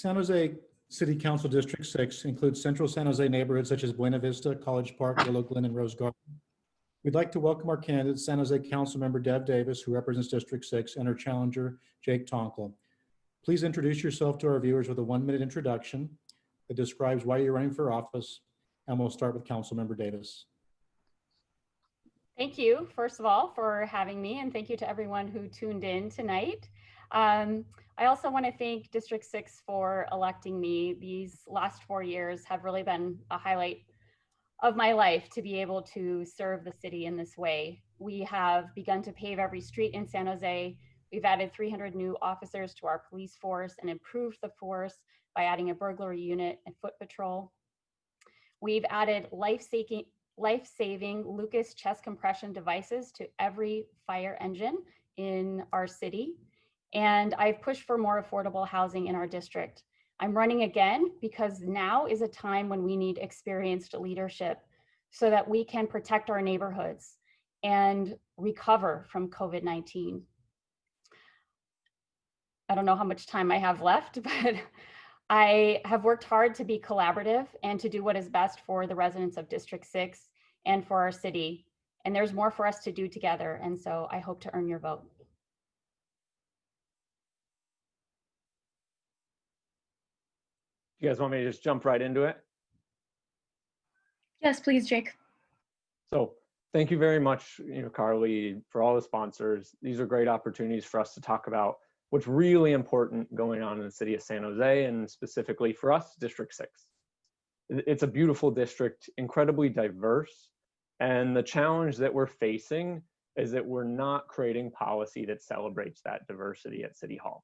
San Jose City Council District 6 includes central San Jose neighborhoods such as Buena Vista, College Park, Willow Glen, and Rose Garden. We'd like to welcome our candidate, San Jose Councilmember Dev Davis, who represents District 6, and her challenger, Jake Tonkel. Please introduce yourself to our viewers with a 1-minute introduction that describes why you're running for office, and we'll start with Councilmember Davis. Thank you, first of all, for having me, and thank you to everyone who tuned in tonight. I also want to thank District 6 for electing me. These last 4 years have really been a highlight of my life to be able to serve the city in this way. We have begun to pave every street in San Jose. We've added 300 new officers to our police force and improved the force by adding a burglary unit and foot patrol. We've added life-saving Lucas chest compression devices to every fire engine in our city. And I've pushed for more affordable housing in our district. I'm running again because now is a time when we need experienced leadership so that we can protect our neighborhoods and recover from COVID-19. I don't know how much time I have left, but I have worked hard to be collaborative and to do what is best for the residents of District 6 and for our city. And there's more for us to do together. And so I hope to earn your vote. You guys want me to just jump right into it? Yes, please, Jake. So thank you very much, Carly, for all the sponsors. These are great opportunities for us to talk about what's really important going on in the city of San Jose, and specifically for us, District 6. It's a beautiful district, incredibly diverse, and the challenge that we're facing is that we're not creating policy that celebrates that diversity at City Hall.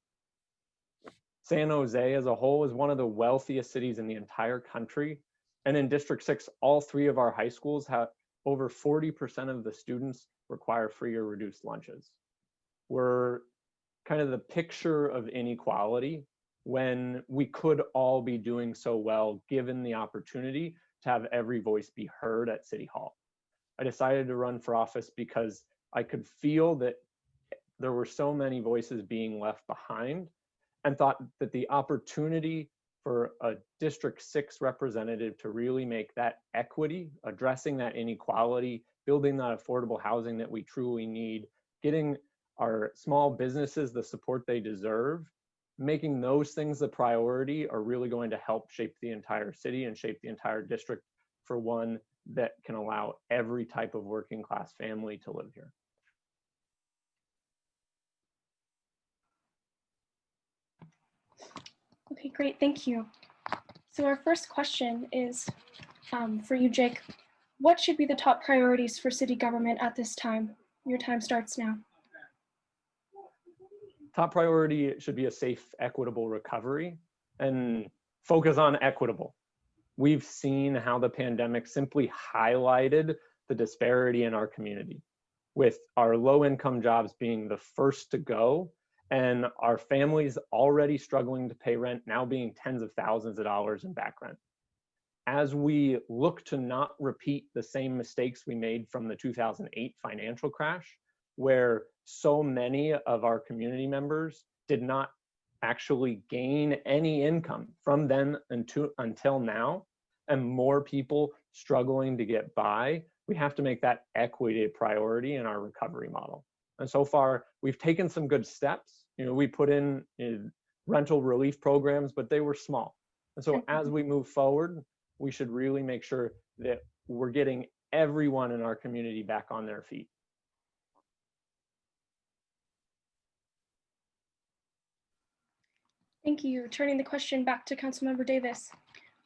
San Jose as a whole is one of the wealthiest cities in the entire country. And in District 6, all 3 of our high schools have over 40% of the students require free or reduced lunches. We're kind of the picture of inequality when we could all be doing so well given the opportunity to have every voice be heard at City Hall. I decided to run for office because I could feel that there were so many voices being left behind, and thought that the opportunity for a District 6 representative to really make that equity, addressing that inequality, building that affordable housing that we truly need, getting our small businesses the support they deserve, making those things the priority are really going to help shape the entire city and shape the entire district for one that can allow every type of working class family to live here. Okay, great, thank you. So our first question is for you, Jake. What should be the top priorities for city government at this time? Your time starts now. Top priority should be a safe, equitable recovery and focus on equitable. We've seen how the pandemic simply highlighted the disparity in our community, with our low-income jobs being the first to go, and our families already struggling to pay rent now being tens of thousands of dollars in back rent. As we look to not repeat the same mistakes we made from the 2008 financial crash, where so many of our community members did not actually gain any income from then until now, and more people struggling to get by, we have to make that equity a priority in our recovery model. And so far, we've taken some good steps. We put in rental relief programs, but they were small. And so as we move forward, we should really make sure that we're getting everyone in our community back on their feet. Thank you. Turning the question back to Councilmember Davis.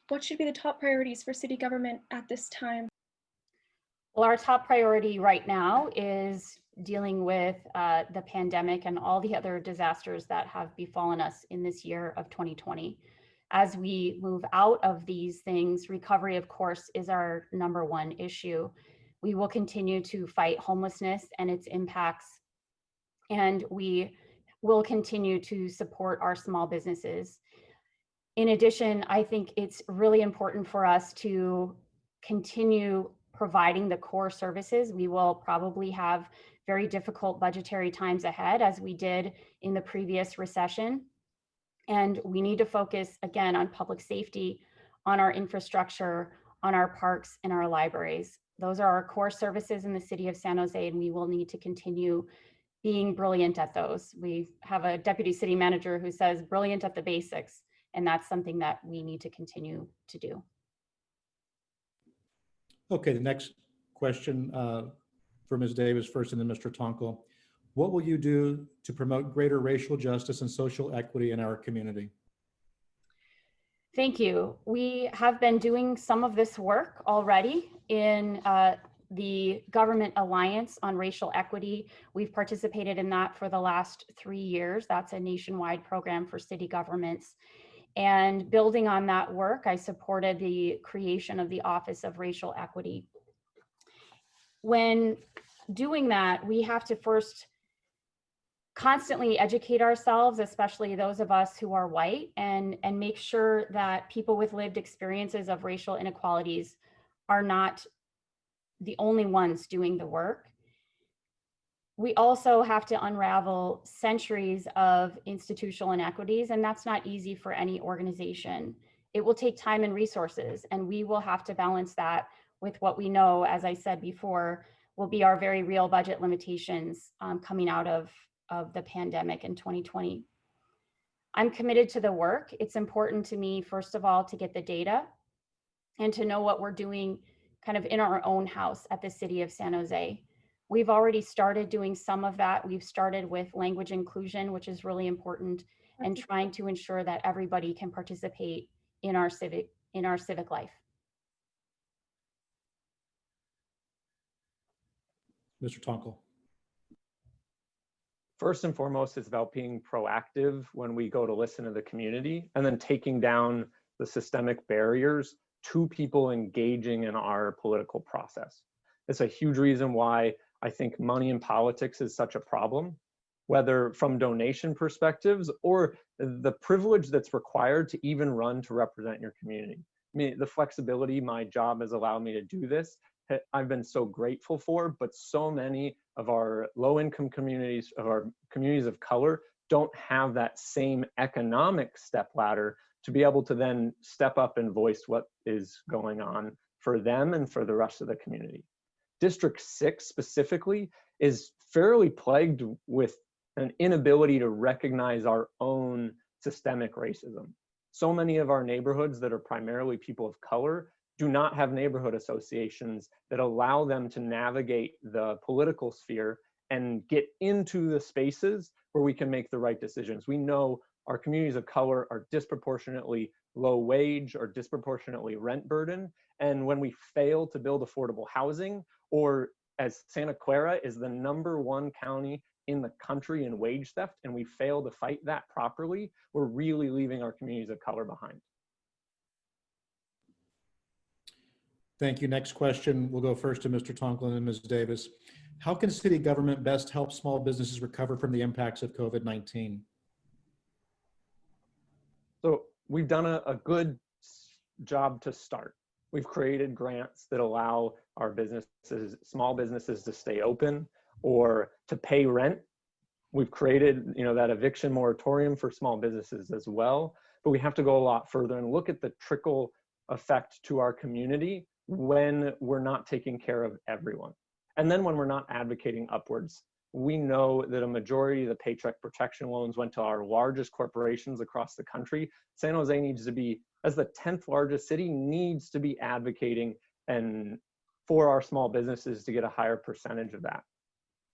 What should be the top priorities for city government at this time? Well, our top priority right now is dealing with the pandemic and all the other disasters that have befallen us in this year of 2020. As we move out of these things, recovery, of course, is our #1 issue. We will continue to fight homelessness and its impacts, and we will continue to support our small businesses. In addition, I think it's really important for us to continue providing the core services. We will probably have very difficult budgetary times ahead, as we did in the previous recession. And we need to focus again on public safety, on our infrastructure, on our parks and our libraries. Those are our core services in the city of San Jose, and we will need to continue being brilliant at those. We have a deputy city manager who says brilliant at the basics, and that's something that we need to continue to do. Okay, the next question for Ms. Davis first, and then Mr. Tonkel. What will you do to promote greater racial justice and social equity in our community? Thank you. We have been doing some of this work already in the Government Alliance on Racial Equity. We've participated in that for the last 3 years. That's a nationwide program for city governments. And building on that work, I supported the creation of the Office of Racial Equity. When doing that, we have to first constantly educate ourselves, especially those of us who are white, and make sure that people with lived experiences of racial inequalities are not the only ones doing the work. We also have to unravel centuries of institutional inequities, and that's not easy for any organization. It will take time and resources, and we will have to balance that with what we know, as I said before, will be our very real budget limitations coming out of the pandemic in 2020. I'm committed to the work. It's important to me, first of all, to get the data and to know what we're doing kind of in our own house at the city of San Jose. We've already started doing some of that. We've started with language inclusion, which is really important, and trying to ensure that everybody can participate in our civic life. Mr. Tonkel. First and foremost, it's about being proactive when we go to listen to the community, and then taking down the systemic barriers to people engaging in our political process. It's a huge reason why I think money in politics is such a problem, whether from donation perspectives or the privilege that's required to even run to represent your community. I mean, the flexibility my job has allowed me to do this, I've been so grateful for, but so many of our low-income communities, of our communities of color, don't have that same economic stepladder to be able to then step up and voice what is going on for them and for the rest of the community. District 6 specifically is fairly plagued with an inability to recognize our own systemic racism. So many of our neighborhoods that are primarily people of color do not have neighborhood associations that allow them to navigate the political sphere and get into the spaces where we can make the right decisions. We know our communities of color are disproportionately low wage or disproportionately rent burden. And when we fail to build affordable housing, or as Santa Clara is the #1 county in the country in wage theft, and we fail to fight that properly, we're really leaving our communities of color behind. Thank you. Next question. We'll go first to Mr. Tonklin and Ms. Davis. How can city government best help small businesses recover from the impacts of COVID-19? So we've done a good job to start. We've created grants that allow our businesses, small businesses, to stay open or to pay rent. We've created, that eviction moratorium for small businesses as well, but we have to go a lot further and look at the trickle effect to our community when we're not taking care of everyone. And then when we're not advocating upwards. We know that a majority of the paycheck protection loans went to our largest corporations across the country. San Jose needs to be, as the 10th largest city, needs to be advocating and for our small businesses to get a higher percentage of that.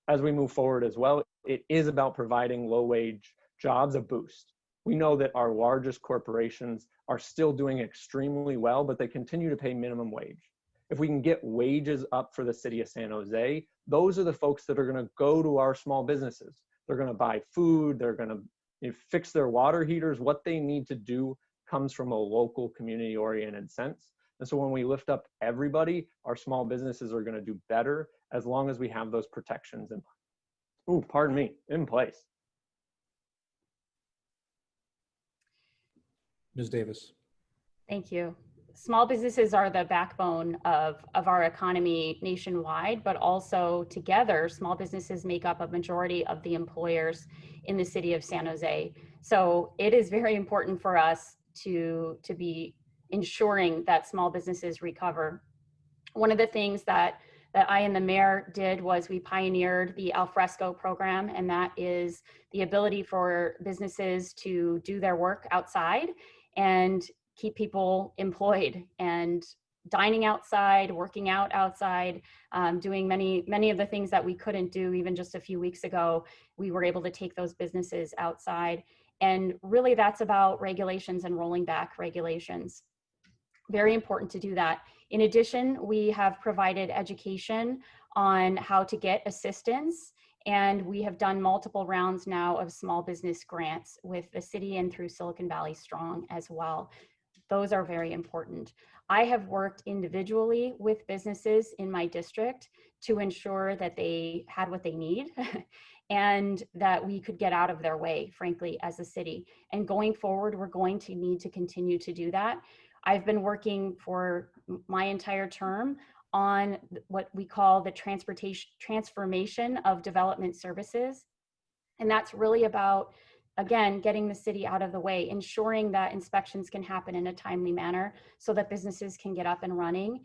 As we move forward as well, it is about providing low wage jobs a boost. We know that our largest corporations are still doing extremely well, but they continue to pay minimum wage. If we can get wages up for the city of San Jose, those are the folks that are going to go to our small businesses. They're going to buy food, they're going to fix their water heaters. What they need to do comes from a local community-oriented sense. And so when we lift up everybody, our small businesses are going to do better as long as we have those protections in place. Ms. Davis. Thank you. small businesses are the backbone of our economy nationwide, but also together, small businesses make up a majority of the employers in the city of San Jose. So it is very important for us to be ensuring that small businesses recover. One of the things that I and the mayor did was we pioneered the Alfresco program, and that is the ability for businesses to do their work outside and keep people employed and dining outside, working out outside, doing many of the things that we couldn't do even just a few weeks ago. We were able to take those businesses outside. And really that's about regulations and rolling back regulations. Very important to do that. In addition, we have provided education on how to get assistance, and we have done multiple rounds now of small business grants with the city and through Silicon Valley Strong as well. Those are very important. I have worked individually with businesses in my district to ensure that they had what they need and that we could get out of their way, frankly, as a city. And going forward, we're going to need to continue to do that. I've been working for my entire term on what we call the transformation of development services. And that's really about, again, getting the city out of the way, ensuring that inspections can happen in a timely manner so that businesses can get up and running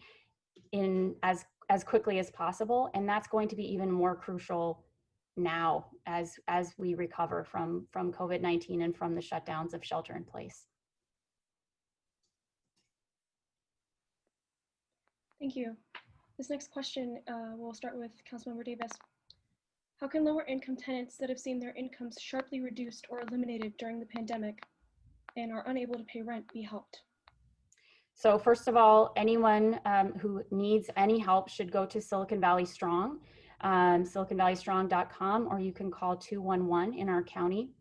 in as quickly as possible. And that's going to be even more crucial now as we recover from COVID-19 and from the shutdowns of shelter in place. Thank you. This next question, we'll start with Councilmember Davis. How can lower income tenants that have seen their incomes sharply reduced or eliminated during the pandemic and are unable to pay rent be helped? So first of all, anyone who needs any help should go to Silicon Valley Strong, siliconvalleystrong.com, or you can call 211 in our county.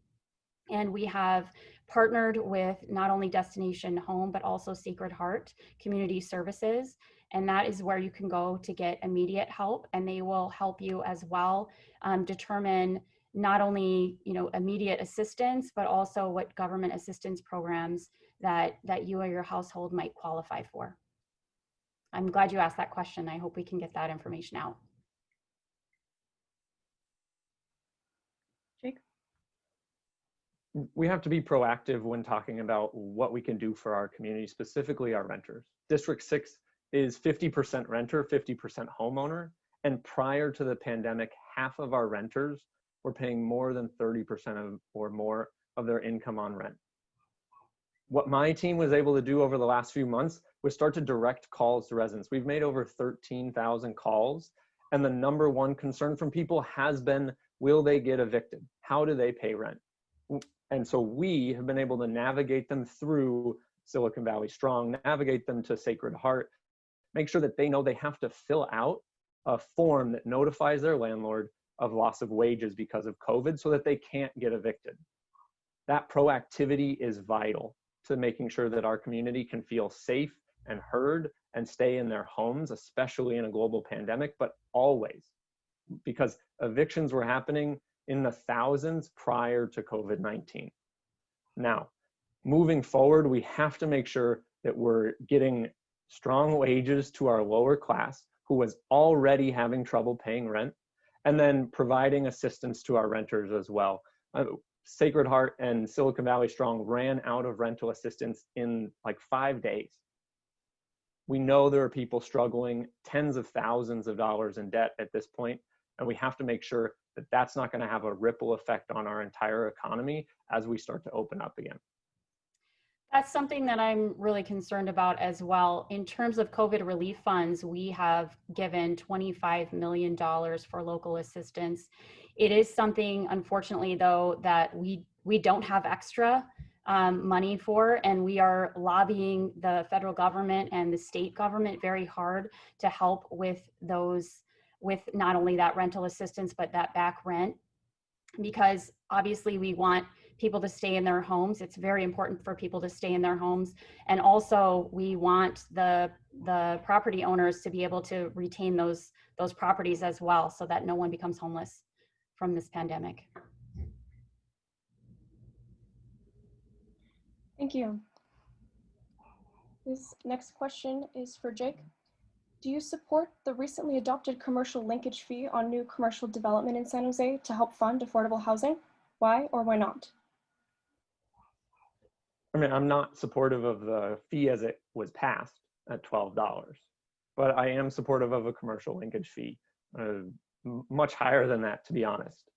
And we have partnered with not only Destination Home, but also Sacred Heart Community Services. And that is where you can go to get immediate help, and they will help you as well determine not only immediate assistance, but also what government assistance programs that you or your household might qualify for. I'm glad you asked that question. I hope we can get that information out. Jake? We have to be proactive when talking about what we can do for our community, specifically our renters. District 6 is 50% renter, 50% homeowner. And prior to the pandemic, half of our renters were paying more than 30% or more of their income on rent. What my team was able to do over the last few months was start to direct calls to residents. We've made over 13,000 calls, and the number one concern from people has been, will they get evicted? How do they pay rent? And so we have been able to navigate them through Silicon Valley Strong, navigate them to Sacred Heart, make sure that they know they have to fill out a form that notifies their landlord of loss of wages because of COVID so that they can't get evicted. That proactivity is vital to making sure that our community can feel safe and heard and stay in their homes, especially in a global pandemic, but always, because evictions were happening in the thousands prior to COVID-19. Now, moving forward, we have to make sure that we're getting strong wages to our lower class who was already having trouble paying rent, and then providing assistance to our renters as well. Sacred Heart and Silicon Valley Strong ran out of rental assistance in like 5 days. We know there are people struggling, tens of thousands of dollars in debt at this point, and we have to make sure that that's not going to have a ripple effect on our entire economy as we start to open up again. That's something that I'm really concerned about as well. In terms of COVID relief funds, we have given $25 million for local assistance. It is something, unfortunately, though, that we don't have extra money for, and we are lobbying the federal government and the state government very hard to help with those, with not only that rental assistance, but that back rent, because obviously we want people to stay in their homes. It's very important for people to stay in their homes. And also we want the property owners to be able to retain those properties as well, so that no one becomes homeless from this pandemic. Thank you. This next question is for Jake. Do you support the recently adopted commercial linkage fee on new commercial development in San Jose to help fund affordable housing? Why or why not? I mean, I'm not supportive of the fee as it was passed at $12, but I am supportive of a commercial linkage fee, much higher than that, to be honest.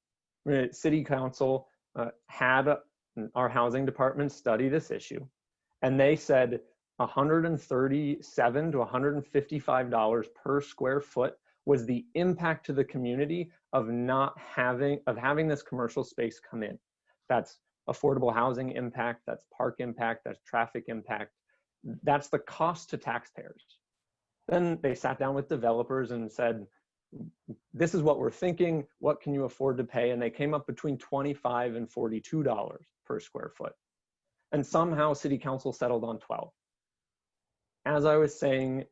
I mean, City Council had our housing department study this issue, and they said $137 to $155 per square foot was the impact to the community of having this commercial space come in. That's affordable housing impact, that's park impact, that's traffic impact. That's the cost to taxpayers. Then they sat down with developers and said, this is what we're thinking, what can you afford to pay? And they came up between $25 and $42 per square foot. And somehow City Council settled on 12. As I was saying,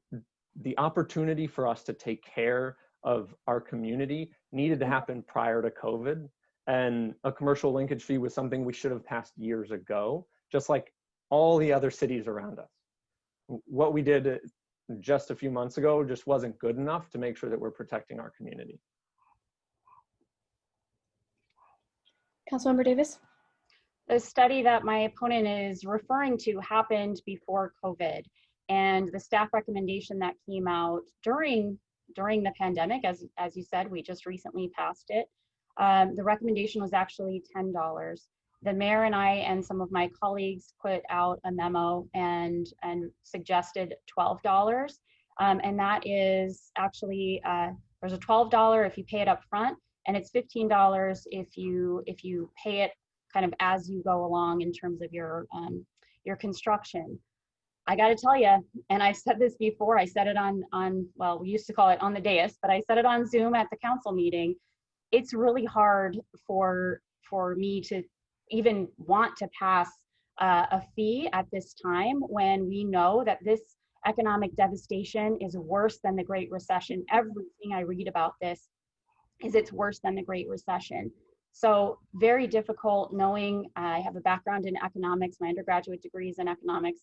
the opportunity for us to take care of our community needed to happen prior to COVID. And a commercial linkage fee was something we should have passed years ago, just like all the other cities around us. What we did just a few months ago just wasn't good enough to make sure that we're protecting our community. Councilmember Davis? The study that my opponent is referring to happened before COVID, and the staff recommendation that came out during the pandemic, as you said, we just recently passed it. The recommendation was actually $10. The mayor and I and some of my colleagues put out a memo and suggested $12. And that is actually, there's a $12 if you pay it up front, and it's $15 if you pay it kind of as you go along in terms of your construction. I got to tell you, and I said this before, I said it on well, we used to call it on the dais, but I said it on Zoom at the council meeting. It's really hard for me to even want to pass a fee at this time when we know that this economic devastation is worse than the Great Recession. Everything I read about this is it's worse than the Great Recession. So very difficult, knowing I have a background in economics, my undergraduate degree is in economics,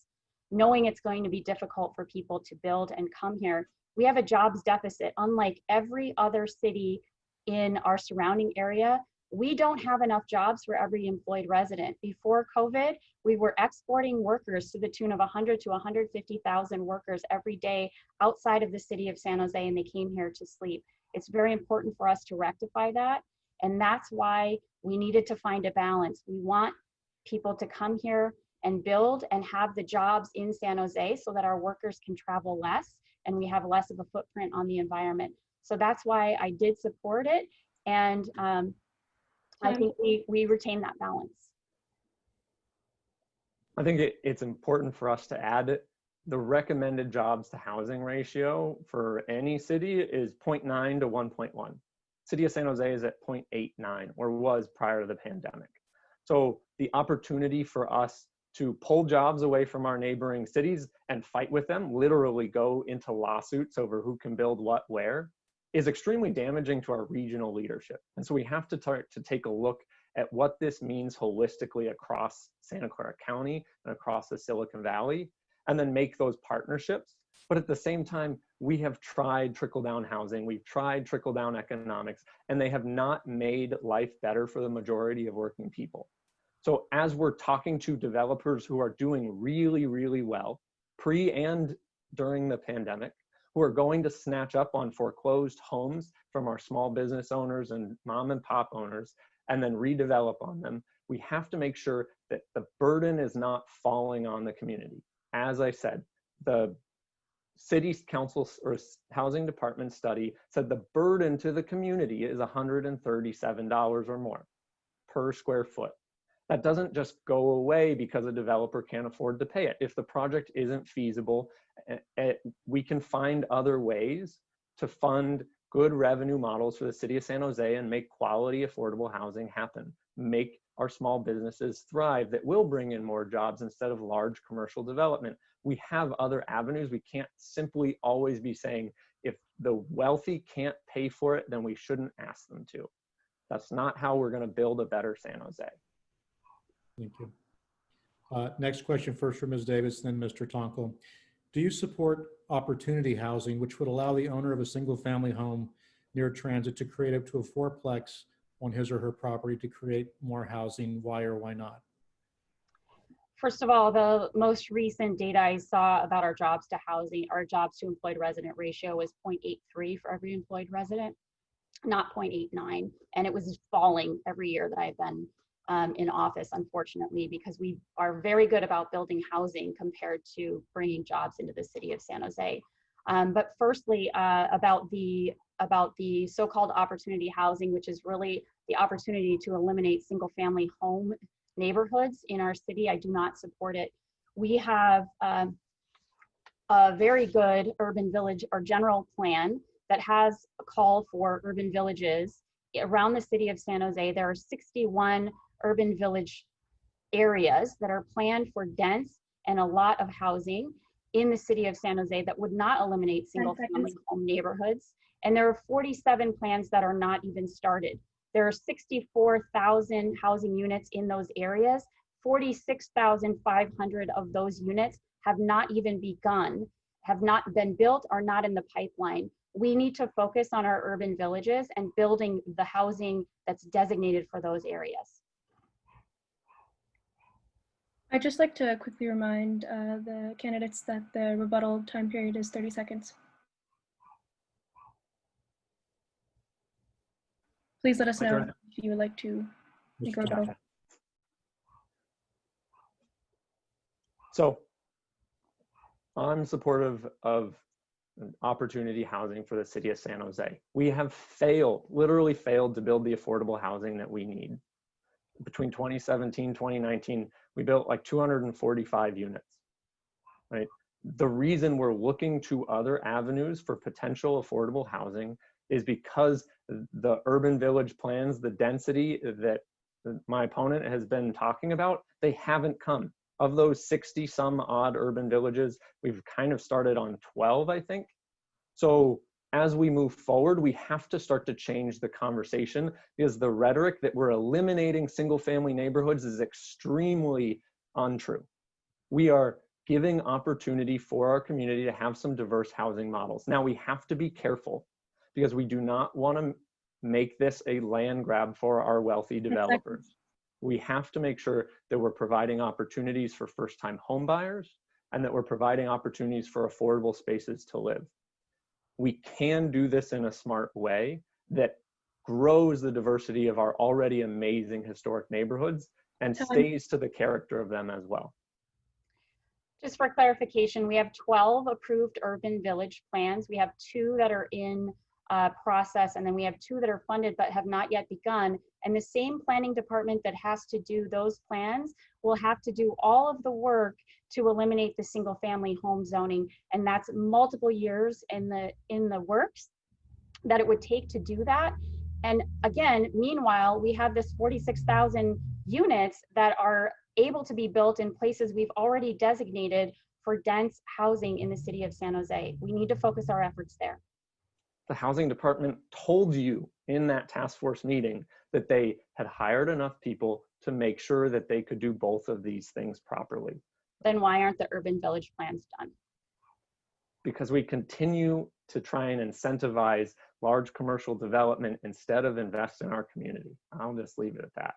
knowing it's going to be difficult for people to build and come here. We have a jobs deficit. Unlike every other city in our surrounding area, we don't have enough jobs for every employed resident. Before COVID, we were exporting workers to the tune of 100 to 150,000 workers every day outside of the city of San Jose, and they came here to sleep. It's very important for us to rectify that. And that's why we needed to find a balance. We want people to come here and build and have the jobs in San Jose so that our workers can travel less and we have less of a footprint on the environment. So that's why I did support it. And I think we retain that balance. I think it's important for us to add the recommended jobs to housing ratio for any city is 0.9 to 1.1. City of San Jose is at 0.89, or was prior to the pandemic. So the opportunity for us to pull jobs away from our neighboring cities and fight with them, literally go into lawsuits over who can build what where, is extremely damaging to our regional leadership. And so we have to take a look at what this means holistically across Santa Clara County and across the Silicon Valley, and then make those partnerships. But at the same time, we have tried trickle-down housing, we've tried trickle-down economics, and they have not made life better for the majority of working people. So as we're talking to developers who are doing really, really well, pre and during the pandemic, who are going to snatch up on foreclosed homes from our small business owners and mom and pop owners, and then redevelop on them, we have to make sure that the burden is not falling on the community. As I said, the City Council or Housing Department study said the burden to the community is $137 or more per square foot. That doesn't just go away because a developer can't afford to pay it. If the project isn't feasible, we can find other ways to fund good revenue models for the city of San Jose and make quality, affordable housing happen. Make our small businesses thrive that will bring in more jobs instead of large commercial development. We have other avenues. We can't simply always be saying, if the wealthy can't pay for it, then we shouldn't ask them to. That's not how we're going to build a better San Jose. Thank you. Next question first from Ms. Davis, then Mr. Tonkel. Do you support opportunity housing, which would allow the owner of a single family home near transit to create up to a fourplex on his or her property to create more housing? Why or why not? First of all, the most recent data I saw about our jobs to housing, our jobs to employed resident ratio was 0.83 for every employed resident, not 0.89. And it was falling every year that I've been in office, unfortunately, because we are very good about building housing compared to bringing jobs into the city of San Jose. But firstly, about the so-called opportunity housing, which is really the opportunity to eliminate single-family home neighborhoods in our city. I do not support it. We have a very good urban village or general plan that has a call for urban villages around the city of San Jose. There are 61 urban village areas that are planned for dense and a lot of housing in the city of San Jose that would not eliminate single family home neighborhoods. And there are 47 plans that are not even started. There are 64,000 housing units in those areas. 46,500 of those units have not even begun, have not been built, are not in the pipeline. We need to focus on our urban villages and building the housing that's designated for those areas. I'd just like to quickly remind the candidates that the rebuttal time period is 30 seconds. Please let us know if you would like to make a rebuttal. So I'm supportive of opportunity housing for the city of San Jose. We have failed, literally failed to build the affordable housing that we need. Between 2017, 2019, we built like 245 units, right? The reason we're looking to other avenues for potential affordable housing is because the urban village plans, the density that my opponent has been talking about, they haven't come. Of those 60 some odd urban villages, we've kind of started on 12, I think. So as we move forward, we have to start to change the conversation, because the rhetoric that we're eliminating single family neighborhoods is extremely untrue. We are giving opportunity for our community to have some diverse housing models. Now we have to be careful, because we do not want to make this a land grab for our wealthy developers. We have to make sure that we're providing opportunities for first-time home buyers and that we're providing opportunities for affordable spaces to live. We can do this in a smart way that grows the diversity of our already amazing historic neighborhoods and stays to the character of them as well. Just for clarification, we have 12 approved urban village plans. We have 2 that are in process, and then we have 2 that are funded but have not yet begun. And the same planning department that has to do those plans will have to do all of the work to eliminate the single family home zoning. And that's multiple years in the works that it would take to do that. And again, meanwhile, we have this 46,000 units that are able to be built in places we've already designated for dense housing in the city of San Jose. We need to focus our efforts there. The housing department told you in that task force meeting that they had hired enough people to make sure that they could do both of these things properly. Then why aren't the urban village plans done? Because we continue to try and incentivize large commercial development instead of invest in our community. I'll just leave it at that.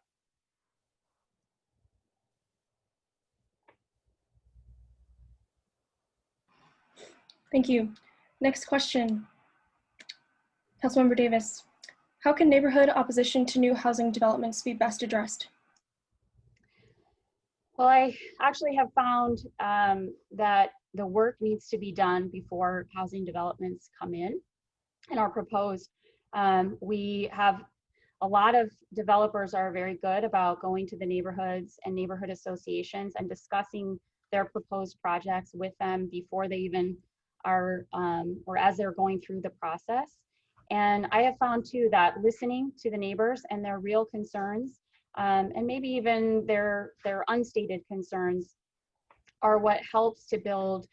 Thank you. Next question. Councilmember Davis, how can neighborhood opposition to new housing developments be best addressed? Well, I actually have found that the work needs to be done before housing developments come in and are proposed. We have a lot of developers are very good about going to the neighborhoods and neighborhood associations and discussing their proposed projects with them before they even are, or as they're going through the process. And I have found too that listening to the neighbors and their real concerns, and maybe even their unstated concerns, are what helps to build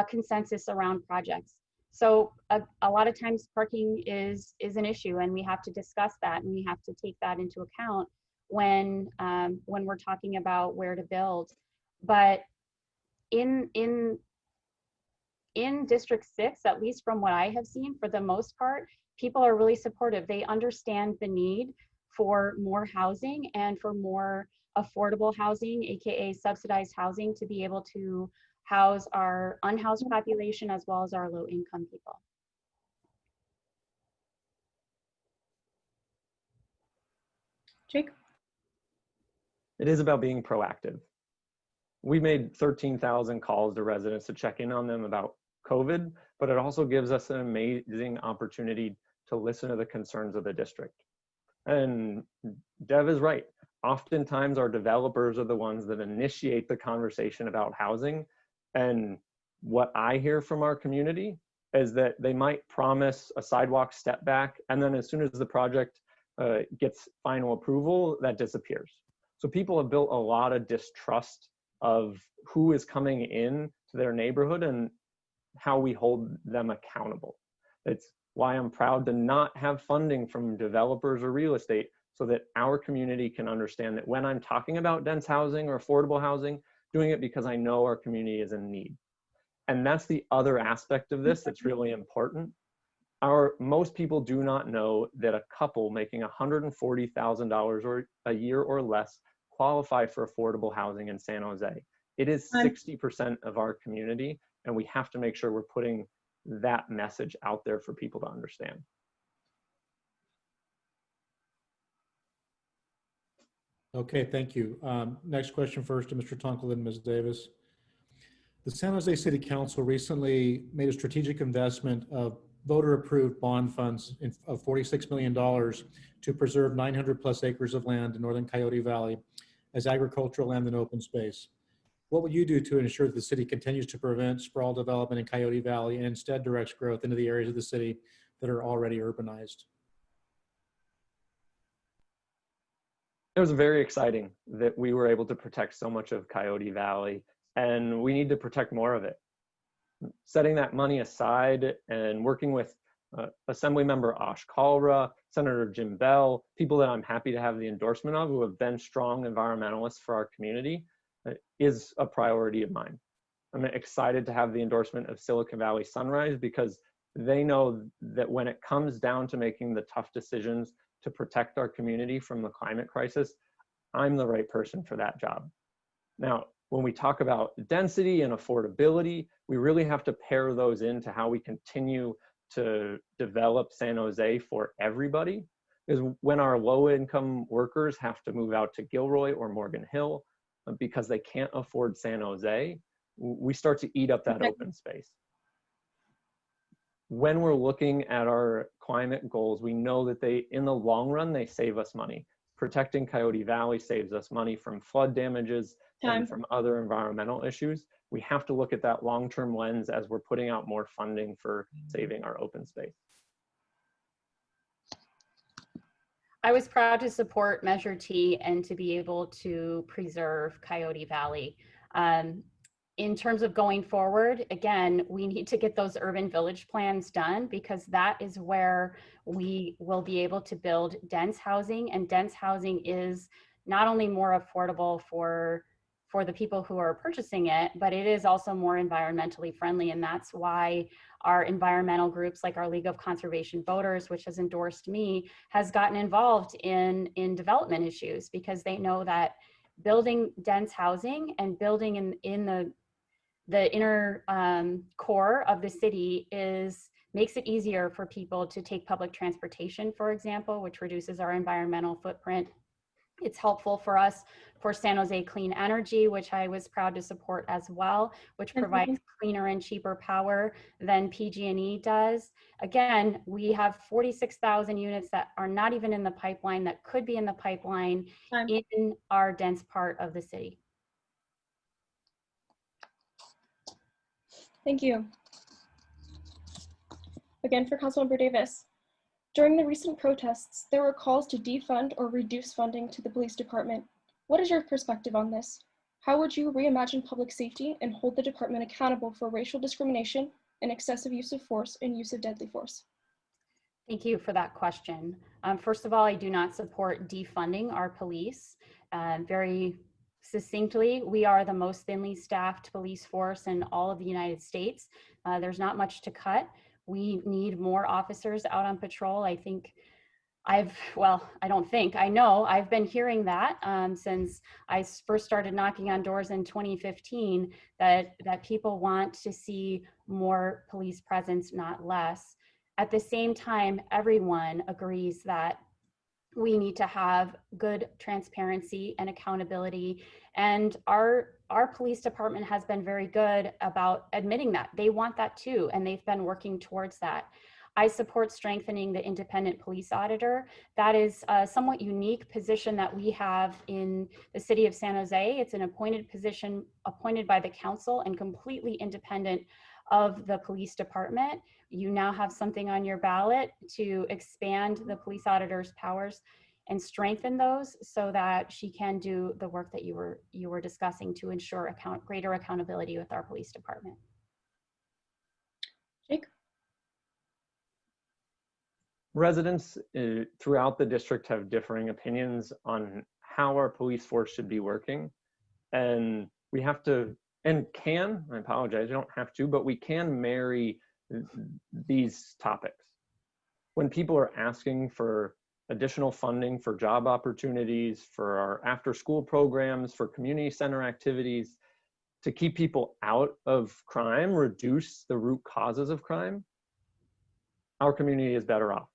consensus around projects. So a lot of times parking is an issue, and we have to discuss that, and we have to take that into account when we're talking about where to build. But in in District 6, at least from what I have seen, for the most part, people are really supportive. They understand the need for more housing and for more affordable housing, AKA subsidized housing, to be able to house our unhoused population as well as our low-income people. Jake? It is about being proactive. We made 13,000 calls to residents to check in on them about COVID, but it also gives us an amazing opportunity to listen to the concerns of the district. And Dev is right. Oftentimes our developers are the ones that initiate the conversation about housing. And what I hear from our community is that they might promise a sidewalk step back, and then as soon as the project gets final approval, that disappears. So people have built a lot of distrust of who is coming in to their neighborhood and how we hold them accountable. It's why I'm proud to not have funding from developers or real estate, so that our community can understand that when I'm talking about dense housing or affordable housing, doing it because I know our community is in need. And that's the other aspect of this that's really important. Most people do not know that a couple making $140,000 a year or less qualify for affordable housing in San Jose. It is 60% of our community, and we have to make sure we're putting that message out there for people to understand. Okay, thank you. Next question first to Mr. Tonkel and Ms. Davis. The San Jose City Council recently made a strategic investment of voter-approved bond funds of $46 million to preserve 900 plus acres of land in northern Coyote Valley as agricultural land and open space. What will you do to ensure that the city continues to prevent sprawl development in Coyote Valley and instead directs growth into the areas of the city that are already urbanized? It was very exciting that we were able to protect so much of Coyote Valley, and we need to protect more of it. Setting that money aside and working with Assemblymember Ash Kalra, Senator Jim Bell, people that I'm happy to have the endorsement of who have been strong environmentalists for our community, is a priority of mine. I'm excited to have the endorsement of Silicon Valley Sunrise because they know that when it comes down to making the tough decisions to protect our community from the climate crisis, I'm the right person for that job. Now, when we talk about density and affordability, we really have to pair those into how we continue to develop San Jose for everybody. Is when our low-income workers have to move out to Gilroy or Morgan Hill because they can't afford San Jose, we start to eat up that open space. When we're looking at our climate goals, we know that in the long run, they save us money. Protecting Coyote Valley saves us money from flood damages and from other environmental issues. We have to look at that long-term lens as we're putting out more funding for saving our open space. I was proud to support Measure T and to be able to preserve Coyote Valley. In terms of going forward, again, we need to get those urban village plans done because that is where we will be able to build dense housing, and dense housing is not only more affordable for the people who are purchasing it, but it is also more environmentally friendly. And that's why our environmental groups like our League of Conservation Voters, which has endorsed me, has gotten involved in development issues because they know that building dense housing and building in the inner core of the city makes it easier for people to take public transportation, for example, which reduces our environmental footprint. It's helpful for us for San Jose Clean Energy, which I was proud to support as well, which provides cleaner and cheaper power than PG&E does. Again, we have 46,000 units that are not even in the pipeline that could be in the pipeline in our dense part of the city. Thank you. Again, for Councilmember Davis. During the recent protests, there were calls to defund or reduce funding to the police department. What is your perspective on this? How would you reimagine public safety and hold the department accountable for racial discrimination and excessive use of force and use of deadly force? Thank you for that question. First of all, I do not support defunding our police. Very succinctly, we are the most thinly staffed police force in all of the United States. There's not much to cut. We need more officers out on patrol. I think I know I've been hearing that since I first started knocking on doors in 2015, that people want to see more police presence, not less. At the same time, everyone agrees that we need to have good transparency and accountability. And our police department has been very good about admitting that. They want that too, and they've been working towards that. I support strengthening the independent police auditor. That is a somewhat unique position that we have in the city of San Jose. It's an appointed position appointed by the council and completely independent of the police department. You now have something on your ballot to expand the police auditor's powers and strengthen those so that she can do the work that you were discussing to ensure greater accountability with our police department. Jake? Residents throughout the district have differing opinions on how our police force should be working. And we have to, I apologize, you don't have to, but we can marry these topics. When people are asking for additional funding for job opportunities, for our after-school programs, for community center activities, to keep people out of crime, reduce the root causes of crime, our community is better off.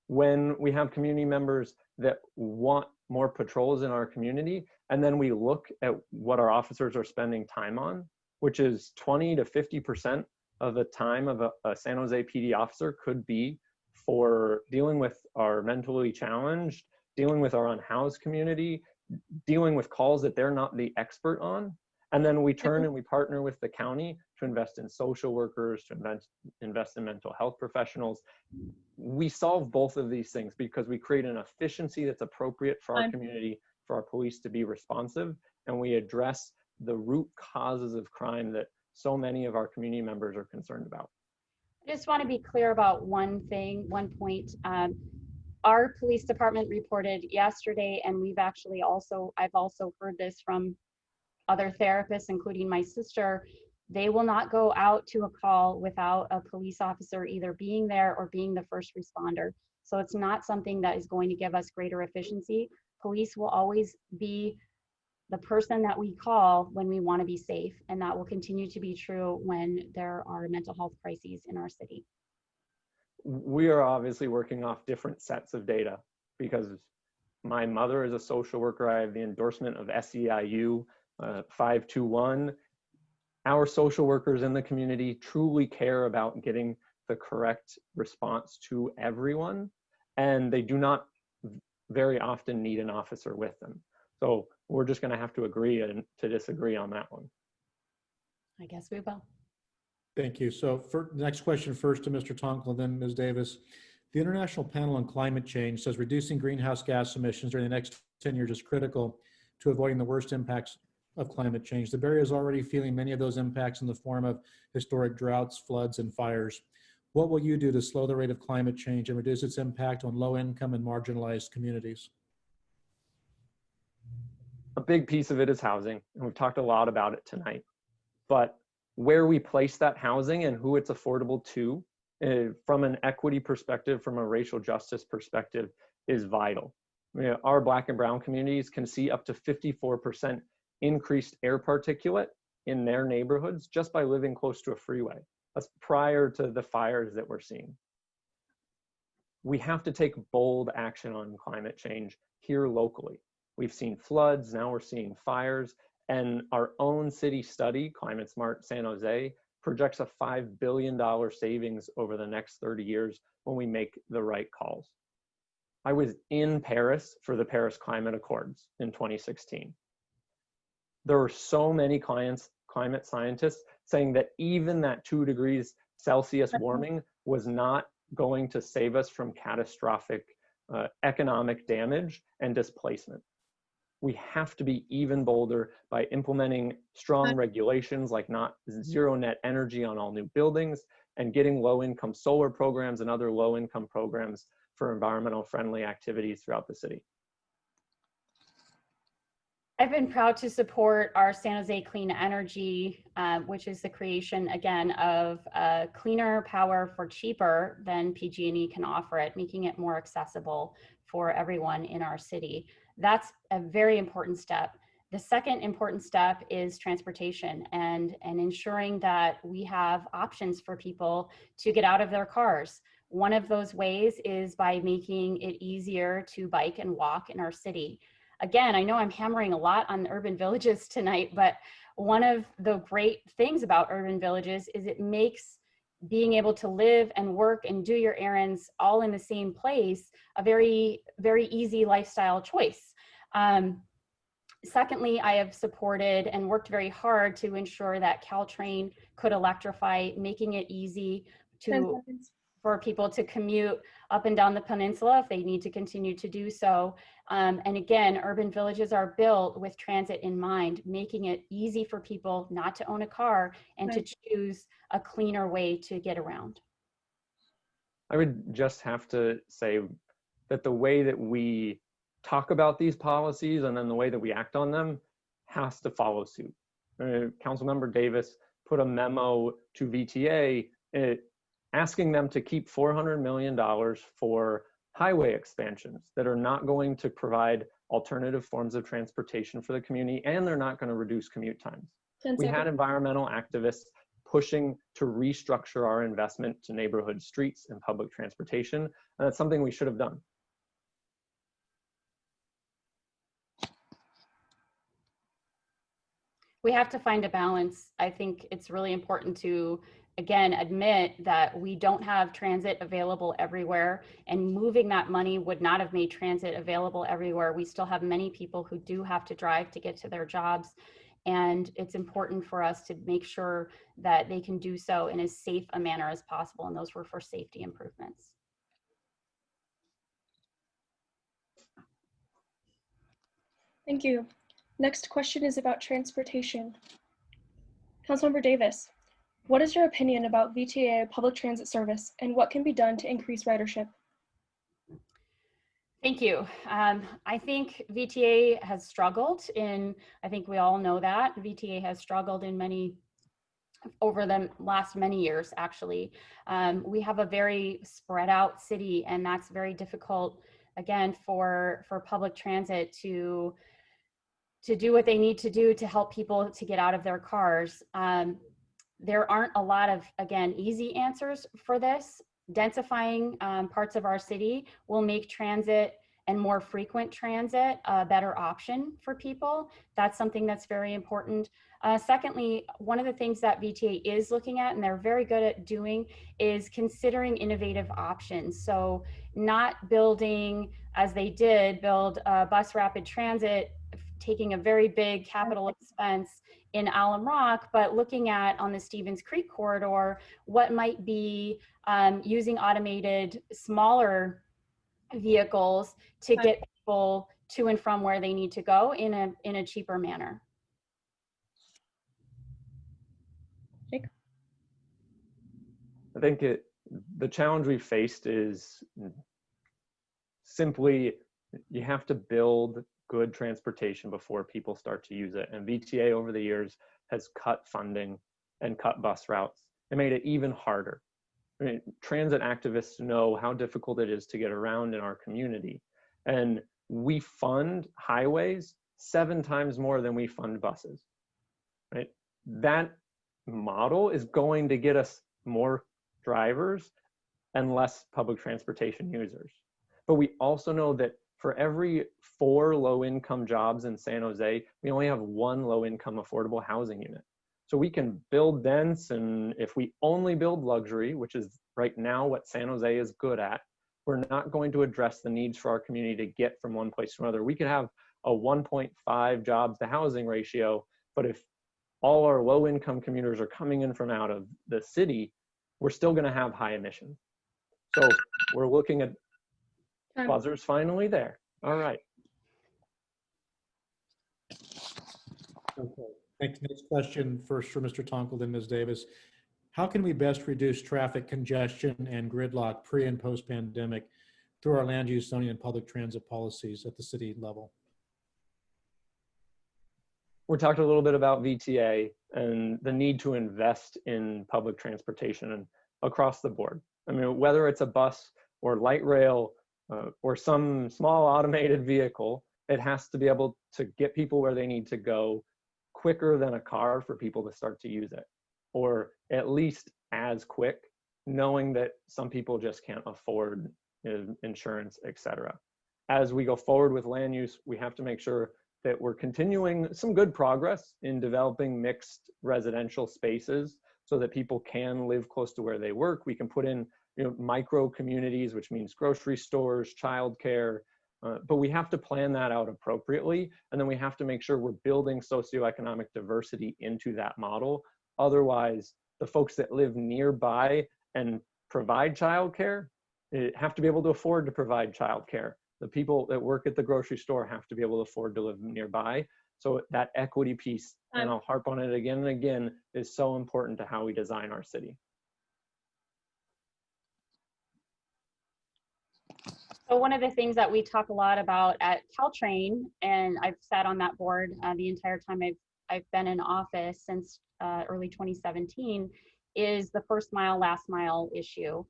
When we have community members that want more patrols in our community, and then we look at what our officers are spending time on, which is 20 to 50% of the time of a San Jose PD officer could be for dealing with our mentally challenged, dealing with our unhoused community, dealing with calls that they're not the expert on. And then we turn and we partner with the county to invest in social workers, to invest in mental health professionals. We solve both of these things because we create an efficiency that's appropriate for our community, for our police to be responsive, and we address the root causes of crime that so many of our community members are concerned about. I just want to be clear about one point. Our police department reported yesterday, and I've also heard this from other therapists, including my sister, they will not go out to a call without a police officer either being there or being the first responder. So it's not something that is going to give us greater efficiency. Police will always be the person that we call when we want to be safe, and that will continue to be true when there are mental health crises in our city. We are obviously working off different sets of data because my mother is a social worker. I have the endorsement of SEIU 521. Our social workers in the community truly care about getting the correct response to everyone, and they do not very often need an officer with them. So we're just going to have to agree to disagree on that one. I guess we will. Thank you. So for the next question, first to Mr. Tonkel, then Ms. Davis. The International Panel on Climate Change says reducing greenhouse gas emissions during the next 10 years is critical to avoiding the worst impacts of climate change. The Bay Area is already feeling many of those impacts in the form of historic droughts, floods, and fires. What will you do to slow the rate of climate change and reduce its impact on low-income and marginalized communities? A big piece of it is housing, and we've talked a lot about it tonight. But where we place that housing and who it's affordable to, from an equity perspective, from a racial justice perspective, is vital. Our Black and Brown communities can see up to 54% increased air particulate in their neighborhoods just by living close to a freeway. That's prior to the fires that we're seeing. We have to take bold action on climate change here locally. We've seen floods, now we're seeing fires, and our own city study, Climate Smart San Jose, projects a $5 billion savings over the next 30 years when we make the right calls. I was in Paris for the Paris Climate Accords in 2016. There were so many climate scientists saying that even that 2 degrees Celsius warming was not going to save us from catastrophic economic damage and displacement. We have to be even bolder by implementing strong regulations like not zero net energy on all new buildings and getting low-income solar programs and other low-income programs for environmental friendly activities throughout the city. I've been proud to support our San Jose Clean Energy, which is the creation, again, of cleaner power for cheaper than PG&E can offer it, making it more accessible for everyone in our city. That's a very important step. The second important step is transportation and ensuring that we have options for people to get out of their cars. One of those ways is by making it easier to bike and walk in our city. Again, I know I'm hammering a lot on urban villages tonight, but one of the great things about urban villages is it makes being able to live and work and do your errands all in the same place a very, very easy lifestyle choice. Secondly, I have supported and worked very hard to ensure that Caltrain could electrify, making it easy for people to commute up and down the peninsula if they need to continue to do so. And again, urban villages are built with transit in mind, making it easy for people not to own a car and to choose a cleaner way to get around. I would just have to say that the way that we talk about these policies and then the way that we act on them has to follow suit. Councilmember Davis put a memo to VTA asking them to keep $400 million for highway expansions that are not going to provide alternative forms of transportation for the community, and they're not going to reduce commute times. We had environmental activists pushing to restructure our investment to neighborhood streets and public transportation, and that's something we should have done. We have to find a balance. I think it's really important to, again, admit that we don't have transit available everywhere, and moving that money would not have made transit available everywhere. We still have many people who do have to drive to get to their jobs, and it's important for us to make sure that they can do so in as safe a manner as possible, and those were for safety improvements. Thank you. Next question is about transportation. Councilmember Davis, what is your opinion about VTA public transit service and what can be done to increase ridership? Thank you. I think VTA has struggled I think we all know that. VTA has struggled over the last many years, actually. We have a very spread out city, and that's very difficult, again, for public transit to do what they need to do to help people to get out of their cars. There aren't a lot of, again, easy answers for this. Densifying parts of our city will make transit and more frequent transit a better option for people. That's something that's very important. Secondly, one of the things that VTA is looking at, and they're very good at doing, is considering innovative options. So not building, as they did, build bus rapid transit, taking a very big capital expense in Alum Rock, but looking at, on the Stevens Creek corridor, what might be using automated, smaller vehicles to get people to and from where they need to go in a cheaper manner. I think the challenge we faced is simply you have to build good transportation before people start to use it. And VTA over the years has cut funding and cut bus routes. It made it even harder. I mean, transit activists know how difficult it is to get around in our community. And we fund highways 7 times more than we fund buses, right? That model is going to get us more drivers and less public transportation users. But we also know that for every 4 low-income jobs in San Jose, we only have 1 low-income affordable housing unit. So we can build dense, and if we only build luxury, which is right now what San Jose is good at, we're not going to address the needs for our community to get from one place to another. We could have a 1.5 jobs to housing ratio, but if all our low-income commuters are coming in from out of the city, we're still going to have high emissions. So we're looking at buzzers finally there. All right. Okay. Next question, first for Mr. Tonkel, then Ms. Davis. How can we best reduce traffic congestion and gridlock pre and post pandemic through our land use, zoning, and public transit policies at the city level? we talked a little bit about VTA and the need to invest in public transportation and across the board. I mean, whether it's a bus or light rail or some small automated vehicle, it has to be able to get people where they need to go quicker than a car for people to start to use it, or at least as quick, knowing that some people just can't afford insurance, etc. As we go forward with land use, we have to make sure that we're continuing some good progress in developing mixed residential spaces so that people can live close to where they work. We can put in micro communities, which means grocery stores, childcare, but we have to plan that out appropriately. And then we have to make sure we're building socioeconomic diversity into that model. Otherwise, the folks that live nearby and provide childcare have to be able to afford to provide childcare. The people that work at the grocery store have to be able to afford to live nearby. So that equity piece, and I'll harp on it again and again, is so important to how we design our city. So one of the things that we talk a lot about at Caltrain, and I've sat on that board the entire time I've been in office since early 2017, is the first mile, last mile issue.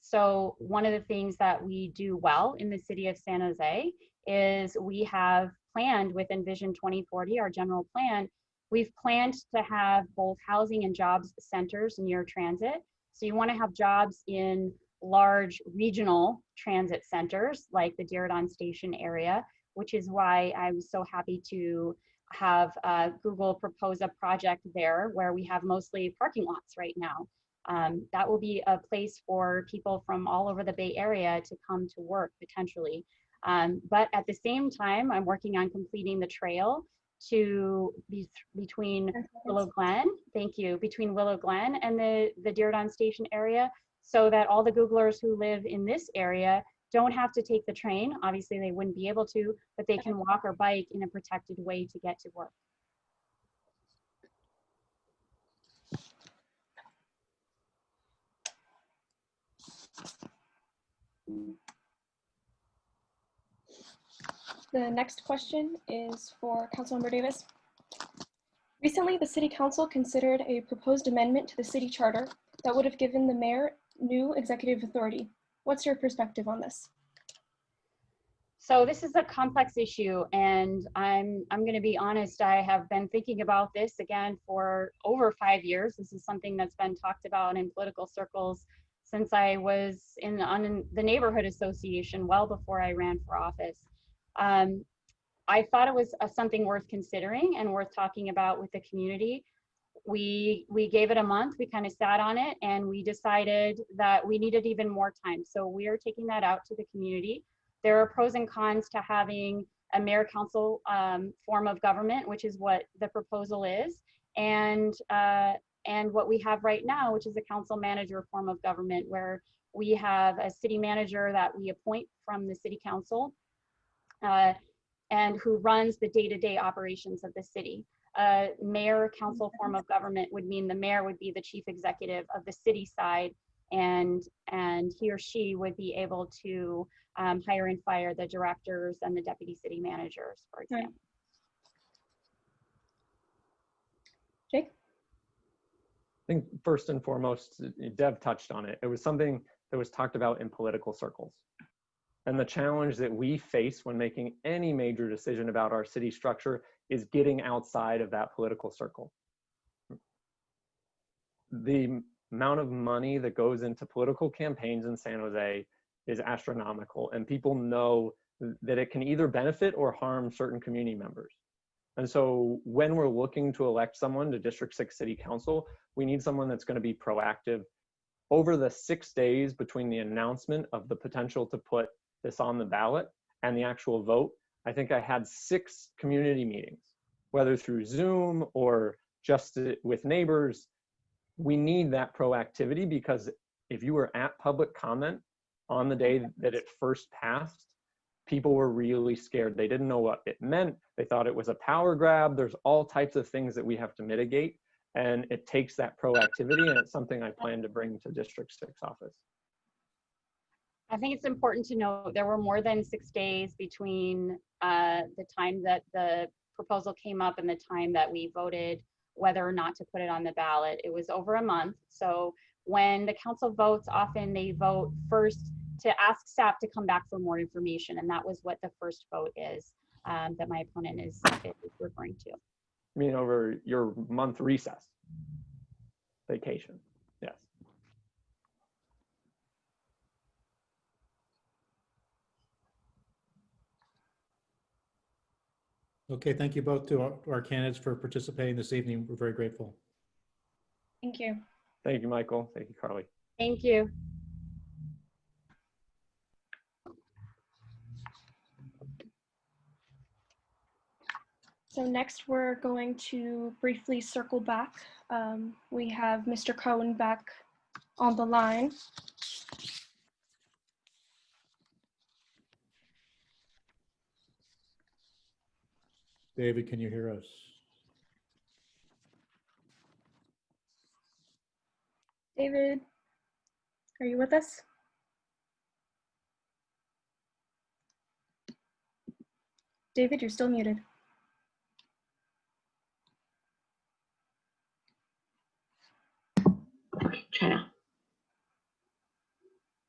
So one of the things that we do well in the city of San Jose is we have planned with Envision 2040, our general plan, we've planned to have both housing and jobs centers near transit. So you want to have jobs in large regional transit centers like the Diridon Station area, which is why I was so happy to have Google propose a project there where we have mostly parking lots right now. That will be a place for people from all over the Bay Area to come to work potentially. But at the same time, I'm working on completing the trail to between Willow Glen, thank you, between Willow Glen and the Diridon Station area, so that all the Googlers who live in this area don't have to take the train. Obviously they wouldn't be able to, but they can walk or bike in a protected way to get to work. The next question is for Councilmember Davis. Recently, the City Council considered a proposed amendment to the city charter that would have given the mayor new executive authority. What's your perspective on this? So this is a complex issue, and I'm going to be honest, I have been thinking about this again for over 5 years. This is something that's been talked about in political circles since I was on the neighborhood association well before I ran for office. I thought it was something worth considering and worth talking about with the community. We gave it a month, we kind of sat on it, and we decided that we needed even more time. So we are taking that out to the community. There are pros and cons to having a mayor council form of government, which is what the proposal is, and what we have right now, which is a council manager form of government, where we have a city manager that we appoint from the city council, and who runs the day-to-day operations of the city. Mayor council form of government would mean the mayor would be the chief executive of the city side, and he or she would be able to hire and fire the directors and the deputy city managers, for example. Jake? I think first and foremost, Dev touched on it. It was something that was talked about in political circles. And the challenge that we face when making any major decision about our city structure is getting outside of that political circle. The amount of money that goes into political campaigns in San Jose is astronomical, and people know that it can either benefit or harm certain community members. And so when we're looking to elect someone to District 6 City Council, we need someone that's going to be proactive. Over the 6 days between the announcement of the potential to put this on the ballot and the actual vote, I think I had 6 community meetings, whether through Zoom or just with neighbors. We need that proactivity, because if you were at public comment on the day that it first passed, people were really scared. They didn't know what it meant. They thought it was a power grab. There's all types of things that we have to mitigate, and it takes that proactivity, and it's something I plan to bring to District 6 office. I think it's important to note there were more than 6 days between the time that the proposal came up and the time that we voted whether or not to put it on the ballot, it was over a month. So when the council votes, often they vote first to ask staff to come back for more information. And that was what the first vote is that my opponent is referring to. I mean, over your month recess, vacation, yes. Okay, thank you both to our candidates for participating this evening. We're very grateful. Thank you. Thank you, Michael. Thank you, Carly. Thank you. So next we're going to briefly circle back. We have Mr. Cohen back on the line. David, can you hear us? David, are you with us? David, you're still muted. China.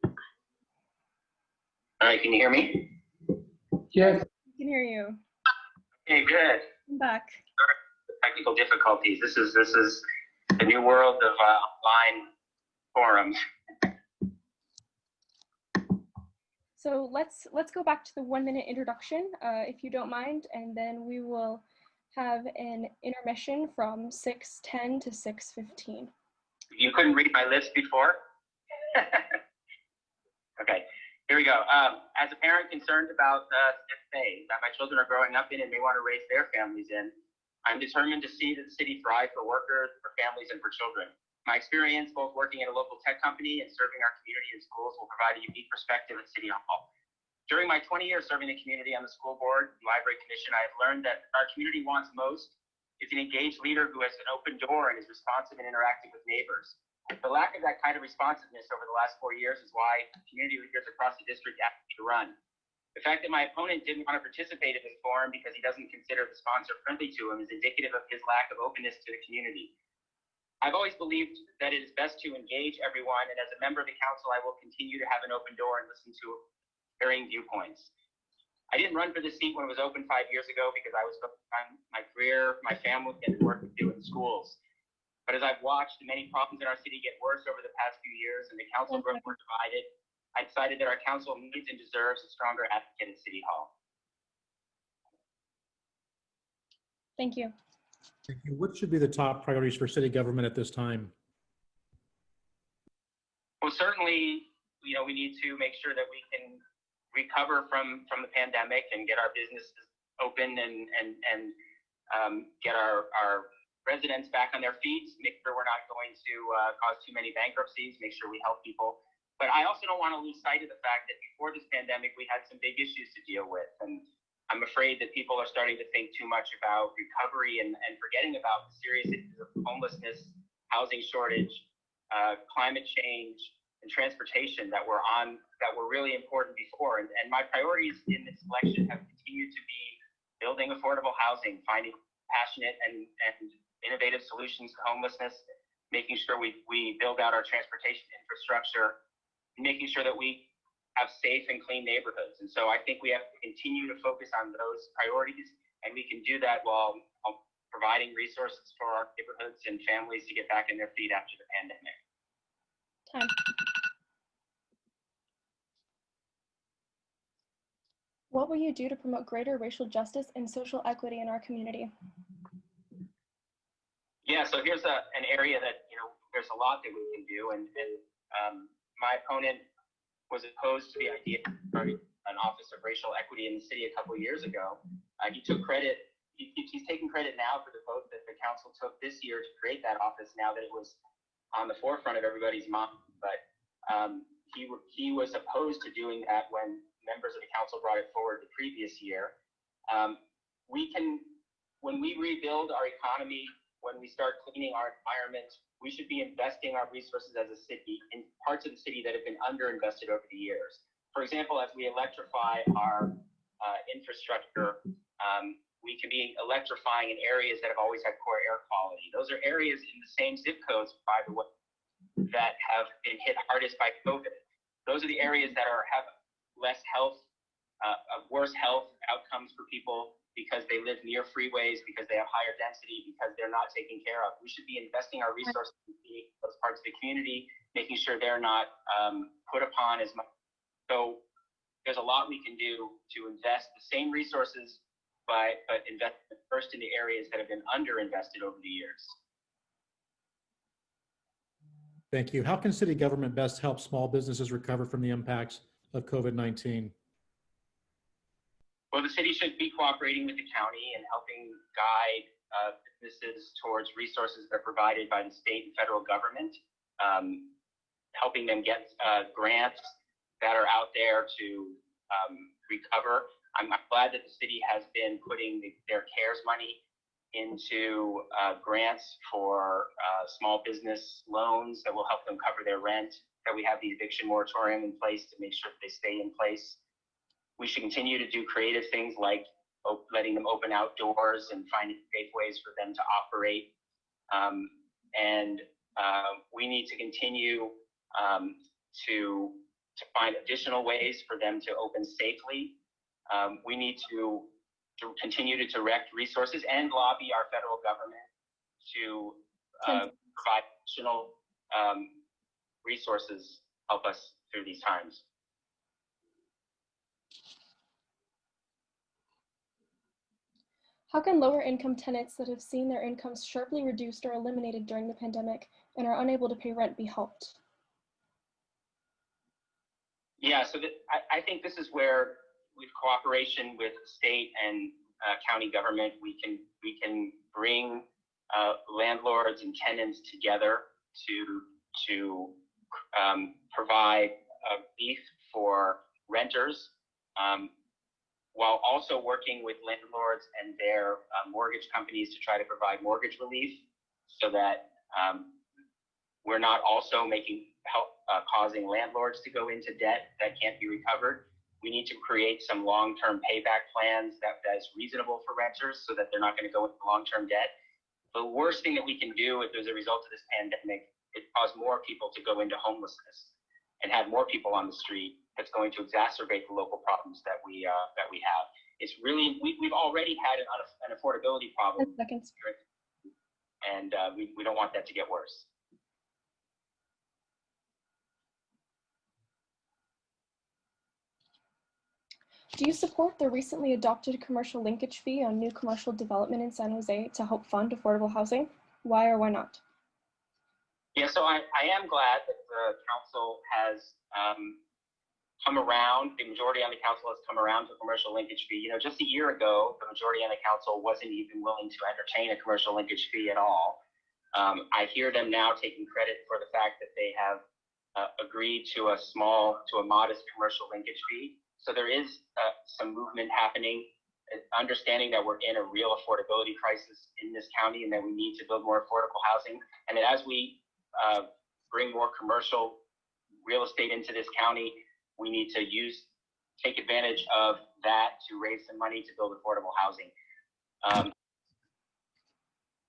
All right, can you hear me? Yes. We can hear you. Okay, good. I'm back. Technical difficulties. This is the new world of online forums. So let's go back to the 1-minute introduction, if you don't mind, and then we will have an intermission from 6:10 to 6:15. You couldn't read my list before? Okay, here we go. As a parent concerned about this phase that my children are growing up in and may want to raise their families in, I'm determined to see the city thrive for workers, for families, and for children. My experience, both working at a local tech company and serving our community and schools, will provide a unique perspective at City Hall. During my 20 years serving the community on the school board and library commission, I have learned that our community wants most is an engaged leader who has an open door and is responsive and interacting with neighbors. The lack of that kind of responsiveness over the last 4 years is why community leaders across the district asked me to run. The fact that my opponent didn't want to participate in this forum because he doesn't consider the sponsor friendly to him is indicative of his lack of openness to the community. I've always believed that it is best to engage everyone, and as a member of the council, I will continue to have an open door and listen to varying viewpoints. I didn't run for this seat when it was open 5 years ago because I was focused on my career, my family, and the work we do in schools. But as I've watched many problems in our city get worse over the past few years and the council grow more divided, I decided that our council needs and deserves a stronger advocate at City Hall. Thank you. Thank you. What should be the top priorities for city government at this time? Well, certainly, we need to make sure that we can recover from the pandemic and get our businesses open and get our residents back on their feet, make sure we're not going to cause too many bankruptcies, make sure we help people. But I also don't want to lose sight of the fact that before this pandemic, we had some big issues to deal with. And I'm afraid that people are starting to think too much about recovery and forgetting about the serious issues of homelessness, housing shortage, climate change, and transportation that were really important before. And my priorities in this election have continued to be building affordable housing, finding passionate and innovative solutions to homelessness, making sure we build out our transportation infrastructure, making sure that we have safe and clean neighborhoods. And so I think we have to continue to focus on those priorities, and we can do that while providing resources for our neighborhoods and families to get back on their feet after the pandemic. Time. What will you do to promote greater racial justice and social equity in our community? Yeah, so here's an area that, there's a lot that we can do. And my opponent was opposed to the idea of starting an Office of Racial Equity in the city a couple of years ago. He took credit, he's taking credit now for the vote that the council took this year to create that office now that it was on the forefront of everybody's mind. But he was opposed to doing that when members of the council brought it forward the previous year. When we rebuild our economy, when we start cleaning our environment, we should be investing our resources as a city in parts of the city that have been underinvested over the years. For example, as we electrify our infrastructure, we can be electrifying in areas that have always had poor air quality. Those are areas in the same zip codes, by the way, that have been hit hardest by COVID. Those are the areas that have less health, worse health outcomes for people because they live near freeways, because they have higher density, because they're not taken care of. We should be investing our resources in those parts of the community, making sure they're not put upon as much. So there's a lot we can do to invest the same resources, but invest first in the areas that have been underinvested over the years. Thank you. How can city government best help small businesses recover from the impacts of COVID-19? Well, the city should be cooperating with the county and helping guide businesses towards resources that are provided by the state and federal government, helping them get grants that are out there to recover. I'm glad that the city has been putting their CARES money into grants for small business loans that will help them cover their rent, that we have the eviction moratorium in place to make sure that they stay in place. We should continue to do creative things like letting them open outdoors and finding safe ways for them to operate. We need to continue to find additional ways for them to open safely. We need to continue to direct resources and lobby our federal government to provide additional resources, help us through these times. How can lower income tenants that have seen their incomes sharply reduced or eliminated during the pandemic and are unable to pay rent be helped? Yeah, so I think this is where, with cooperation with state and county government, we can bring landlords and tenants together to provide relief for renters, while also working with landlords and their mortgage companies to try to provide mortgage relief, so that we're not also causing landlords to go into debt that can't be recovered. We need to create some long-term payback plans that is reasonable for renters, so that they're not going to go into long-term debt. The worst thing that we can do if there's a result of this pandemic is cause more people to go into homelessness and have more people on the street. That's going to exacerbate the local problems that we have. It's really, we've already had an affordability problem, and we don't want that to get worse. Do you support the recently adopted commercial linkage fee on new commercial development in San Jose to help fund affordable housing? Why or why not? Yeah, so I am glad that the council has come around. The majority on the council has come around to a commercial linkage fee. Just a year ago, the majority on the council wasn't even willing to entertain a commercial linkage fee at all. I hear them now taking credit for the fact that they have agreed to a modest commercial linkage fee. So there is some movement happening, understanding that we're in a real affordability crisis in this county and that we need to build more affordable housing. And that as we bring more commercial real estate into this county, we need to take advantage of that to raise some money to build affordable housing.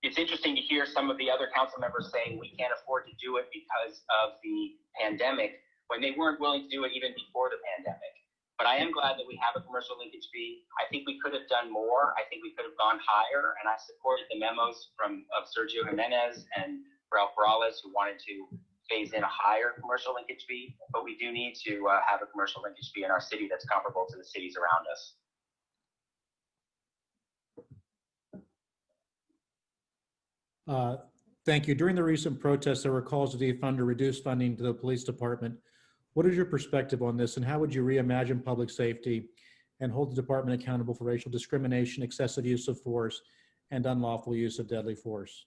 It's interesting to hear some of the other council members saying we can't afford to do it because of the pandemic, when they weren't willing to do it even before the pandemic. But I am glad that we have a commercial linkage fee. I think we could have done more. I think we could have gone higher, and I supported the memos of Sergio Jimenez and Ralph Morales, who wanted to phase in a higher commercial linkage fee, but we do need to have a commercial linkage fee in our city that's comparable to the cities around us. Thank you. During the recent protests, there were calls to defund or reduce funding to the police department. What is your perspective on this, and how would you reimagine public safety and hold the department accountable for racial discrimination, excessive use of force, and unlawful use of deadly force?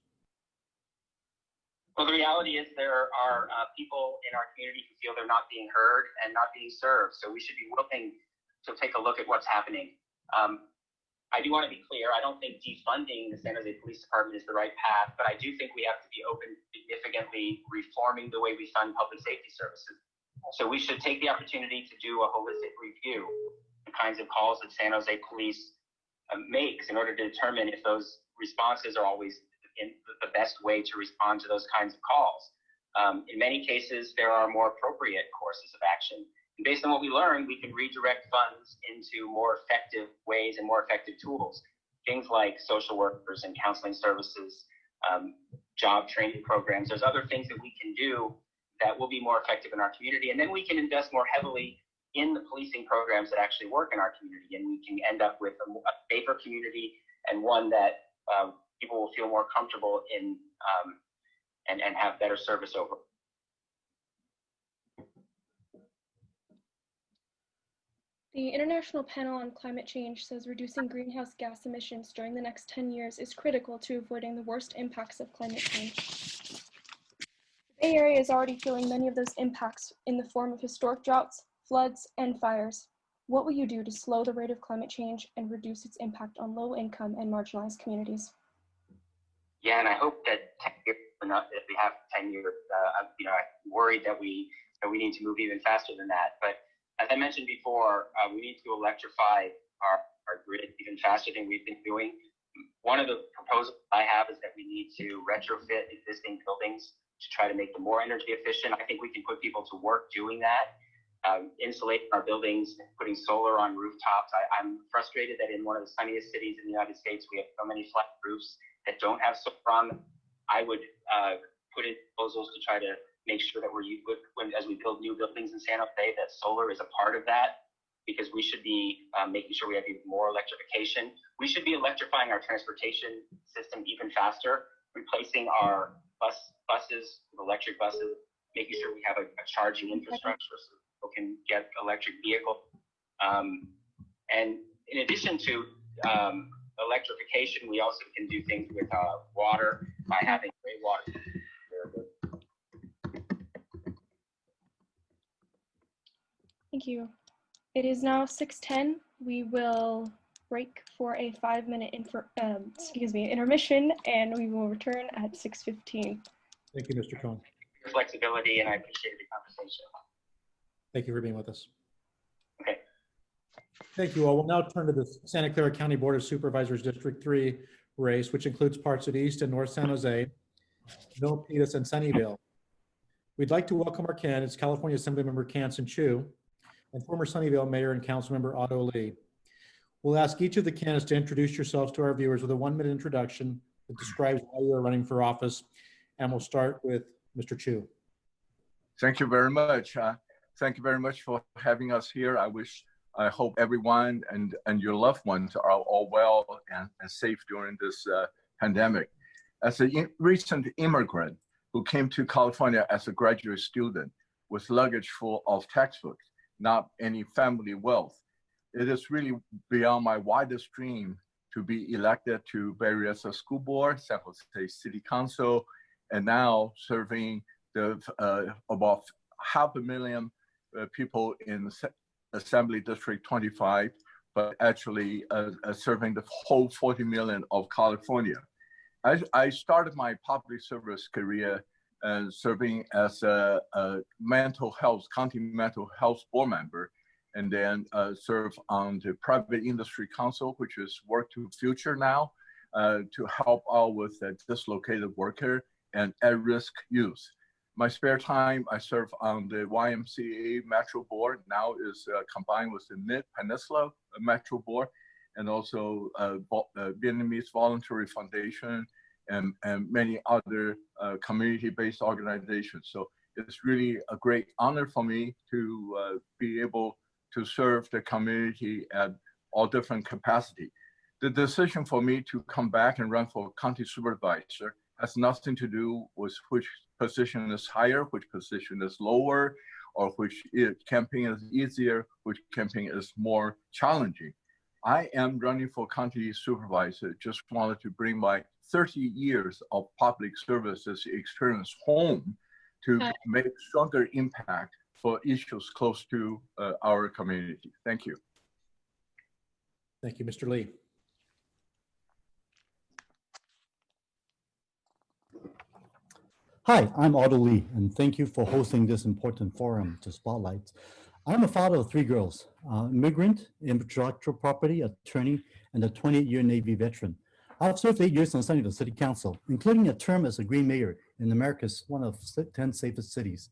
Well, the reality is there are people in our community who feel they're not being heard and not being served. So we should be willing to take a look at what's happening. I do want to be clear. I don't think defunding the San Jose Police Department is the right path, but I do think we have to be open to significantly reforming the way we fund public safety services. So we should take the opportunity to do a holistic review, the kinds of calls that San Jose Police makes in order to determine if those responses are always the best way to respond to those kinds of calls. In many cases, there are more appropriate courses of action. And based on what we learned, we can redirect funds into more effective ways and more effective tools. Things like social workers and counseling services, job training programs. There's other things that we can do that will be more effective in our community. And then we can invest more heavily in the policing programs that actually work in our community. And we can end up with a safer community and one that people will feel more comfortable in and have better service over. The International Panel on Climate Change says reducing greenhouse gas emissions during the next 10 years is critical to avoiding the worst impacts of climate change. The Bay Area is already feeling many of those impacts in the form of historic droughts, floods, and fires. What will you do to slow the rate of climate change and reduce its impact on low-income and marginalized communities? Yeah, and I hope that 10 years enough, if we have 10 years, I'm worried that we need to move even faster than that. But as I mentioned before, we need to electrify our grid even faster than we've been doing. One of the proposals I have is that we need to retrofit existing buildings to try to make them more energy efficient. I think we can put people to work doing that. Insulating our buildings, putting solar on rooftops. I'm frustrated that in one of the sunniest cities in the United States, we have so many flat roofs that don't have solar on them. I would put in proposals to try to make sure that as we build new buildings in San Jose, that solar is a part of that, because we should be making sure we have even more electrification. We should be electrifying our transportation system even faster, replacing our buses with electric buses, making sure we have a charging infrastructure so people can get electric vehicles. And in addition to electrification, we also can do things with water by having gray water. Thank you. It is now 6:10. We will break for a 5-minute intermission, and we will return at 6:15. Thank you, Mr. Cohen. Your flexibility, and I appreciate the conversation. Thank you for being with us. Okay. Thank you all. We'll now turn to the Santa Clara County Board of Supervisors District 3 race, which includes parts of East and North San Jose, Milpitas, and Sunnyvale. We'd like to welcome our candidates, California Assemblymember Kansen Chu and former Sunnyvale Mayor and Councilmember Otto Lee. We'll ask each of the candidates to introduce yourselves to our viewers with a 1-minute introduction that describes why you are running for office. And we'll start with Mr. Chu. Thank you very much. Thank you very much for having us here. I hope everyone and your loved ones are all well and safe during this pandemic. As a recent immigrant who came to California as a graduate student with luggage full of textbooks, not any family wealth, it is really beyond my wildest dream to be elected to Bay Area School Board, San Jose City Council, and now serving the about 500,000 people in Assembly District 25, but actually serving the whole 40 million of California. I started my public service career serving as a county mental health board member, and then serve on the private industry council, which is Work to Future now, to help out with dislocated worker and at-risk youth. My spare time, I serve on the YMCA Metro Board, now is combined with the Mid-Peninsula Metro Board, and also Vietnamese Voluntary Foundation, and many other community-based organizations. So it's really a great honor for me to be able to serve the community at all different capacity. The decision for me to come back and run for county supervisor has nothing to do with which position is higher, which position is lower, or which campaign is easier, which campaign is more challenging. I am running for county supervisor, just wanted to bring my 30 years of public services experience home to make stronger impact for issues close to our community. Thank you. Thank you, Mr. Lee. Hi, I'm Otto Lee, and thank you for hosting this important forum to spotlight I'm a father of 3 girls, immigrant, intellectual property attorney, and a 28-year Navy veteran. I've served 8 years on the City Council, including a term as a Green Mayor in America's one of 10 safest cities.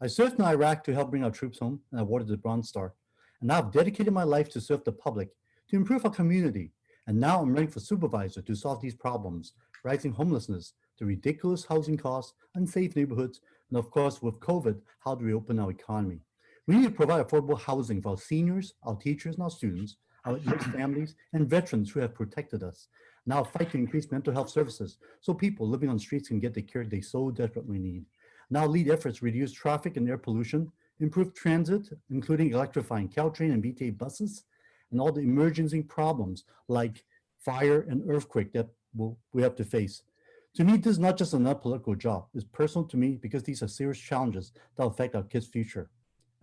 I served in Iraq to help bring our troops home and awarded the Bronze Star. And now I've dedicated my life to serve the public, to improve our community. And now I'm running for supervisor to solve these problems, rising homelessness, the ridiculous housing costs, unsafe neighborhoods, and of course, with COVID, how to reopen our economy. We need to provide affordable housing for our seniors, our teachers, and our students, our at-risk families, and veterans who have protected us. Now fight to increase mental health services so people living on streets can get the care they so desperately need. Now lead efforts to reduce traffic and air pollution, improve transit, including electrifying Caltrain and BTA buses, and all the emergency problems like fire and earthquake that we have to face. To me, this is not just another political job. It's personal to me because these are serious challenges that will affect our kids' future.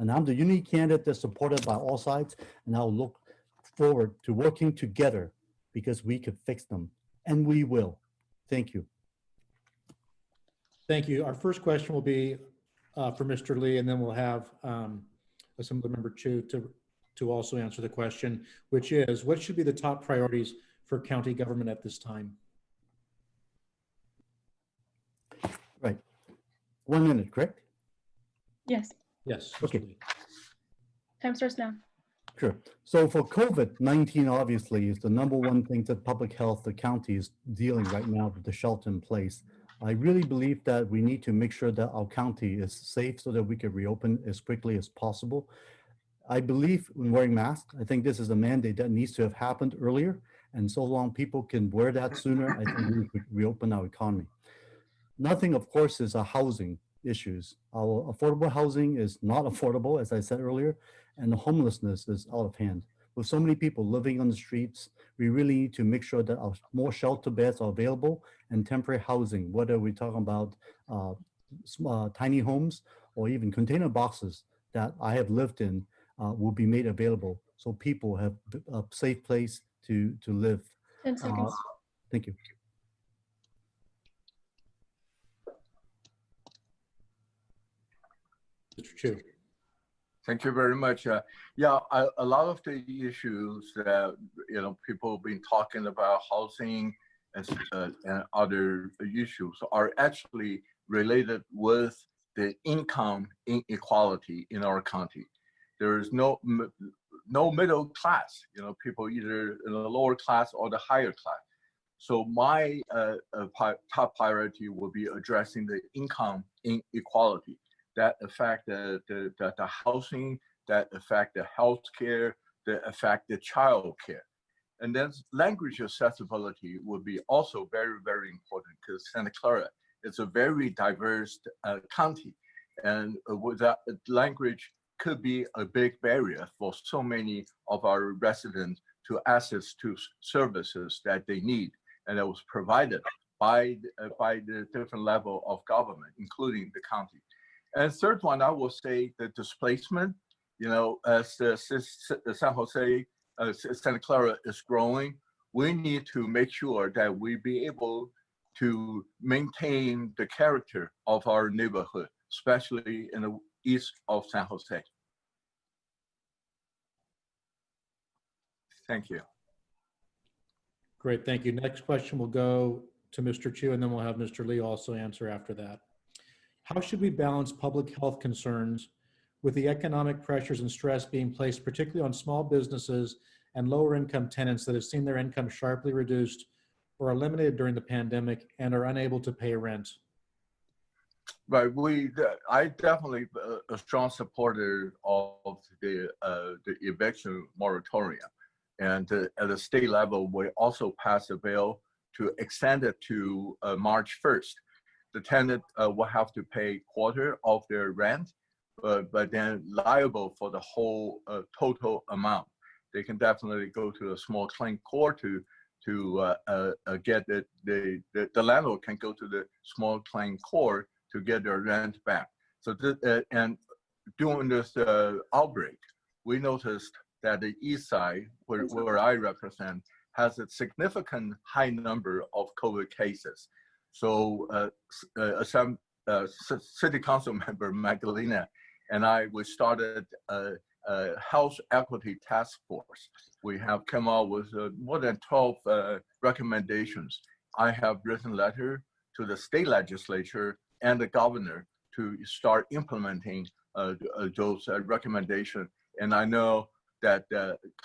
And I'm the unique candidate that's supported by all sides, and I'll look forward to working together because we could fix them, and we will. Thank you. Thank you. Our first question will be for Mr. Lee, and then we'll have Assemblymember Chu to also answer the question, which is, what should be the top priorities for county government at this time? Right. 1 minute, correct? Yes. Yes. Okay. Mr. Lee. Time starts now. Sure. So for COVID-19, obviously, is the #1 thing that public health, the county is dealing right now with the shelter in place. I really believe that we need to make sure that our county is safe so that we can reopen as quickly as possible. I believe in wearing masks. I think this is a mandate that needs to have happened earlier. And so long people can wear that sooner, I think we could reopen our economy. Nothing, of course, is our housing issues. Our affordable housing is not affordable, as I said earlier, and the homelessness is out of hand. With so many people living on the streets, we really need to make sure that our more shelter beds are available and temporary housing, whether we're talking about tiny homes or even container boxes that I have lived in, will be made available so people have a safe place to live. 10 seconds. Thank you. Mr. Chu. Thank you very much. Yeah, a lot of the issues that people have been talking about, housing and other issues, are actually related with the income inequality in our county. There is no middle class. People either in the lower class or the higher class. So my top priority will be addressing the income inequality that affect the housing, that affect the healthcare, that affect the child care. And then language accessibility would be also very, very important because Santa Clara is a very diverse county. And with that, language could be a big barrier for so many of our residents to access to services that they need and that was provided by the different level of government, including the county. And third one, I will say the displacement, as the San Jose, Santa Clara is growing, we need to make sure that we be able to maintain the character of our neighborhood, especially in the east of San Jose. Thank you. Great, thank you. Next question will go to Mr. Chu, and then we'll have Mr. Lee also answer after that. How should we balance public health concerns with the economic pressures and stress being placed particularly on small businesses and lower income tenants that have seen their income sharply reduced or eliminated during the pandemic and are unable to pay rent? Right, I definitely a strong supporter of the eviction moratorium. And at the state level, we also passed a bill to extend it to March 1st. The tenant will have to pay quarter of their rent, but then liable for the whole total amount. They can definitely go to a small claim court to get the landlord can go to the small claim court to get their rent back. So and during this outbreak, we noticed that the east side, where I represent, has a significant high number of COVID cases. So some City Council member Magdalena we started a health equity task force. We have come out with more than 12 recommendations. I have written a letter to the state legislature and the governor to start implementing those recommendations. And I know that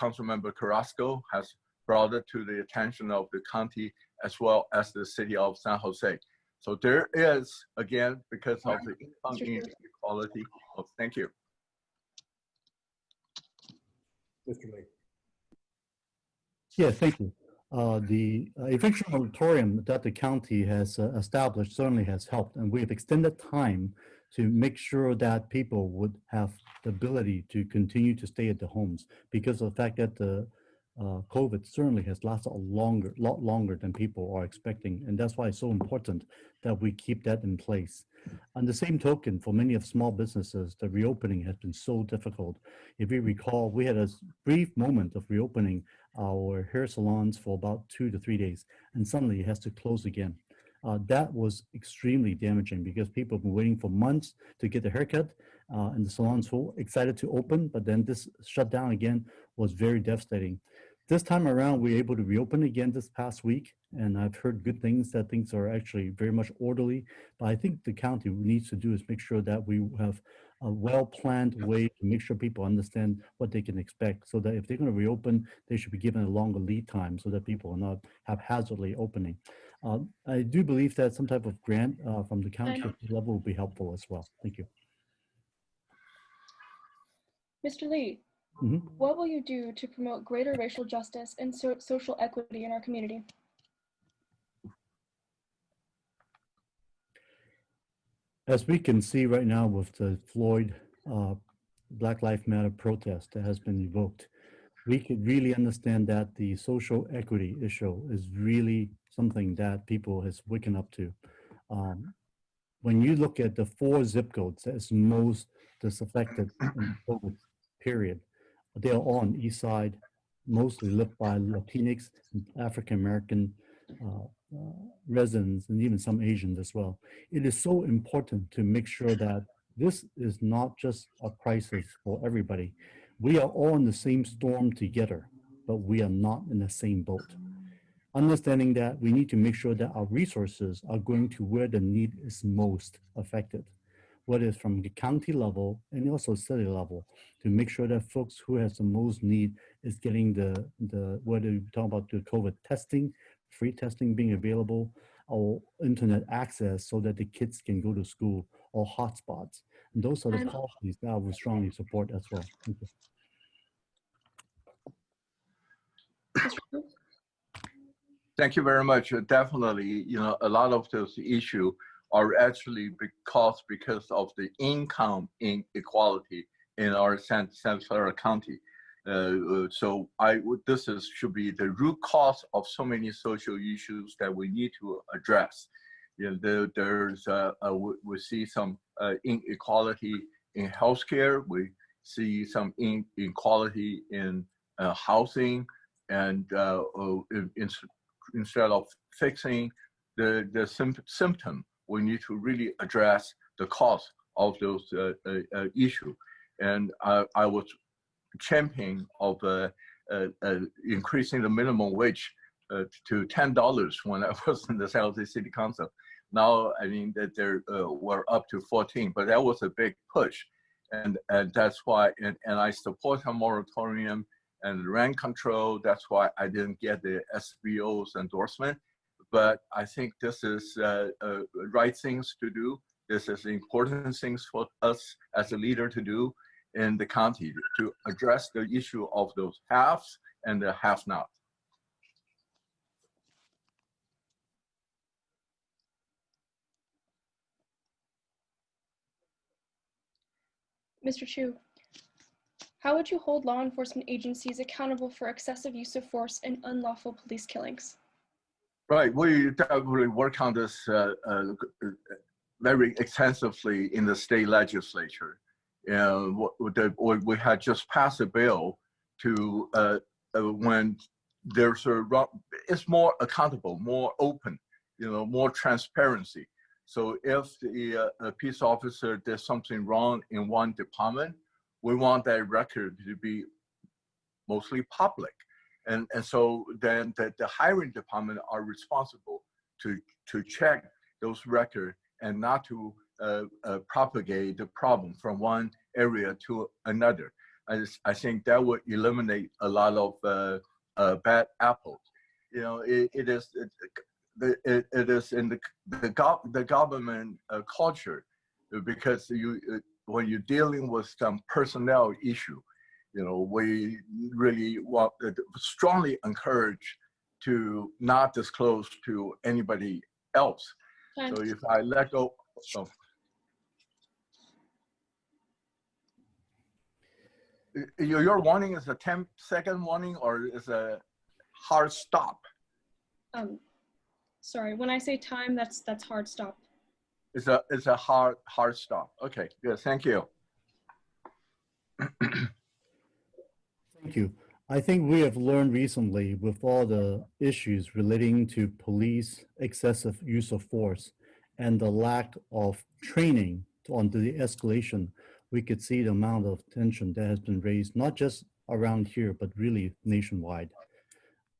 Councilmember Carrasco has brought it to the attention of the county as well as the city of San Jose. So there is, again, because of the income inequality. Oh, thank you. Mr. Lee. Yeah, thank you. The eviction moratorium that the county has established certainly has helped, and we have extended time to make sure that people would have the ability to continue to stay at the homes, because of the fact that the COVID certainly has lasted a lot longer than people are expecting, and that's why it's so important that we keep that in place. On the same token, for many of small businesses, the reopening has been so difficult. If you recall, we had a brief moment of reopening our hair salons for about 2 to 3 days, and suddenly it has to close again. That was extremely damaging because people have been waiting for months to get a haircut, and the salons were excited to open, but then this shutdown again was very devastating. This time around, we were able to reopen again this past week, and I've heard good things, that things are actually very much orderly. But I think the county needs to do is make sure that we have a well-planned way to make sure people understand what they can expect, so that if they're going to reopen, they should be given a longer lead time so that people are not haphazardly opening. I do believe that some type of grant from the county level will be helpful as well. Thank you. Mr. Lee, what will you do to promote greater racial justice and social equity in our community? As we can see right now with the Floyd Black Lives Matter protest that has been evoked, we could really understand that the social equity issue is really something that people has waken up to. When you look at the 4 zip codes that's most disaffected in the COVID period, they are all on the east side, mostly lived by Latinx, African-American residents, and even some Asians as well. It is so important to make sure that this is not just a crisis for everybody. We are all in the same storm together, but we are not in the same boat. Understanding that we need to make sure that our resources are going to where the need is most affected, whether it's from the county level and also city level, to make sure that folks who has the most need is getting whether you talk about the COVID testing, free testing being available, or internet access so that the kids can go to school, or hotspots. And those are the policies that I would strongly support as well. Thank you. Thank you very much. Definitely, a lot of those issues are actually because of the income inequality in our Santa Clara County. So this should be the root cause of so many social issues that we need to address. We see some inequality in healthcare. We see some inequality in housing, and instead of fixing the symptom, we need to really address the cause of those issues. And I was champion of increasing the minimum wage to $10 when I was in the San Jose City Council. Now, I mean that we're up to 14, but that was a big push. And that's why, and I support a moratorium and rent control. That's why I didn't get the SBO's endorsement. But I think this is right things to do. This is important things for us as a leader to do in the county, to address the issue of those haves and the have-not. Mr. Chu, how would you hold law enforcement agencies accountable for excessive use of force and unlawful police killings? Right, we definitely work on this very extensively in the state legislature. We had just passed a bill to when there's it's more accountable, more open, more transparency. So if a peace officer did something wrong in one department, we want that record to be mostly public. And so then the hiring department are responsible to check those records and not to propagate the problem from one area to another. I think that would eliminate a lot of bad apples. You know, it is in the government culture, because when you're dealing with some personnel issue, you know, we really strongly encourage to not disclose to anybody else. Time. So if I let go of, your warning is a 10-second warning or is a hard stop? Sorry, when I say time, that's hard stop. It's a hard stop. Okay, good. Thank you. Thank you. I think we have learned recently with all the issues relating to police excessive use of force and the lack of training on the escalation, we could see the amount of tension that has been raised, not just around here, but really nationwide.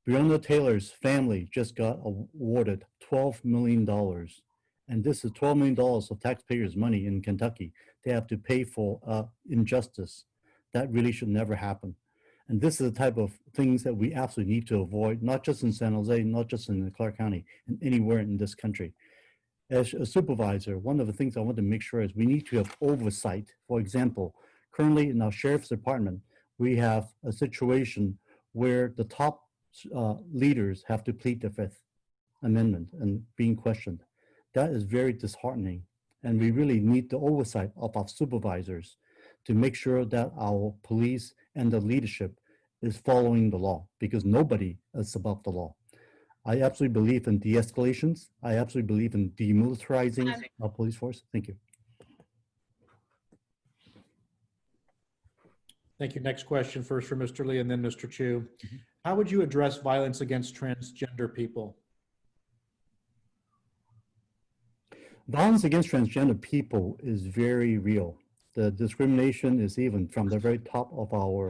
Breonna Taylor's family just got awarded $12 million. And this is $12 million of taxpayers' money in Kentucky. They have to pay for injustice. That really should never happen. And this is the type of things that we absolutely need to avoid, not just in San Jose, not just in Clark County, and anywhere in this country. As a supervisor, one of the things I want to make sure is we need to have oversight. For example, currently in our sheriff's department, we have a situation where the top leaders have to plead the Fifth Amendment and being questioned. That is very disheartening. And we really need the oversight of our supervisors to make sure that our police and the leadership is following the law, because nobody is above the law. I absolutely believe in de-escalations. I absolutely believe in demilitarizing our police force. Thank you. Thank you. Next question, first for Mr. Lee and then Mr. Chu. How would you address violence against transgender people? Violence against transgender people is very real. The discrimination is even from the very top of our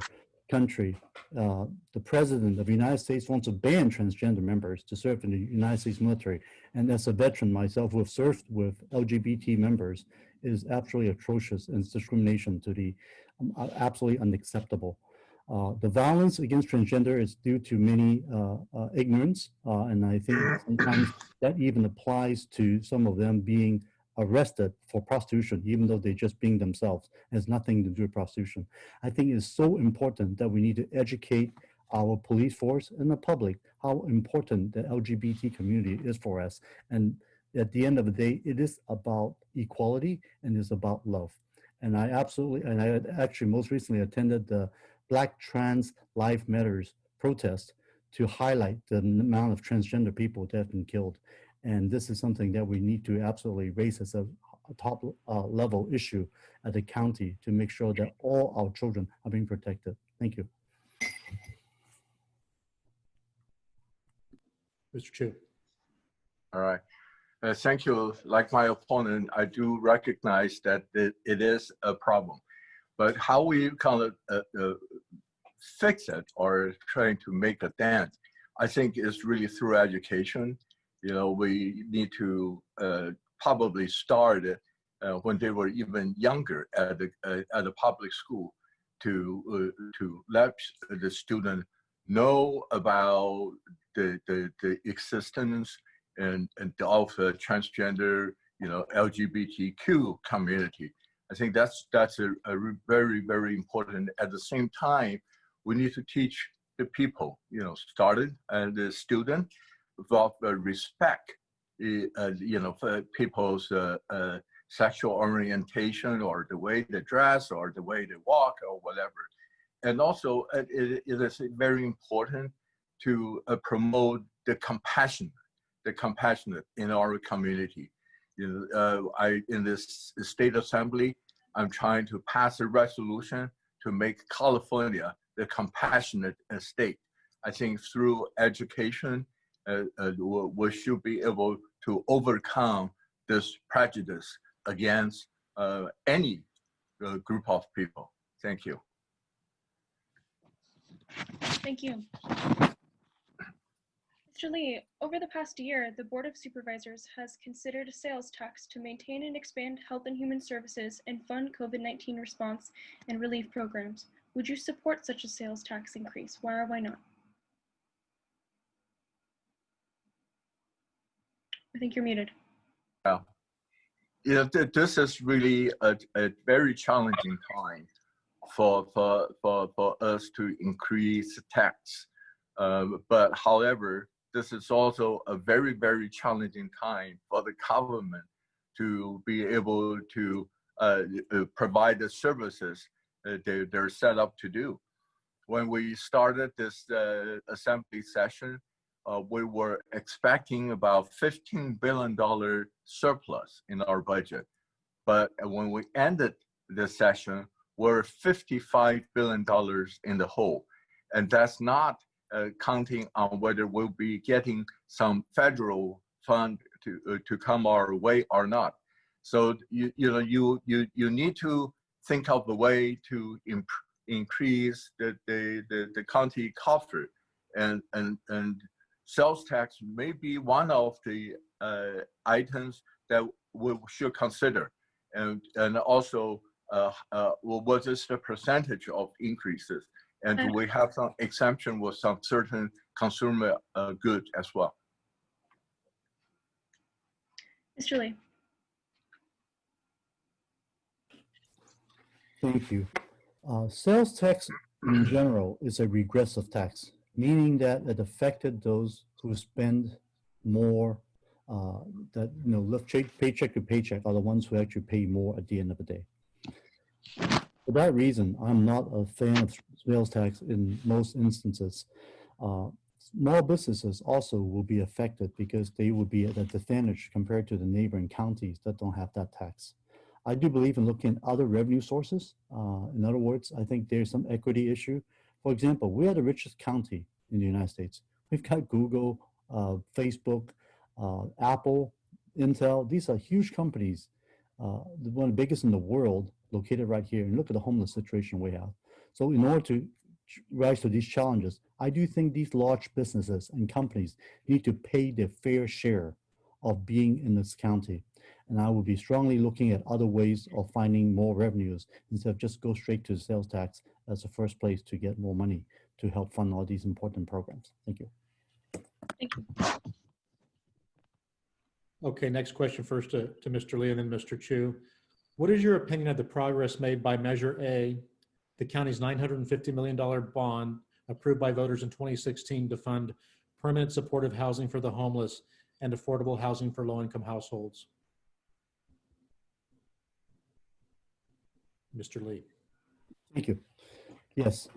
country. The president of the United States wants to ban transgender members to serve in the United States military. And as a veteran myself who have served with LGBT members, it is absolutely atrocious and discrimination to the absolutely unacceptable. The violence against transgender is due to many ignorance, and I think sometimes that even applies to some of them being arrested for prostitution, even though they're just being themselves. It has nothing to do with prostitution. I think it's so important that we need to educate our police force and the public how important the LGBT community is for us. And at the end of the day, it is about equality and it's about love. And I actually most recently attended the Black Trans Lives Matters protest to highlight the amount of transgender people that have been killed. And this is something that we need to absolutely raise as a top level issue at the county to make sure that all our children are being protected. Thank you. Mr. Chu. All right. Thank you. Like my opponent, I do recognize that it is a problem. But how we kind of fix it or trying to make a dent, I think is really through education. You know, we need to probably start when they were even younger at a public school to let the student know about the existence and of transgender, you know, LGBTQ community. I think that's a very, very important. At the same time, we need to teach the people, you know, started and the student about respect, you know, for people's sexual orientation or the way they dress or the way they walk or whatever. And also, it is very important to promote the compassionate in our community. You know, in this state assembly, I'm trying to pass a resolution to make California the compassionate state. I think through education, we should be able to overcome this prejudice against any group of people. Thank you. Thank you. Mr. Lee, over the past year, the Board of Supervisors has considered a sales tax to maintain and expand health and human services and fund COVID-19 response and relief programs. Would you support such a sales tax increase? Why or why not? I think you're muted. Yeah. This is really a very challenging time for us to increase tax. But however, this is also a very, very challenging time for the government to be able to provide the services they're set up to do. When we started this assembly session, we were expecting about $15 billion surplus in our budget. But when we ended the session, we're $55 billion in the hole. And that's not counting on whether we'll be getting some federal fund to come our way or not. So you need to think of a way to increase the county coffer, and sales tax may be one of the items that we should consider, and also what is the percentage of increases, and do we have some exemption with some certain consumer goods as well? Mr. Lee. Thank you. Sales tax in general is a regressive tax, meaning that it affected those who spend more, that live paycheck to paycheck are the ones who actually pay more at the end of the day. For that reason, I'm not a fan of sales tax in most instances. Small businesses also will be affected because they will be at a disadvantage compared to the neighboring counties that don't have that tax. I do believe in looking at other revenue sources. In other words, I think there's some equity issue. For example, we are the richest county in the United States. We've got Google, Facebook, Apple, Intel. These are huge companies, one of the biggest in the world, located right here. And look at the homeless situation we have. So in order to rise to these challenges, I do think these large businesses and companies need to pay their fair share of being in this county. And I will be strongly looking at other ways of finding more revenues instead of just go straight to the sales tax as the first place to get more money to help fund all these important programs. Thank you. Thank you. Okay, next question first to Mr. Lee and then Mr. Chu. What is your opinion of the progress made by Measure A, the county's $950 million bond approved by voters in 2016 to fund permanent supportive housing for the homeless and affordable housing for low-income households? Mr. Lee. Thank you. Yes.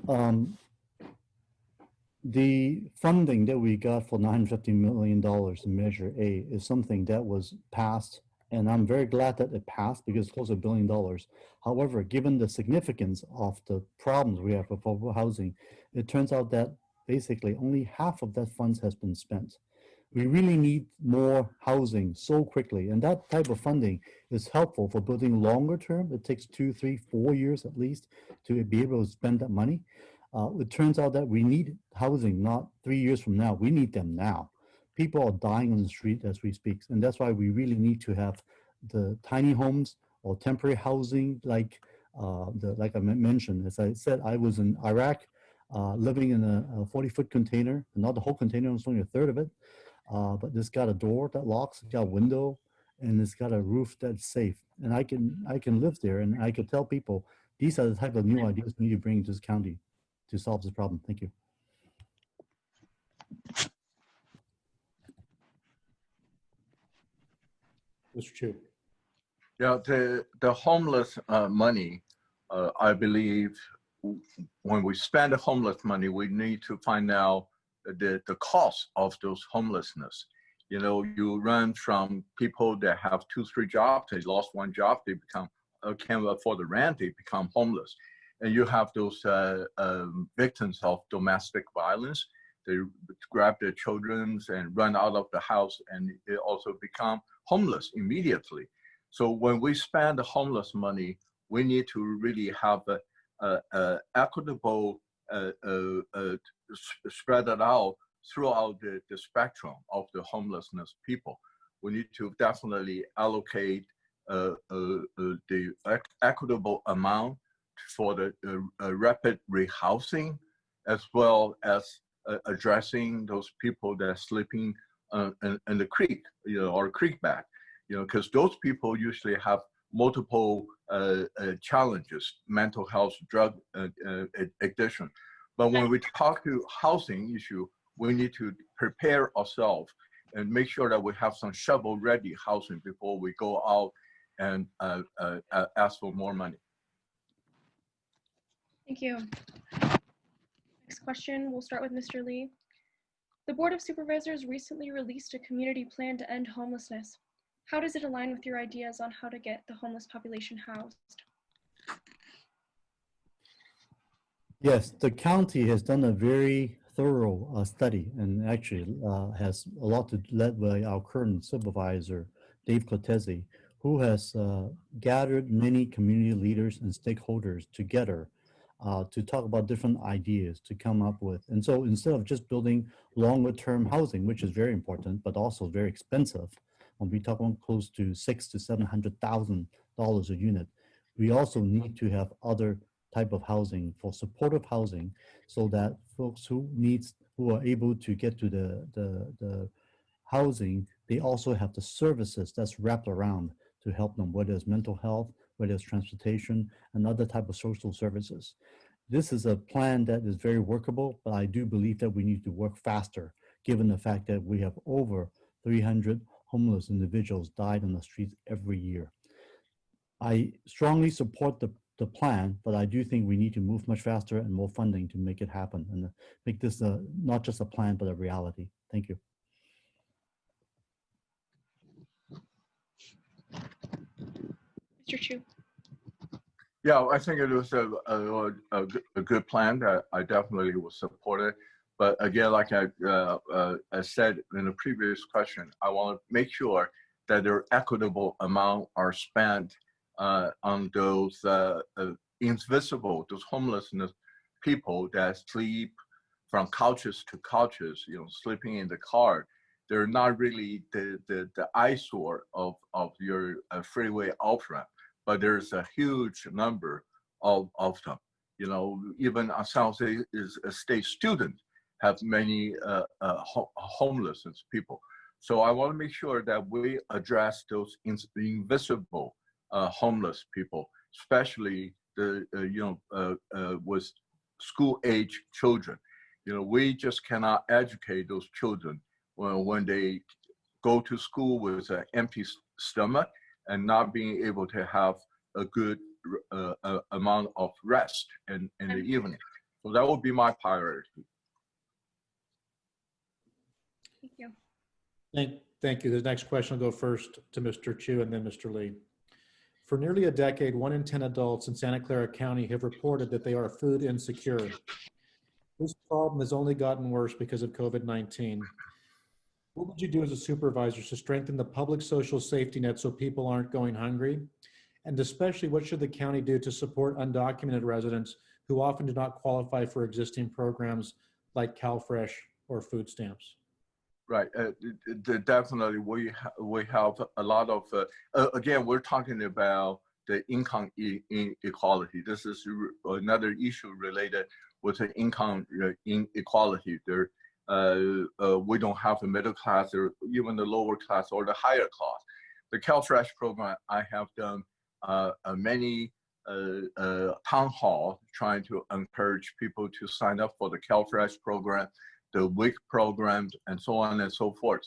The funding that we got for $950 million in Measure A is something that was passed, and I'm very glad that it passed because it's close to $1 billion. However, given the significance of the problems we have with affordable housing, it turns out that basically only half of that funds has been spent. We really need more housing so quickly, and that type of funding is helpful for building longer term. It takes 2, 3, 4 years at least to be able to spend that money. It turns out that we need housing not 3 years from now. We need them now. People are dying on the street as we speak, and that's why we really need to have the tiny homes or temporary housing like I mentioned. As I said, I was in Iraq living in a 40-foot container, not the whole container, it was only a third of it. But it's got a door that locks, it's got a window, and it's got a roof that's safe. And I can live there, and I could tell people these are the type of new ideas we need to bring to this county to solve this problem. Thank you. Mr. Chu. Yeah, the homeless money, I believe when we spend the homeless money, we need to find out the cost of those homelessness. You know, you run from people that have 2, 3 jobs, they lost one job, they become can't afford the rent, they become homeless. And you have those victims of domestic violence. They grab their children and run out of the house, and they also become homeless immediately. So when we spend the homeless money, we need to really have a equitable spread it out throughout the spectrum of the homelessness people. We need to definitely allocate the equitable amount for the rapid rehousing, as well as addressing those people that are sleeping in the creek, or creek bed, because those people usually have multiple challenges, mental health, drug addiction. But when we talk to housing issue, we need to prepare ourselves and make sure that we have some shovel-ready housing before we go out and ask for more money. Thank you. Next question, we'll start with Mr. Lee. The Board of Supervisors recently released a community plan to end homelessness. How does it align with your ideas on how to get the homeless population housed? Yes, the county has done a very thorough study, and actually has a lot to led by our current supervisor, Dave Cortese, who has gathered many community leaders and stakeholders together to talk about different ideas to come up with. And so instead of just building longer term housing, which is very important, but also very expensive, when we talk about close to $600,000 to $700,000 a unit, we also need to have other type of housing for supportive housing, so that folks who are able to get to the housing, they also have the services that's wrapped around to help them, whether it's mental health, whether it's transportation, and other type of social services. This is a plan that is very workable, but I do believe that we need to work faster, given the fact that we have over 300 homeless individuals died on the streets every year. I strongly support the plan, but I do think we need to move much faster and more funding to make it happen and make this not just a plan, but a reality. Thank you. Mr. Chu. Yeah, I think it was a good plan that I definitely will support it. But again, like I said in the previous question, I want to make sure that their equitable amount are spent on those invisible, those homelessness people that sleep from couches to couches, sleeping in the car. They're not really the eyesore of your freeway off-ramp, but there's a huge number of them. Even San Jose is a state student, have many homeless people. So I want to make sure that we address those invisible homeless people, especially with school-age children. We just cannot educate those children when they go to school with an empty stomach and not being able to have a good amount of rest in the evening. So that would be my priority. Thank you. Thank you. The next question will go first to Mr. Chu and then Mr. Lee. For nearly a decade, 1 in 10 adults in Santa Clara County have reported that they are food insecure. This problem has only gotten worse because of COVID-19. What would you do as a supervisor to strengthen the public social safety net so people aren't going hungry? And especially, what should the county do to support undocumented residents who often do not qualify for existing programs like CalFresh or food stamps? Right, definitely. We have a lot of, again, we're talking about the income inequality. This is another issue related with the income inequality. There, we don't have the middle class or even the lower class or the higher class. The CalFresh program, I have done many town hall trying to encourage people to sign up for the CalFresh program, the WIC programs, and so on and so forth.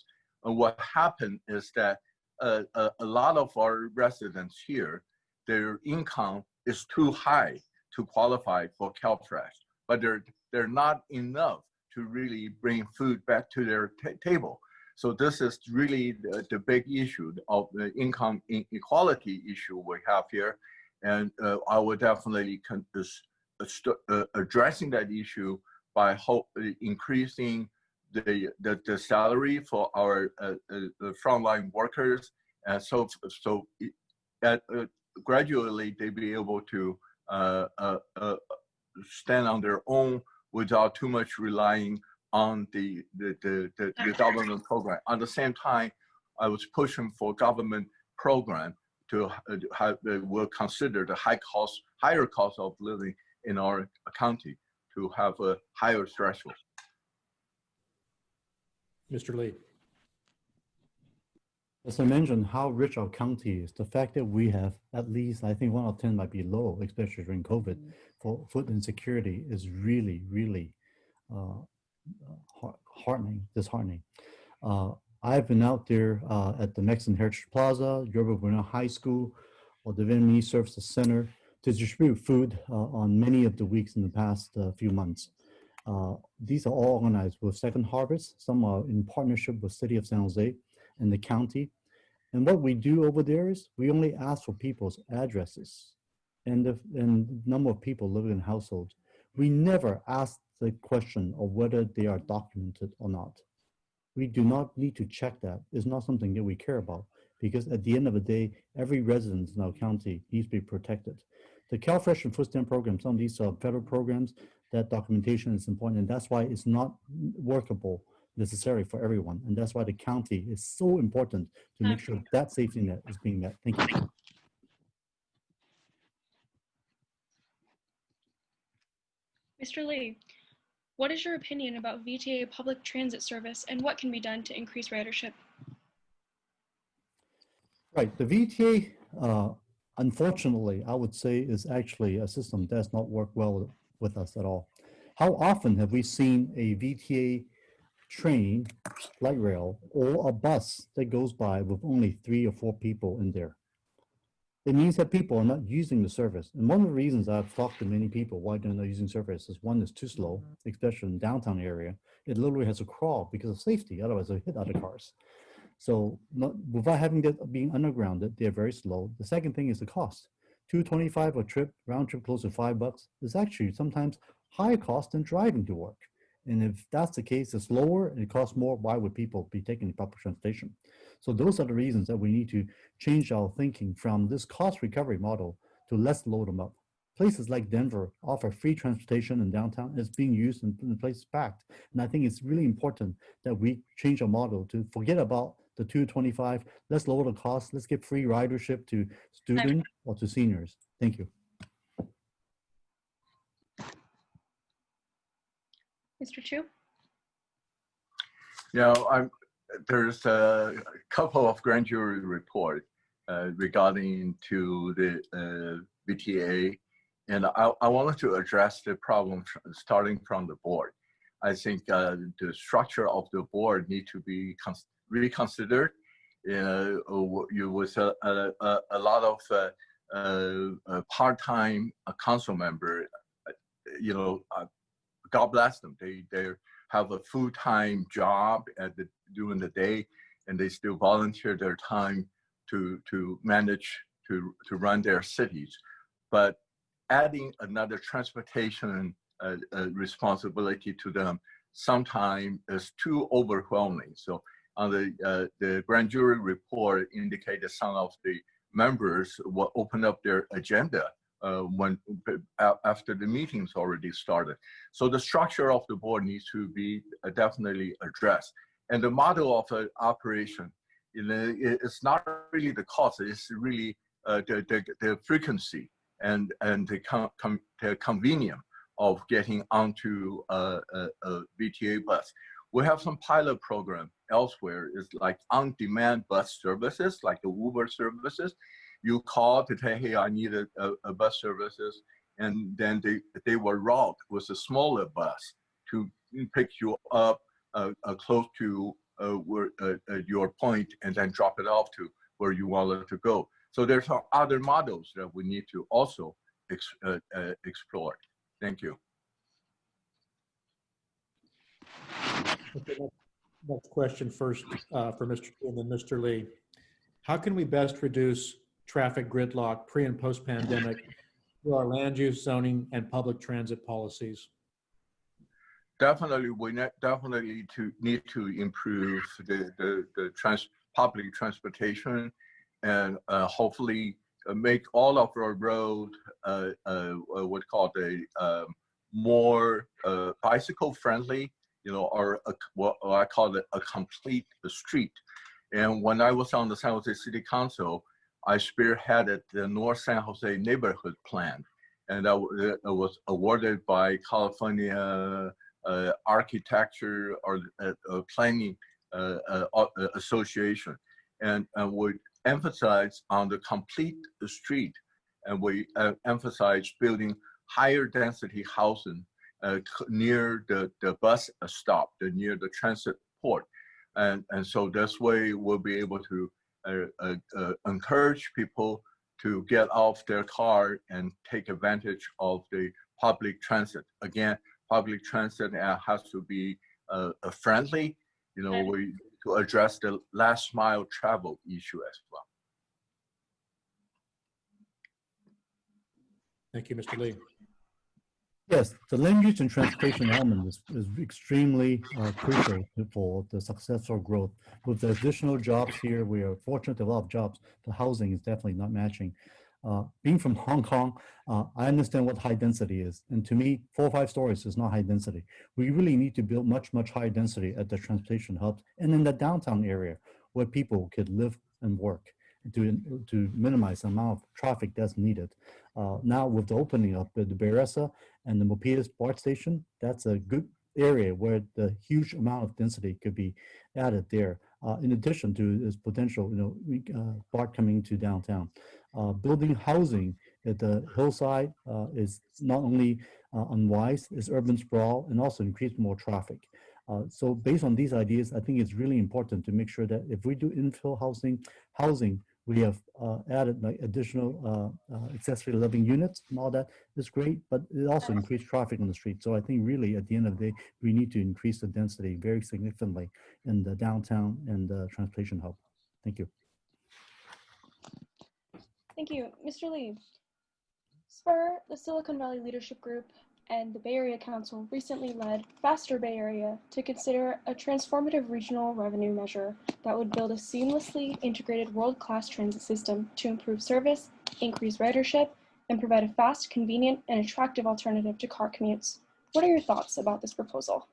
And what happened is that a lot of our residents here, their income is too high to qualify for CalFresh, but they're not enough to really bring food back to their table. So this is really the big issue of the income inequality issue we have here. And I would definitely addressing that issue by increasing the salary for our frontline workers And gradually they be able to stand on their own without too much relying on the government program. At the same time, I was pushing for government program to have will consider the higher cost of living in our county to have a higher threshold. Mr. Lee. As I mentioned, how rich our county is, the fact that we have at least, I think 1 out of 10 might be low, especially during COVID, for food insecurity is really, really disheartening. I've been out there at the Mexican Heritage Plaza, Yorba Buena High School, or the Vietnamese Services Center to distribute food on many of the weeks in the past few months. These are all organized with Second Harvest. Some are in partnership with City of San Jose and the county. And what we do over there is we only ask for people's addresses and the number of people living in households. We never ask the question of whether they are documented or not. We do not need to check that. It's not something that we care about because at the end of the day, every resident in our county needs to be protected. The CalFresh and Food Stamp program, some of these are federal programs, that documentation is important, and that's why it's not workable necessarily for everyone. And that's why the county is so important to make sure that safety net is being met. Thank you. Mr. Lee, what is your opinion about VTA public transit service and what can be done to increase ridership? Right, the VTA, unfortunately, I would say is actually a system that does not work well with us at all. How often have we seen a VTA train, light rail, or a bus that goes by with only 3 or 4 people in there? It means that people are not using the service. And one of the reasons I've talked to many people why they're not using service is one is too slow, especially in the downtown area. It literally has to crawl because of safety, otherwise they'll hit other cars. So without having that being undergrounded, they're very slow. The second thing is the cost. $2.25 a trip, round trip close to $5 is actually sometimes higher cost than driving to work. And if that's the case, it's lower and it costs more, why would people be taking public transportation? So those are the reasons that we need to change our thinking from this cost recovery model to let's load them up. Places like Denver offer free transportation in downtown. It's being used in the places packed. And I think it's really important that we change our model to forget about the $2.25. Let's lower the cost. Let's give free ridership to students or to seniors. Thank you. Mr. Chu? Yeah, there's a couple of grand jury reports regarding to the VTA, and I wanted to address the problem starting from the board. I think the structure of the board need to be reconsidered. You with a lot of part-time council member, God bless them. They have a full-time job during the day, and they still volunteer their time to manage to run their cities. But adding another transportation responsibility to them sometimes is too overwhelming. So on the grand jury report indicated some of the members will open up their agenda after the meetings already started. So the structure of the board needs to be definitely addressed. And the model of operation, it's not really the cost, it's really the frequency and the convenience of getting onto a VTA bus. We have some pilot program elsewhere. It's like on-demand bus services, like the Uber services. You call to say, hey, I need a bus services, and then they will route with a smaller bus to pick you up close to where, your point, and then drop it off to where you wanted to go. So there's other models that we need to also explore. Thank you. Okay, next question first for Mr. Chu and then Mr. Lee. How can we best reduce traffic gridlock pre and post pandemic through our land use, zoning, and public transit policies? Definitely, we definitely need to improve the public transportation hopefully make all of our road what called a more bicycle friendly, or what I call it a complete street. And when I was on the San Jose City Council, I spearheaded the North San Jose Neighborhood Plan, and that was awarded by California Architecture or Planning Association, and we emphasize on the complete street, and we emphasize building higher density housing near the bus stop, near the transit port, and so this way we'll be able to encourage people to get off their car and take advantage of the public transit. Again, public transit has to be friendly, to address the last mile travel issue as well. Thank you, Mr. Lee. Yes, the land use and transportation element is extremely crucial for the successful growth. With the additional jobs here, we are fortunate to have a lot of jobs. The housing is definitely not matching. Being from Hong Kong, I understand what high density is. And to me, 4 or 5 stories is not high density. We really need to build much, much higher density at the transportation hubs and in the downtown area where people could live and work to minimize the amount of traffic that's needed. Now with the opening of the Beresa and the Milpitas BART station, that's a good area where the huge amount of density could be added there. In addition to this potential, BART coming to downtown. Building housing at the hillside is not only unwise, it's urban sprawl and also increase more traffic. So based on these ideas, I think it's really important to make sure that if we do infill housing, we have added like additional accessory living units and all that is great, but it also increased traffic on the street. So I think really at the end of the day, we need to increase the density very significantly in the downtown and the transportation hub. Thank you. Thank you. Mr. Lee, SPUR, the Silicon Valley Leadership Group, and the Bay Area Council recently led Faster Bay Area to consider a transformative regional revenue measure that would build a seamlessly integrated world-class transit system to improve service, increase ridership, and provide a fast, convenient, and attractive alternative to car commutes. What are your thoughts about this proposal?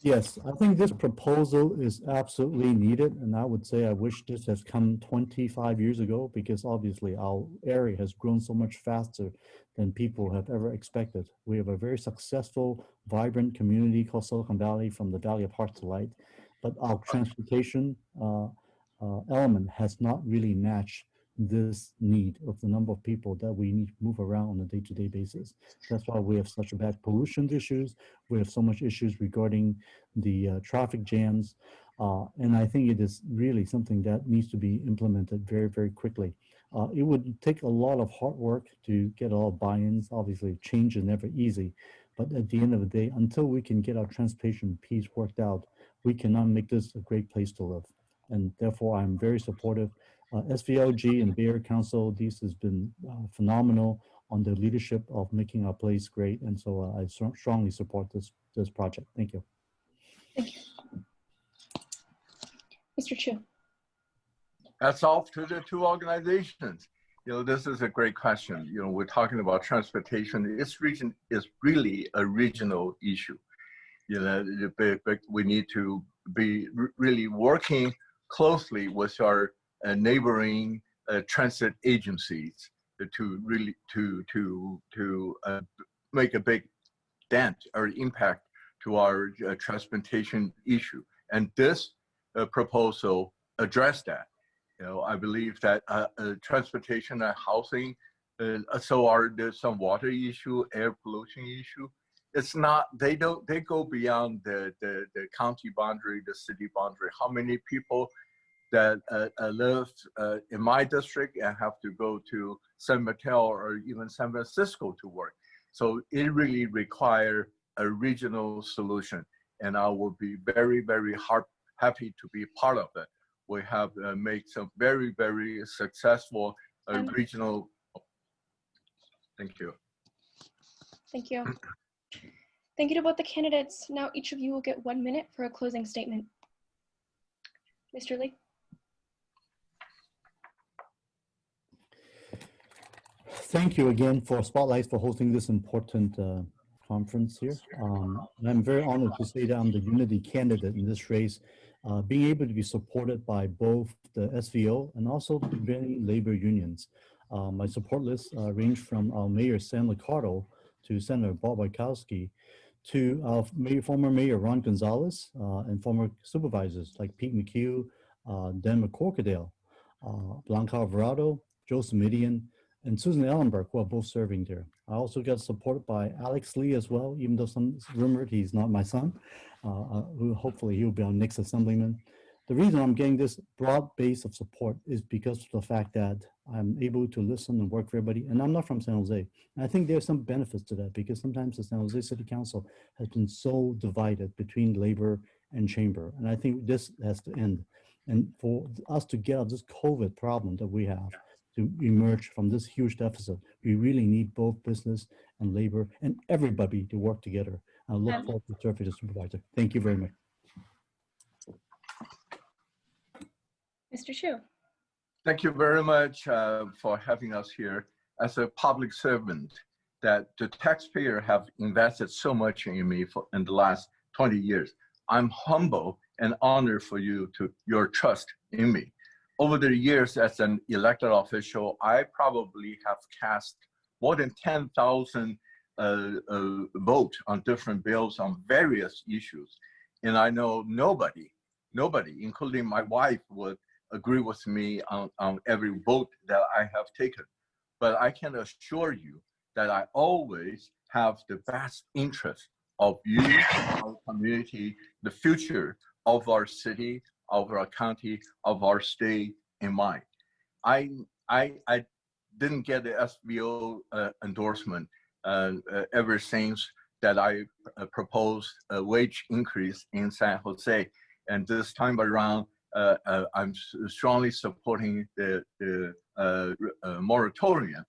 Yes, I think this proposal is absolutely needed, and I would say I wish this has come 25 years ago, because obviously our area has grown so much faster than people have ever expected. We have a very successful, vibrant community called Silicon Valley, from the Valley of Hearts to Light, but our transportation element has not really matched this need of the number of people that we need to move around on a day-to-day basis. That's why we have such bad pollution issues. We have so much issues regarding the traffic jams. And I think it is really something that needs to be implemented very, very quickly. It would take a lot of hard work to get all buy-ins. Obviously, change is never easy. But at the end of the day, until we can get our transportation piece worked out, we cannot make this a great place to live. And therefore, I'm very supportive. SVLG and the Bay Area Council, this has been phenomenal on the leadership of making our place great. And so I strongly support this project. Thank you. Thank you. Mr. Chu. That's off to the 2 organizations. This is a great question. We're talking about transportation. This region is really a regional issue. We need to be really working closely with our neighboring transit agencies to really to make a big dent or impact to our transportation issue. And this proposal addressed that. I believe that transportation and housing, there's some water issue, air pollution issue. It's not, they go beyond the county boundary, the city boundary. How many people that live in my district and have to go to San Mateo or even San Francisco to work? So it really requires a regional solution, and I will be very, very happy to be part of it. We have made some very, very successful regional. Thank you. Thank you. Thank you to both the candidates. Now each of you will get 1 minute for a closing statement. Mr. Lee. Thank you again for Spotlight for hosting this important conference here. I'm very honored to say that I'm the unity candidate in this race, being able to be supported by both the SVO and also many labor unions. My support list range from Mayor Sam Liccardo to Senator Bob Wachowski to former Mayor Ron Gonzalez and former supervisors like Pete McHugh, Dan McCorkadale, Blanca Alvarado, Joe Smidian, and Susan Ellenberg, who are both serving there. I also got support by Alex Lee as well, even though some rumored he's not my son, who hopefully he'll be our next assemblyman. The reason I'm getting this broad base of support is because of the fact that I'm able to listen and work for everybody, and I'm not from San Jose. And I think there's some benefits to that because sometimes the San Jose City Council has been so divided between labor and chamber, and I think this has to end. And for us to get out of this COVID problem that we have, to emerge from this huge deficit, we really need both business and labor and everybody to work together. I look forward to serving as a supervisor. Thank you very much. Mr. Chu. Thank you very much for having us here. As a public servant, that the taxpayer have invested so much in me in the last 20 years. I'm humble and honored for your trust in me. Over the years as an elected official, I probably have cast more than 10,000 votes on different bills on various issues. And I know nobody, including my wife, would agree with me on every vote that I have taken. But I can assure you that I always have the best interest of you, our community, the future of our city, of our county, of our state in mind. I didn't get the SVO endorsement ever since that I proposed a wage increase in San Jose. And this time around, I'm strongly supporting the moratorium.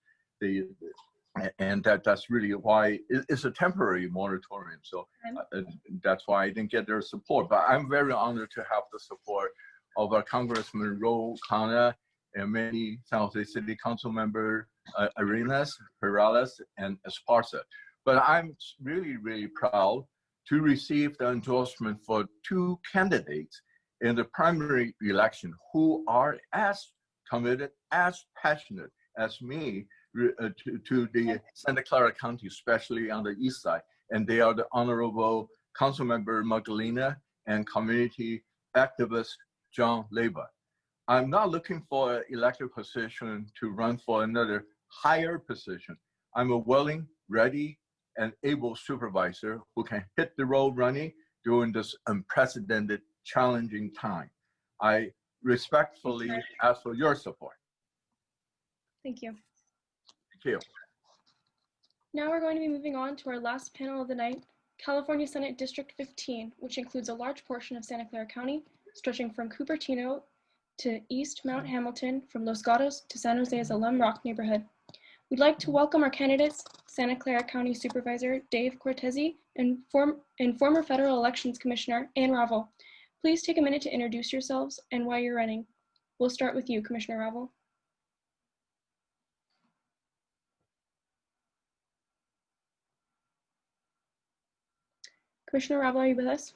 And that's really why it's a temporary moratorium. So that's why I didn't get their support. But I'm very honored to have the support of our Congressman Ro Khanna and many San Jose City Council member Arenas, Perales, and Esparza. But I'm really, really proud to receive the endorsement for two candidates in the primary election who are as committed, as passionate as me to the Santa Clara County, especially on the east side. And they are the Honorable Councilmember Magdalena and community activist John Leyva. I'm not looking for an elected position to run for another higher position. I'm a willing, ready, and able supervisor who can hit the road running during this unprecedented, challenging time. I respectfully ask for your support. Thank you. Thank you. Now we're going to be moving on to our last panel of the night, California Senate District 15, which includes a large portion of Santa Clara County, stretching from Cupertino to East Mount Hamilton, from Los Gatos to San Jose's Alum Rock neighborhood. We'd like to welcome our candidates, Santa Clara County Supervisor Dave Cortese and former Federal Elections Commissioner Ann Ravel. Please take a minute to introduce yourselves and why you're running. We'll start with you, Commissioner Ravel. Commissioner Ravel, are you with us?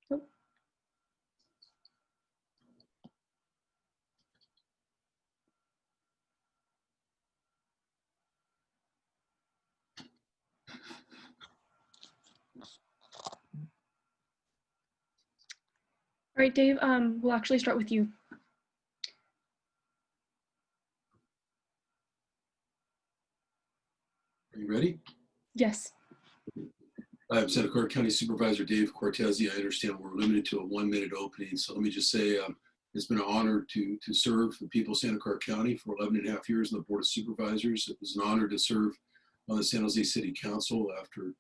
Nope. All right, Dave, we'll actually start with you. Are you ready? Yes. I'm Santa Clara County Supervisor Dave Cortese. I understand we're limited to a 1-minute opening. So let me just say it's been an honor to serve the people of Santa Clara County for 11.5 years in the Board of Supervisors. It was an honor to serve on the San Jose City Council after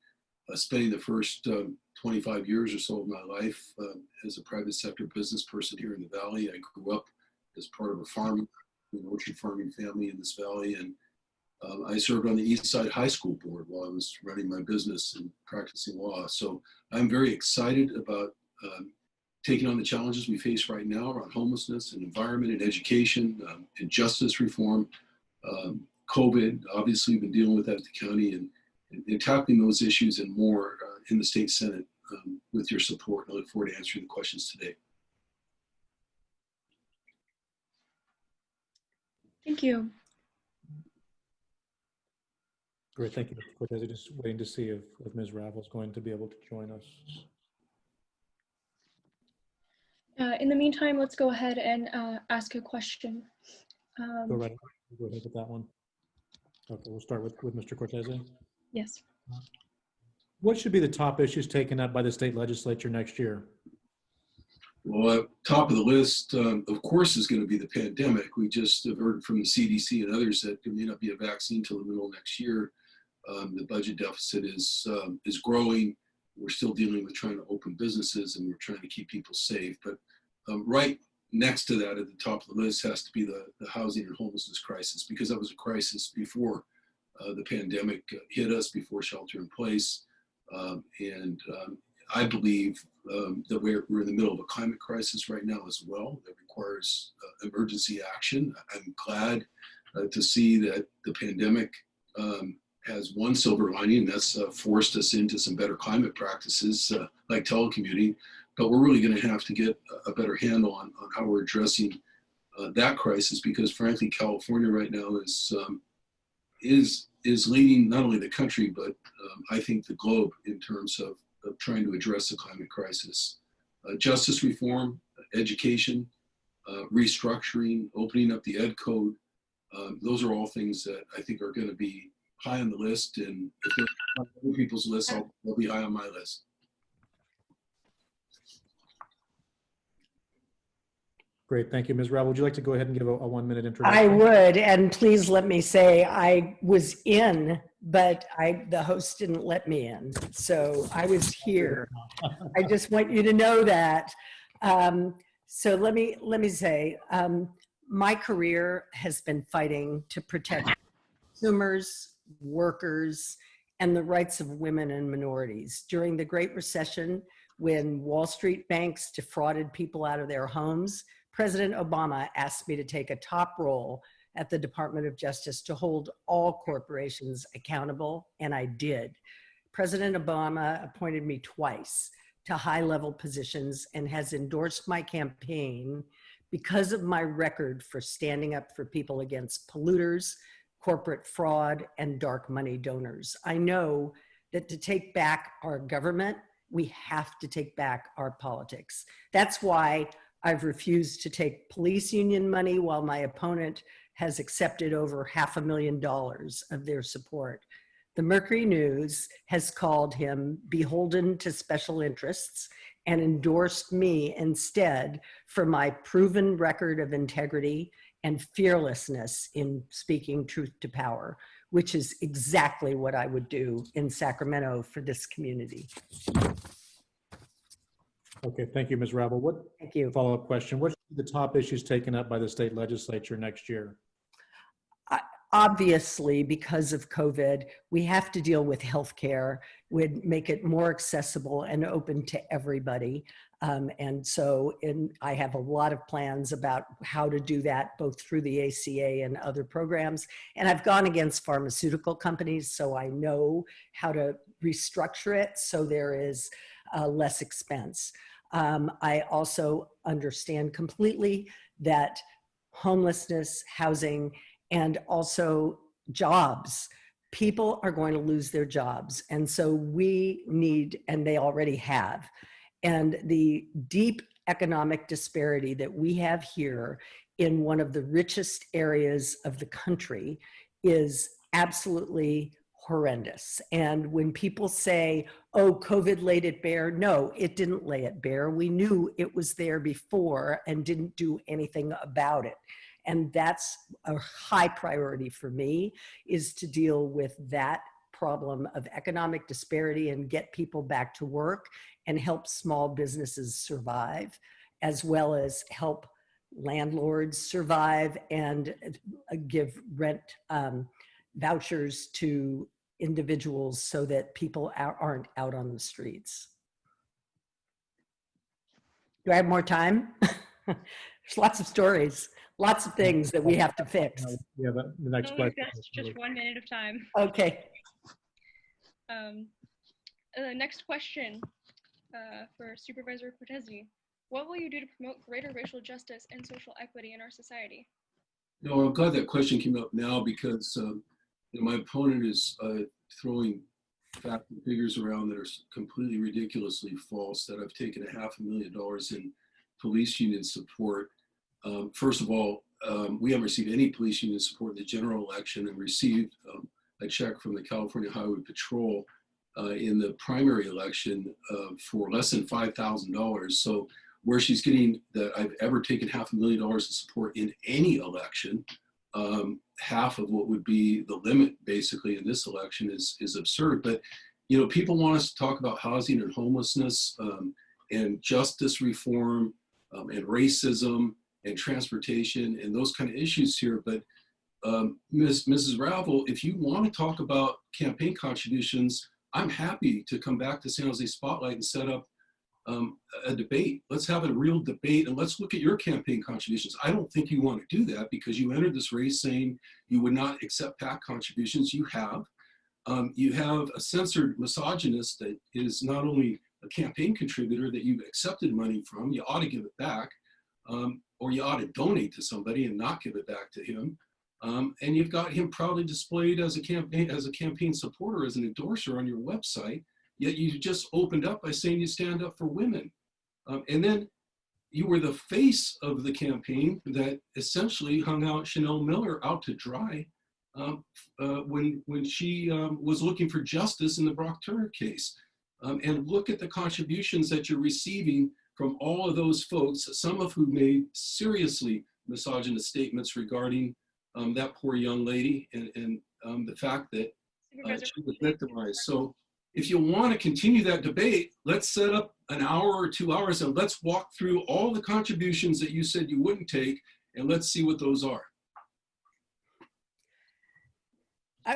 spending the first 25 years or so of my life as a private sector business person here in the Valley. I grew up as part of a farm, an orchard farming family in this Valley, and I served on the East Side High School Board while I was running my business and practicing law. So I'm very excited about taking on the challenges we face right now around homelessness and environment and education and justice reform. COVID, obviously, we've been dealing with that at the county and tackling those issues and more in the state Senate with your support. I look forward to answering the questions today. Thank you. Great, thank you, Mr. Cortez. Just waiting to see if Ms. Ravel is going to be able to join us. In the meantime, let's go ahead and ask a question. Go right ahead. Go ahead with that one. Okay, we'll start with Mr. Cortez. Yes. What should be the top issues taken up by the state legislature next year? Well, top of the list, of course, is going to be the pandemic. We just have heard from the CDC and others that there may not be a vaccine till the middle of next year. The budget deficit is growing. We're still dealing with trying to open businesses and we're trying to keep people safe. But right next to that, at the top of the list, has to be the housing and homelessness crisis, because that was a crisis before the pandemic hit us, before shelter in place. I believe that we're in the middle of a climate crisis right now as well that requires emergency action. I'm glad to see that the pandemic has one silver lining, and that's forced us into some better climate practices like telecommuting. But we're really going to have to get a better handle on how we're addressing that crisis, because frankly, California right now is leading not only the country, but I think the globe in terms of trying to address the climate crisis. Justice reform, education, restructuring, opening up the ed code. Those are all things that I think are going to be high on the list. And if they're on other people's lists, they'll be high on my list. Great, thank you. Ms. Ravel, would you like to go ahead and give a 1-minute introduction? I would, and please let me say I was in, but the host didn't let me in, so I was here. I just want you to know that. So let me say, my career has been fighting to protect consumers, workers, and the rights of women and minorities. During the Great Recession, when Wall Street banks defrauded people out of their homes, President Obama asked me to take a top role at the Department of Justice to hold all corporations accountable, and I did. President Obama appointed me twice to high-level positions and has endorsed my campaign because of my record for standing up for people against polluters, corporate fraud, and dark money donors. I know that to take back our government, we have to take back our politics. That's why I've refused to take police union money while my opponent has accepted over $500,000 of their support. The Mercury News has called him beholden to special interests and endorsed me instead for my proven record of integrity and fearlessness in speaking truth to power, which is exactly what I would do in Sacramento for this community. Okay, thank you, Ms. Ravel. Thank you. Follow-up question. What should be the top issues taken up by the state legislature next year? Obviously, because of COVID, we have to deal with healthcare, would make it more accessible and open to everybody. I have a lot of plans about how to do that, both through the ACA and other programs. And I've gone against pharmaceutical companies, so I know how to restructure it so there is less expense. I also understand completely that homelessness, housing, and also jobs, people are going to lose their jobs. And so we need, and they already have, and the deep economic disparity that we have here in one of the richest areas of the country is absolutely horrendous. And when people say, oh, COVID laid it bare, no, it didn't lay it bare. We knew it was there before and didn't do anything about it. And that's a high priority for me, is to deal with that problem of economic disparity and get people back to work and help small businesses survive, as well as help landlords survive and give rent vouchers to individuals so that people aren't out on the streets. Do I have more time? There's lots of stories, lots of things that we have to fix. Yeah, the next No, question. just 1 minute of time. Okay. Next question for Supervisor Cortese. What will you do to promote greater racial justice and social equity in our society? No, I'm glad that question came up now because my opponent is throwing facts and figures around that are completely ridiculously false, that I've taken $500,000 in police union support. First of all, we haven't received any police union support in the general election and received a check from the California Highway Patrol in the primary election for less than $5,000. So where she's getting that I've ever taken $500,000 of support in any election, half of what would be the limit basically in this election is absurd. But you know, people want us to talk about housing and homelessness and justice reform and racism and transportation and those kind of issues here. But Mrs. Ravel, if you want to talk about campaign contributions, I'm happy to come back to San Jose Spotlight and set up a debate. Let's have a real debate and let's look at your campaign contributions. I don't think you want to do that because you entered this race saying you would not accept PAC contributions. You have a censored misogynist that is not only a campaign contributor that you've accepted money from, you ought to give it back, or you ought to donate to somebody and not give it back to him. And you've got him proudly displayed as a campaign supporter, as an endorser on your website. Yet you just opened up by saying you stand up for women. And then you were the face of the campaign that essentially hung out Chanel Miller out to dry when she was looking for justice in the Brock Turner case. And look at the contributions that you're receiving from all of those folks, some of whom made seriously misogynist statements regarding that poor young lady and the fact that she was victimized. So if you want to continue that debate, let's set up an hour or 2 hours and let's walk through all the contributions that you said you wouldn't take and let's see what those are.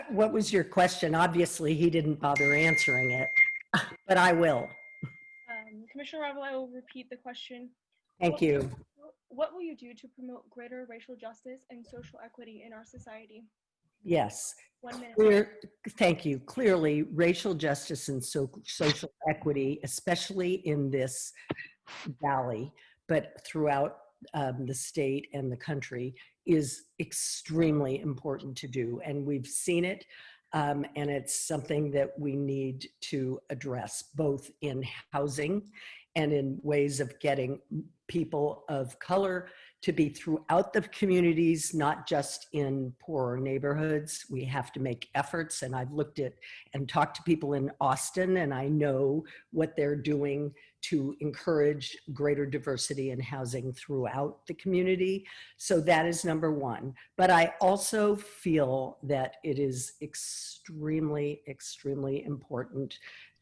What was your question? Obviously, he didn't bother answering it, but I will. Commissioner Ravel, I will repeat the question. Thank you. What will you do to promote greater racial justice and social equity in our society? Yes. 1 minute. Thank you. Clearly, racial justice and social equity, especially in this valley, but throughout the state and the country, is extremely important to do. And we've seen it, and it's something that we need to address, both in housing and in ways of getting people of color to be throughout the communities, not just in poorer neighborhoods. We have to make efforts, and I've looked at and talked to people in Austin, and I know what they're doing to encourage greater diversity in housing throughout the community. So that is number one. But I also feel that it is extremely, extremely important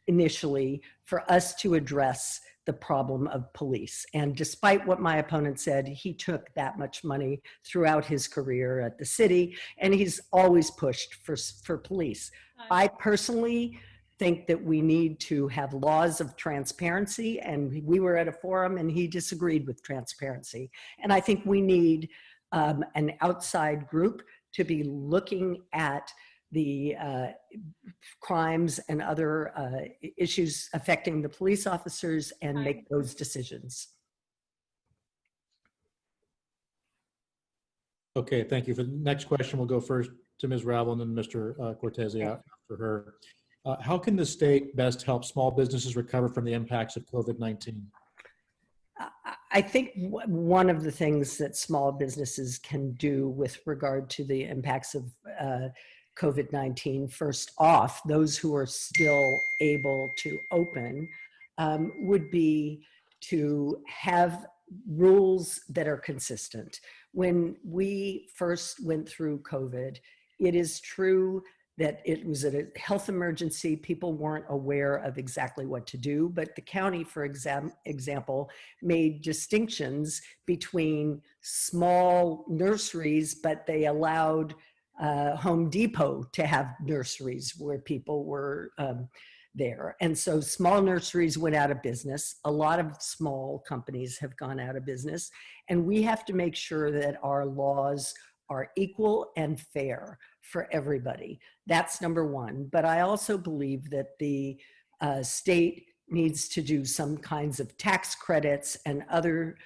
initially for us to address the problem of police. And despite what my opponent said, he took that much money throughout his career at the city, and he's always pushed for police. I personally think that we need to have laws of transparency, and we were at a forum and he disagreed with transparency. And I think we need an outside group to be looking at the crimes and other issues affecting the police officers and make those decisions. Okay, thank you. For the next question, we'll go first to Ms. Ravel and then Mr. Cortese after her. How can the state best help small businesses recover from the impacts of COVID-19? I think one of the things that small businesses can do with regard to the impacts of COVID-19, first off, those who are still able to open, would be to have rules that are consistent. When we first went through COVID, it is true that it was a health emergency. People weren't aware of exactly what to do, but the county, for example, made distinctions between small nurseries, but they allowed Home Depot to have nurseries where people were there. And so small nurseries went out of business. A lot of small companies have gone out of business. And we have to make sure that our laws are equal and fair for everybody. That's number one. But I also believe that the state needs to do some kinds of tax credits and other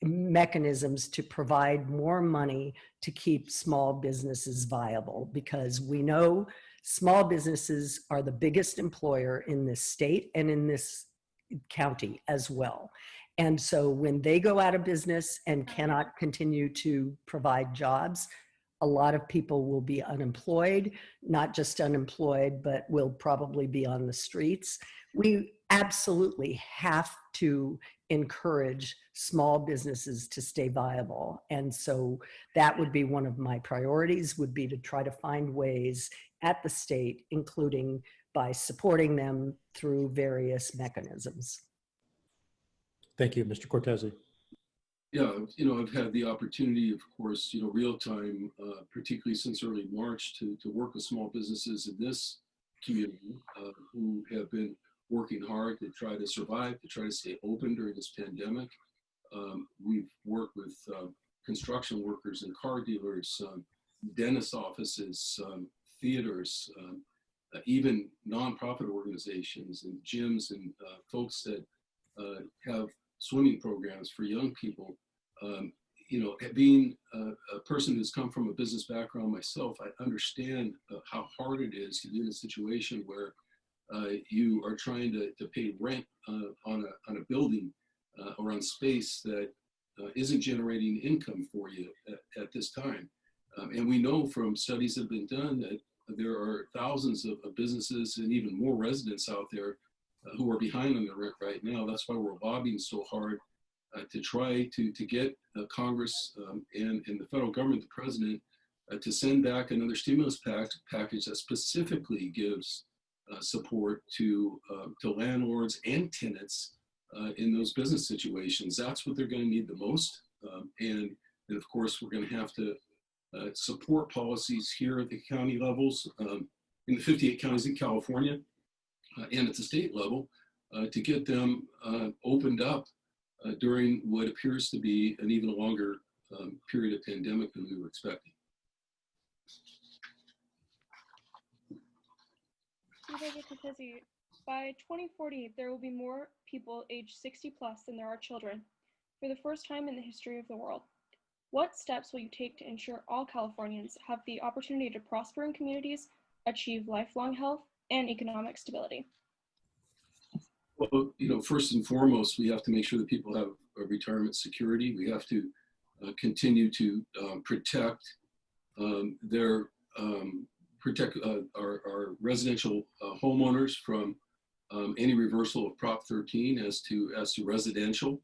mechanisms to provide more money to keep small businesses viable, because we know small businesses are the biggest employer in this state and in this county as well. And so when they go out of business and cannot continue to provide jobs, a lot of people will be unemployed, not just unemployed, but will probably be on the streets. We absolutely have to encourage small businesses to stay viable. And so that would be one of my priorities, would be to try to find ways at the state, including by supporting them through various mechanisms. Thank you, Mr. Cortese. Yeah, I've had the opportunity, of course, real time, particularly since early March, to work with small businesses in this community who have been working hard to try to survive, to try to stay open during this pandemic. We've worked with construction workers and car dealers, dentist offices, theaters, even nonprofit organizations and gyms and folks that have swimming programs for young people. Being a person who's come from a business background myself, I understand how hard it is to be in a situation where you are trying to pay rent on a building or on space that isn't generating income for you at this time. And we know from studies that have been done that there are thousands of businesses and even more residents out there who are behind on the rent right now. That's why we're lobbying so hard to try to get Congress and the federal government, the president, to send back another stimulus package that specifically gives support to landlords and tenants in those business situations. That's what they're going to need the most. And of course, we're going to have to support policies here at the county levels, in the 58 counties in California, and at the state level, to get them opened up during what appears to be an even longer period of pandemic than we were expecting. By 2040, there will be more people aged 60 plus than there are children, for the first time in the history of the world. What steps will you take to ensure all Californians have the opportunity to prosper in communities, achieve lifelong health, and economic stability? Well, first and foremost, we have to make sure that people have a retirement security. We have to continue to protect our residential homeowners from any reversal of Prop 13 as to residential.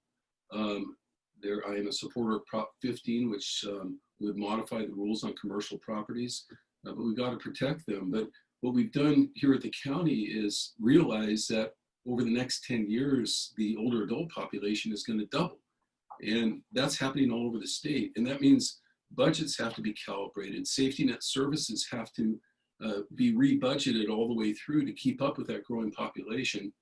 I am a supporter of Prop 15, which would modify the rules on commercial properties, but we've got to protect them. But what we've done here at the county is realize that over the next 10 years, the older adult population is going to double. And that's happening all over the state. And that means budgets have to be calibrated. Safety net services have to be rebudgeted all the way through to keep up with that growing population.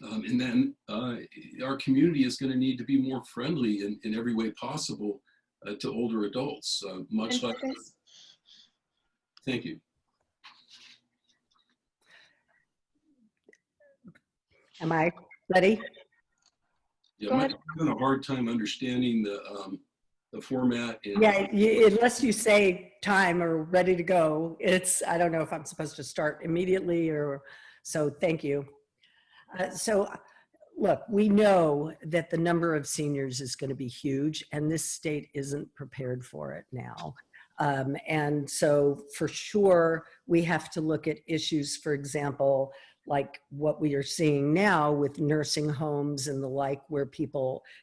And then our community is going to need to be more friendly in every way possible to older adults, much like. Thank you. Am I ready? Yeah, I'm having a hard time understanding the format. And Yeah, unless you say time or ready to go, I don't know if I'm supposed to start immediately so thank you. So look, we know that the number of seniors is going to be huge, and this state isn't prepared for it now. And so for sure, we have to look at issues, for example, like what we are seeing now with nursing homes and the like, where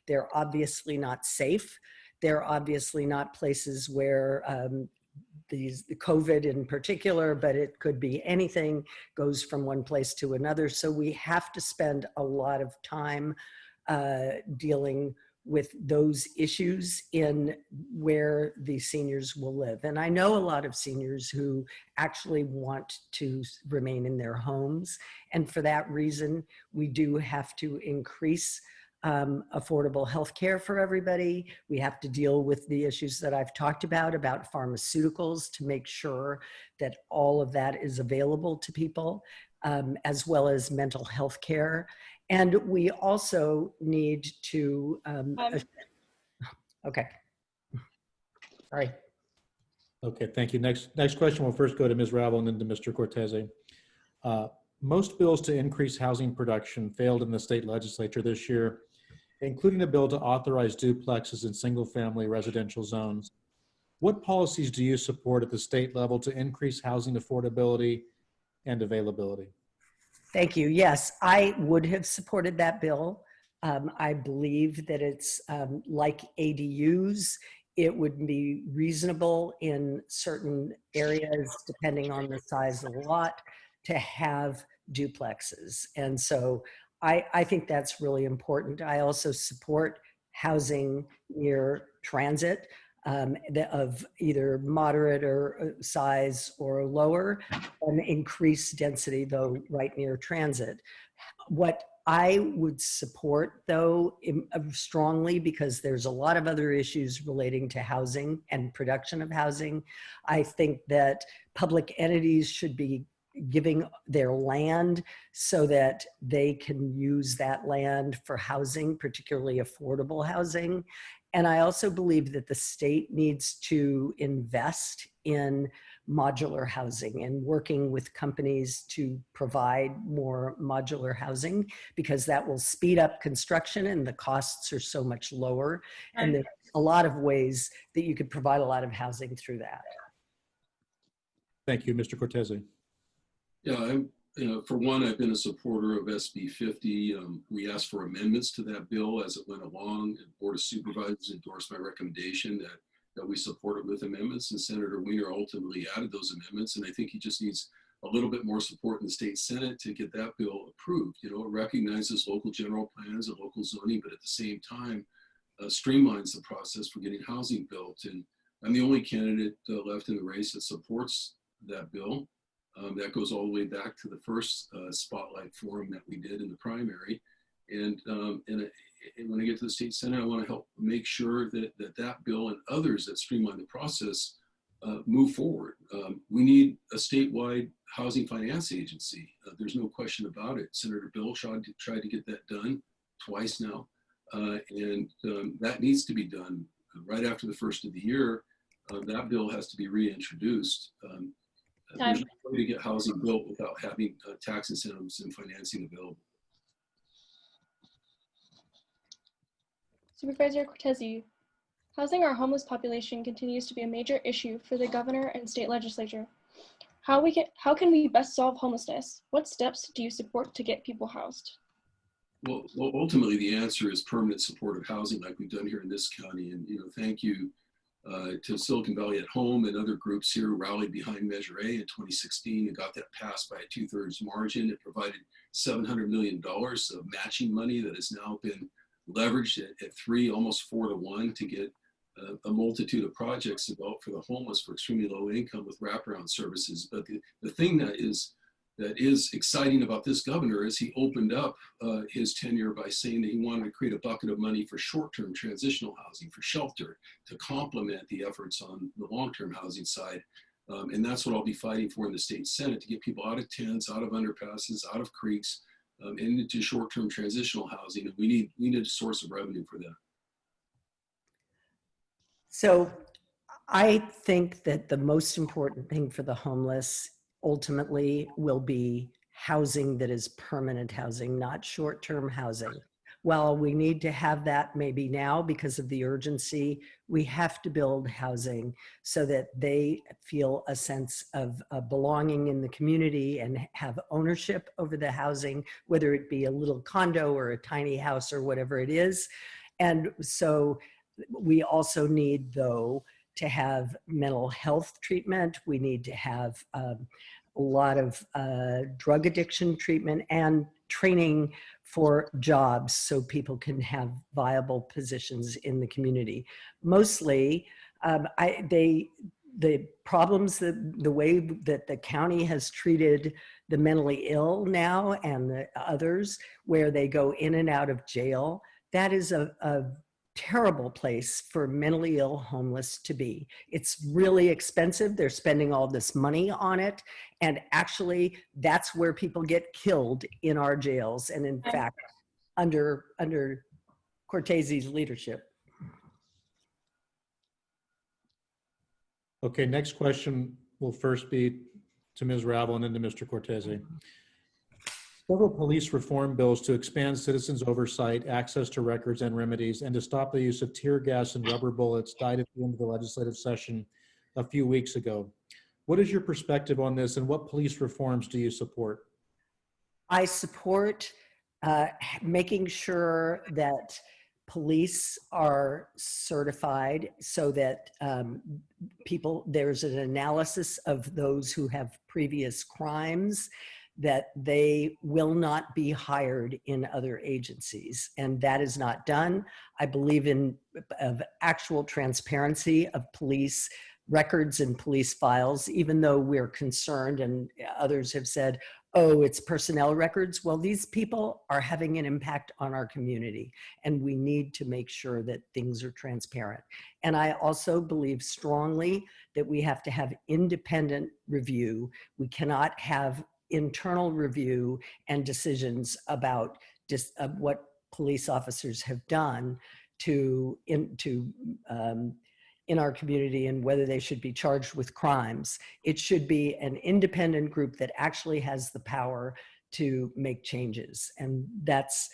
they're obviously not safe. They're obviously not places where the COVID in particular, but it could be anything, goes from one place to another. So we have to spend a lot of time dealing with those issues in where the seniors will live. And I know a lot of seniors who actually want to remain in their homes. And for that reason, we do have to increase affordable health care for everybody. We have to deal with the issues that I've talked about pharmaceuticals, to make sure that all of that is available to people, as well as mental health care. And we also need to, okay, sorry. Okay, thank you. Next question will first go to Ms. Ravel and then to Mr. Cortese. Most bills to increase housing production failed in the state legislature this year, including a bill to authorize duplexes in single-family residential zones. What policies do you support at the state level to increase housing affordability and availability? Thank you. Yes, I would have supported that bill. I believe that it's like ADUs. It would be reasonable in certain areas, depending on the size of the lot, to have duplexes. And so I think that's really important. I also support housing near transit of either moderate or size or lower, and increased density, though, right near transit. What I would support, though, strongly, because there's a lot of other issues relating to housing and production of housing, I think that public entities should be giving their land so that they can use that land for housing, particularly affordable housing. And I also believe that the state needs to invest in modular housing and working with companies to provide more modular housing, because that will speed up construction and the costs are so much lower. And there's a lot of ways that you could provide a lot of housing through that. Thank you, Mr. Cortese. Yeah, for one, I've been a supporter of SB 50. We asked for amendments to that bill as it went along, and Board of Supervisors endorsed my recommendation that we support it with amendments, and Senator Wiener ultimately added those amendments, and I think he just needs a little bit more support in the state Senate to get that bill approved. You know, it recognizes local general plans and local zoning, but at the same time, streamlines the process for getting housing built. And I'm the only candidate left in the race that supports that bill. That goes all the way back to the first spotlight forum that we did in the primary. And when I get to the state Senate, I want to help make sure that that bill and others that streamline the process move forward. We need a statewide housing finance agency. There's no question about it. Senator Bill tried to get that done twice now. And that needs to be done right after the first of the year. That bill has to be reintroduced. There's no way to get housing built without having tax incentives and financing available. Supervisor Cortese, housing our homeless population continues to be a major issue for the governor and state legislature. How can we best solve homelessness? What steps do you support to get people housed? Well, ultimately the answer is permanent supportive housing, like we've done here in this county. And thank you to Silicon Valley at Home and other groups here who rallied behind Measure A in 2016 and got that passed by a 2/3 margin. It provided $700 million of matching money that has now been leveraged at 3, almost 4 to 1 to get a multitude of projects developed for the homeless for extremely low income with wraparound services. But the thing that is exciting about this governor is he opened up his tenure by saying that he wanted to create a bucket of money for short-term transitional housing, for shelter, to complement the efforts on the long-term housing side. And that's what I'll be fighting for in the state Senate, to get people out of tents, out of underpasses, out of creeks, and into short-term transitional housing. And we need a source of revenue for that. So I think that the most important thing for the homeless ultimately will be housing that is permanent housing, not short-term housing. While we need to have that maybe now because of the urgency, we have to build housing so that they feel a sense of belonging in the community and have ownership over the housing, whether it be a little condo or a tiny house or whatever it is. And so we also need, though, to have mental health treatment. We need to have a lot of drug addiction treatment and training for jobs so people can have viable positions in the community. Mostly, the problems, the way that the county has treated the mentally ill now and the others, where they go in and out of jail, that is a terrible place for mentally ill homeless to be. It's really expensive. They're spending all this money on it. And actually, that's where people get killed in our jails. And in fact, under Cortese's leadership. Okay, next question will first be to Ms. Ravel and then to Mr. Cortese. Several police reform bills to expand citizens' oversight, access to records and remedies, and to stop the use of tear gas and rubber bullets died at the end of the legislative session a few weeks ago. What is your perspective on this, and what police reforms do you support? I support making sure that police are certified so that there's an analysis of those who have previous crimes, that they will not be hired in other agencies. And that is not done. I believe in actual transparency of police records and police files, even though we're concerned and others have said, oh, it's personnel records. Well, these people are having an impact on our community, and we need to make sure that things are transparent. And I also believe strongly that we have to have independent review. We cannot have internal review and decisions about just what police officers have done in our community and whether they should be charged with crimes. It should be an independent group that actually has the power to make changes. And that's,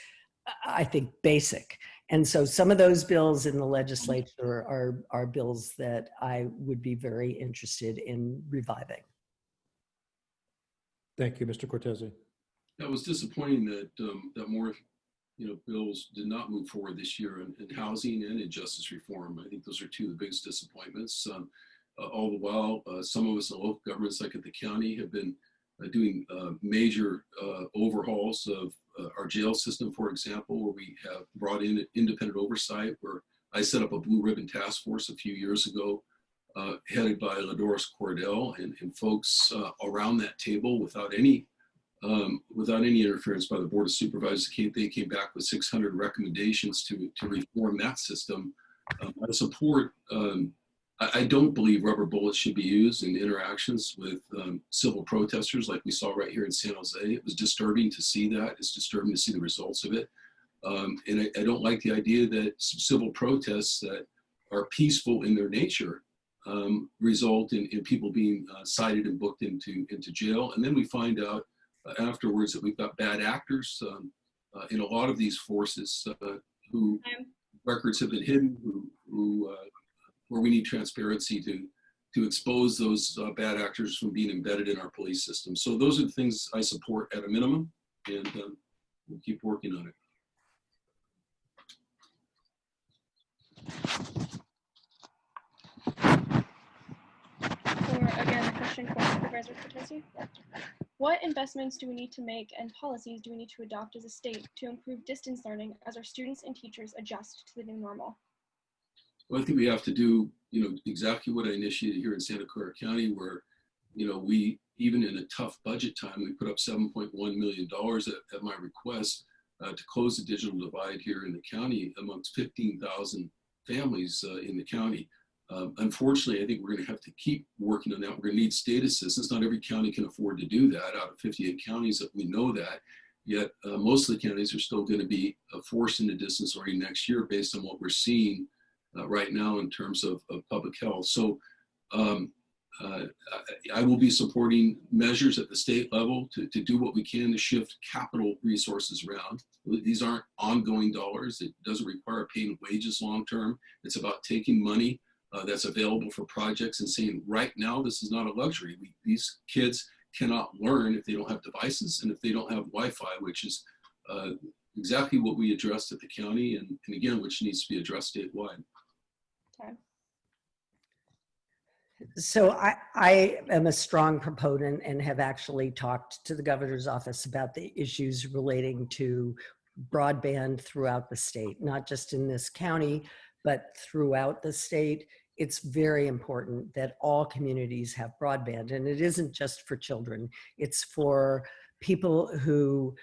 I think, basic. And so some of those bills in the legislature are bills that I would be very interested in reviving. Thank you, Mr. Cortese. That was disappointing that that more bills did not move forward this year in housing and in justice reform. I think those are two of the biggest disappointments. All the while, some of us in local governments, like at the county, have been doing major overhauls of our jail system, for example, where we have brought in independent oversight, where I set up a blue ribbon task force a few years ago, headed by Ladoris Cordell and folks around that table without any interference by the Board of Supervisors. They came back with 600 recommendations to reform that system. I support, I don't believe rubber bullets should be used in interactions with civil protesters like we saw right here in San Jose. It was disturbing to see that. It's disturbing to see the results of it. And I don't like the idea that civil protests that are peaceful in their nature result in people being cited and booked into jail. And then we find out afterwards that we've got bad actors in a lot of these forces who records have been hidden, where we need transparency to expose those bad actors from being embedded in our police system. So those are the things I support at a minimum, and we'll keep working on it. Again, a question for Supervisor Cortese. What investments do we need to make and policies do we need to adopt as a state to improve distance learning as our students and teachers adjust to the new normal? Well, I think we have to do, exactly what I initiated here in Santa Clara County, where, we, even in a tough budget time, we put up $7.1 million at my request to close the digital divide here in the county amongst 15,000 families in the county. Unfortunately, I think we're going to have to keep working on that. We're going to need state assistance. Not every county can afford to do that. Out of 58 counties, that we know that. Yet most of the counties are still going to be forced into distance learning next year based on what we're seeing right now in terms of public health. So I will be supporting measures at the state level to do what we can to shift capital resources around. These aren't ongoing dollars. It doesn't require paying wages long term. It's about taking money that's available for projects and saying, right now, this is not a luxury. These kids cannot learn if they don't have devices and if they don't have Wi-Fi, which is exactly what we addressed at the county and again, which needs to be addressed statewide. Okay. So I am a strong proponent and have actually talked to the governor's office about the issues relating to broadband throughout the state, not just in this county, but throughout the state. It's very important that all communities have broadband, and it isn't just for children. It's for people who,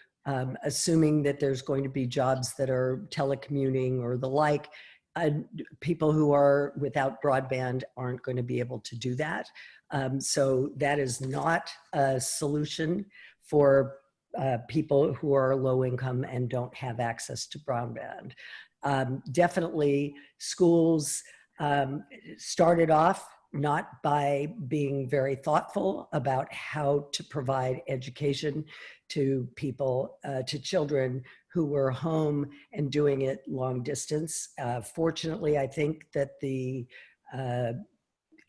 assuming that there's going to be jobs that are telecommuting or the like, people who are without broadband aren't going to be able to do that. So that is not a solution for people who are low income and don't have access to broadband. Definitely schools started off not by being very thoughtful about how to provide education to people, to children who were home and doing it long distance. Fortunately, I think that the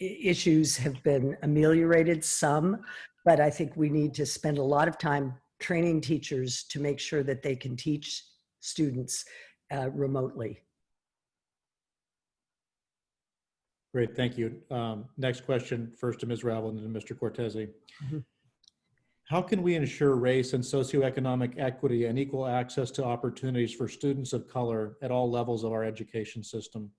issues have been ameliorated some, but I think we need to spend a lot of time training teachers to make sure that they can teach students remotely. Great, thank you. Next question, first to Ms. Ravel and then to Mr. Cortese. How can we ensure race and socioeconomic equity and equal access to opportunities for students of color at all levels of our education system?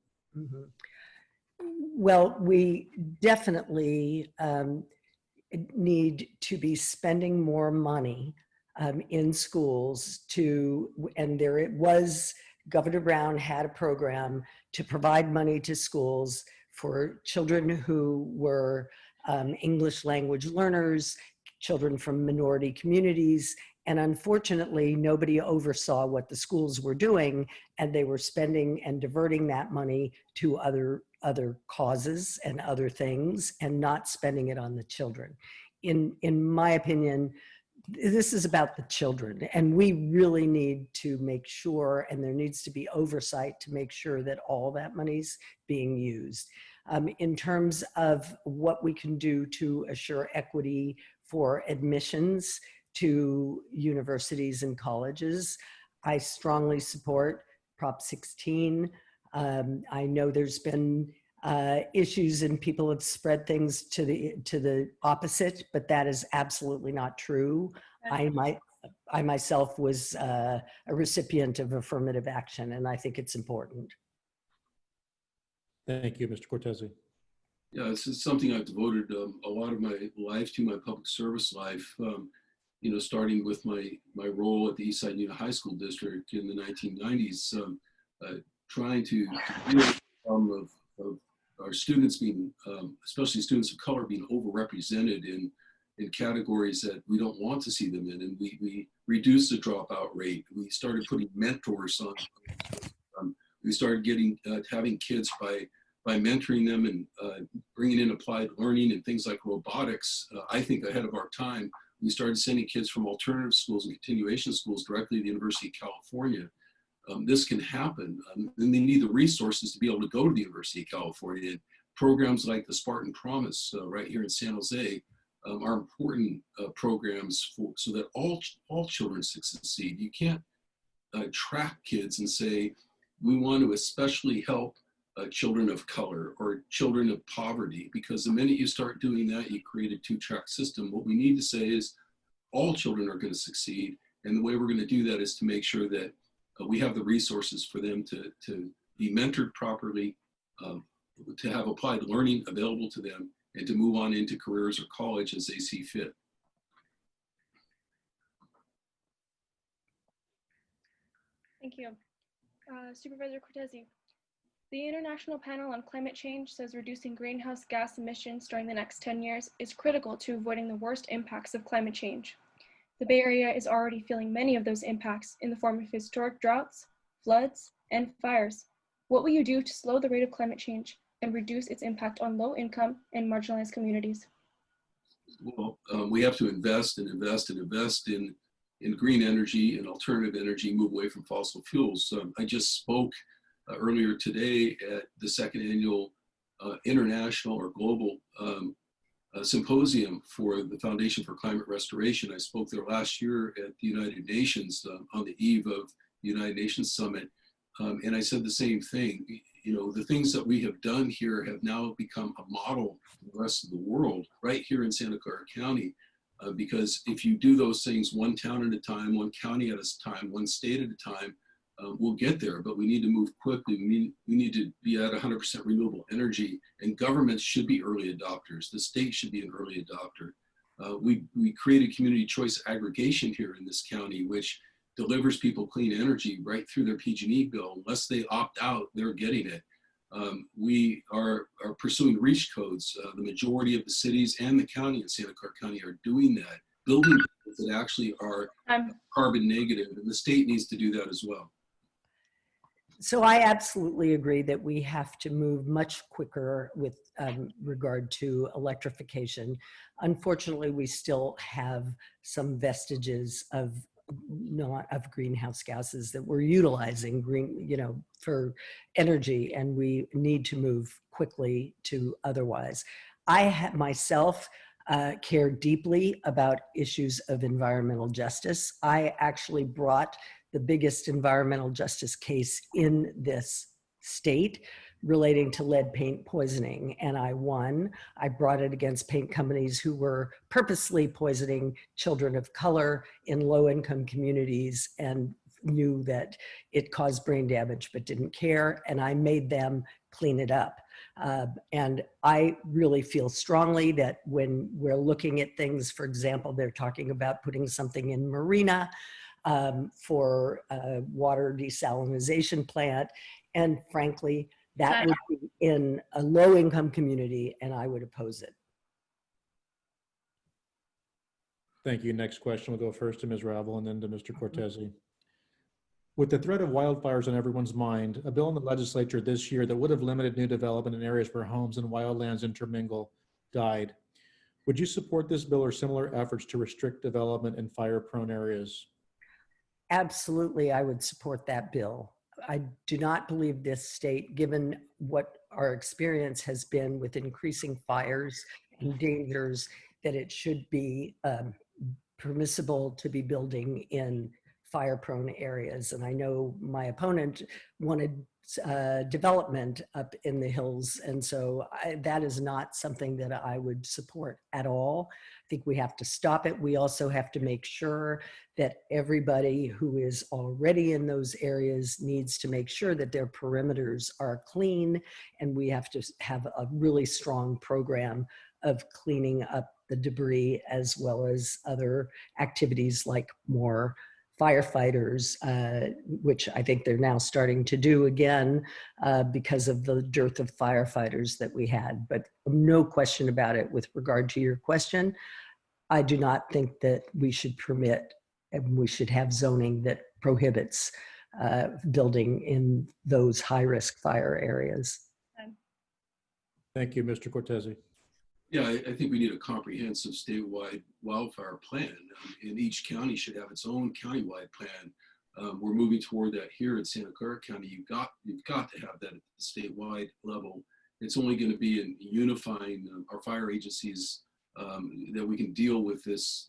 Well, we definitely need to be spending more money in schools to, and there it was, Governor Brown had a program to provide money to schools for children who were English language learners, children from minority communities, and unfortunately, nobody oversaw what the schools were doing, and they were spending and diverting that money to other causes and other things, and not spending it on the children. In my opinion, this is about the children, and we really need to make sure, and there needs to be oversight to make sure that all that money's being used. In terms of what we can do to assure equity for admissions to universities and colleges, I strongly support Prop 16. I know there's been issues and people have spread things to the opposite, but that is absolutely not true. I myself was a recipient of affirmative action, and I think it's important. Thank you, Mr. Cortese. Yeah, this is something I've devoted a lot of my life to, my public service life. You know, starting with my role at the Eastside Union High School District in the 1990s, trying to deal with the problem of our students being, especially students of color, being overrepresented in categories that we don't want to see them in, and we reduced the dropout rate. We started putting mentors on. We started getting having kids by mentoring them and bringing in applied learning and things like robotics. I think ahead of our time, we started sending kids from alternative schools and continuation schools directly to the University of California. This can happen, and they need the resources to be able to go to the University of California. And programs like the Spartan Promise right here in San Jose are important programs so that all children succeed. You can't track kids and say, we want to especially help children of color or children of poverty, because the minute you start doing that, you create a two-track system. What we need to say is all children are going to succeed, and the way we're going to do that is to make sure that we have the resources for them to be mentored properly, to have applied learning available to them, and to move on into careers or college as they see fit. Thank you. Supervisor Cortese. The International Panel on Climate Change says reducing greenhouse gas emissions during the next 10 years is critical to avoiding the worst impacts of climate change. The Bay Area is already feeling many of those impacts in the form of historic droughts, floods, and fires. What will you do to slow the rate of climate change and reduce its impact on low-income and marginalized communities? Well, we have to invest and invest and invest in green energy and alternative energy, move away from fossil fuels. I just spoke earlier today at the second annual international or global symposium for the Foundation for Climate Restoration. I spoke there last year at the United Nations on the eve of the United Nations Summit. And I said the same thing. the things that we have done here have now become a model for the rest of the world right here in Santa Clara County. Because if you do those things one town at a time, one county at a time, one state at a time, we'll get there, but we need to move quickly. We need to be at 100% renewable energy, and governments should be early adopters. The state should be an early adopter. We created community choice aggregation here in this county, which delivers people clean energy right through their PG&E bill. Unless they opt out, they're getting it. We are pursuing reach codes. The majority of the cities and the county in Santa Clara County are doing that, building codes that actually are carbon negative, and the state needs to do that as well. So I absolutely agree that we have to move much quicker with regard to electrification. Unfortunately, we still have some vestiges of greenhouse gases that we're utilizing for energy, and we need to move quickly to otherwise. I myself care deeply about issues of environmental justice. I actually brought the biggest environmental justice case in this state relating to lead paint poisoning, and I won. I brought it against paint companies who were purposely poisoning children of color in low-income communities and knew that it caused brain damage but didn't care, and I made them clean it up. And I really feel strongly that when we're looking at things, for example, they're talking about putting something in Marina for a water desalinization plant, and frankly, that would be in a low-income community, and I would oppose it. Thank you. Next question. We'll go first to Ms. Ravel and then to Mr. Cortese. With the threat of wildfires on everyone's mind, a bill in the legislature this year that would have limited new development in areas where homes and wildlands intermingle died. Would you support this bill or similar efforts to restrict development in fire-prone areas? Absolutely, I would support that bill. I do not believe this state, given what our experience has been with increasing fires and dangers, that it should be permissible to be building in fire-prone areas. And I know my opponent wanted development up in the hills. And so that is not something that I would support at all. I think we have to stop it. We also have to make sure that everybody who is already in those areas needs to make sure that their perimeters are clean. And we have to have a really strong program of cleaning up the debris, as well as other activities like more firefighters, which I think they're now starting to do again because of the dearth of firefighters that we had. But no question about it, with regard to your question, I do not think that we should permit, and we should have zoning that prohibits building in those high-risk fire areas. Thank you, Mr. Cortese. Yeah, I think we need a comprehensive statewide wildfire plan, and each county should have its own countywide plan. We're moving toward that here in Santa Clara County. You've got to have that at the statewide level. It's only going to be in unifying our fire agencies that we can deal with this